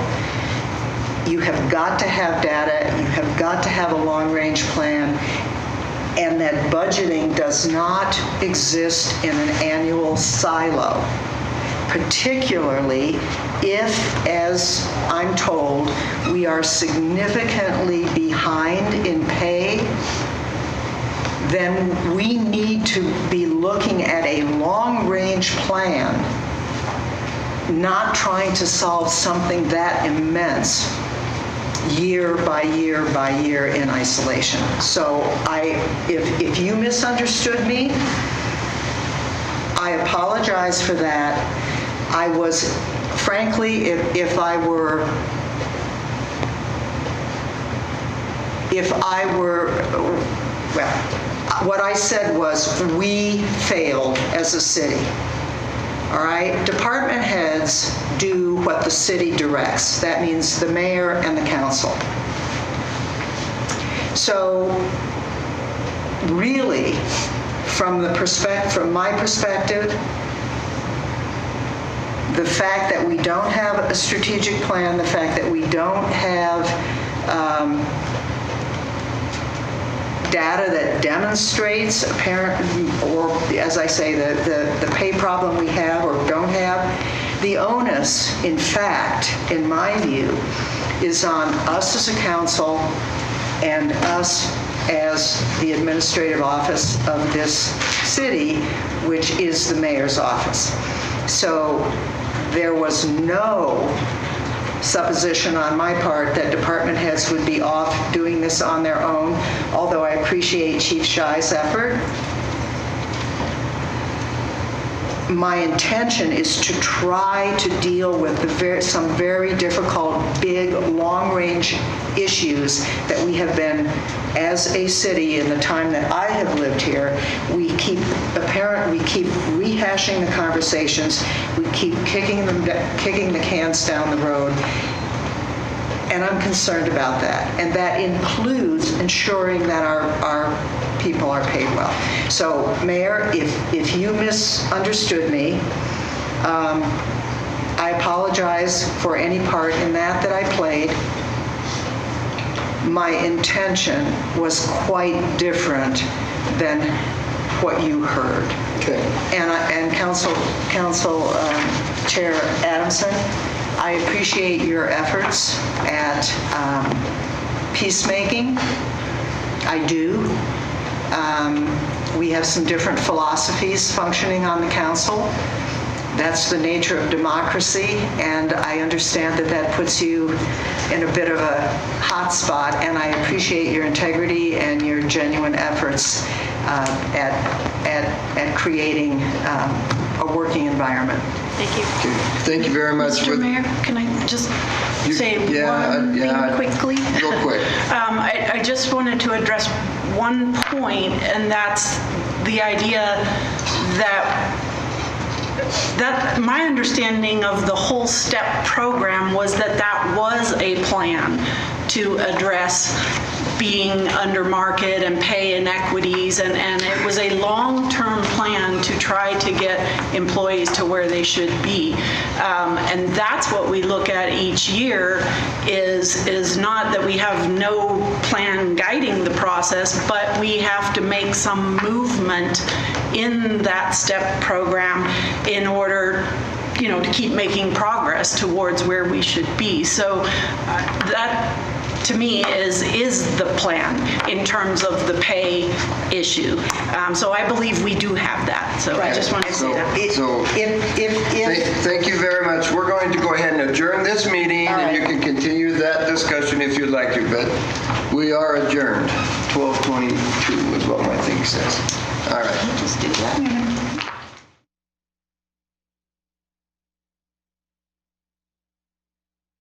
you have got to have data, you have got to have a long-range plan, and that budgeting does not exist in an annual silo, particularly if, as I'm told, we are significantly behind in pay. Then we need to be looking at a long-range plan, not trying to solve something that immense year by year by year in isolation. So if you misunderstood me, I apologize for that. I was, frankly, if I were, well, what I said was we failed as a city. All right? Department heads do what the city directs. That means the mayor and the council. So really, from my perspective, the fact that we don't have a strategic plan, the fact that we don't have data that demonstrates apparent, or as I say, the pay problem we have or don't have. The onus, in fact, in my view, is on us as a council and us as the administrative office of this city, which is the mayor's office. So there was no supposition on my part that department heads would be off doing this on their own, although I appreciate Chief Shy's effort. My intention is to try to deal with some very difficult, big, long-range issues that we have been, as a city, in the time that I have lived here, we keep rehashing the conversations, we keep kicking the cans down the road, and I'm concerned about that. And that includes ensuring that our people are paid well. So, Mayor, if you misunderstood me, I apologize for any part in that I played. My intention was quite different than what you heard. Okay. And Council Chair Adamson, I appreciate your efforts at peacemaking. I do. We have some different philosophies functioning on the council. That's the nature of democracy, and I understand that puts you in a bit of a hot spot, and I appreciate your integrity and your genuine efforts at creating a working environment. Thank you. Okay. Thank you very much. Mr. Mayor, can I just say one thing quickly? Go quick. I just wanted to address one point, and that's the idea that my understanding of the whole STEP program was that was a plan to address being under market and pay inequities, and it was a long-term plan to try to get employees to where they should be. And that's what we look at each year, is not that we have no plan guiding the process, but we have to make some movement in that STEP program in order to keep making progress towards where we should be. So that, to me, is the plan in terms of the pay issue. So I believe we do have that. So I just wanted to say that. Thank you very much. We're going to go ahead and adjourn this meeting, and you can continue that discussion if you'd like to, but we are adjourned. 12:22 is what my thing says. All right. Just do that.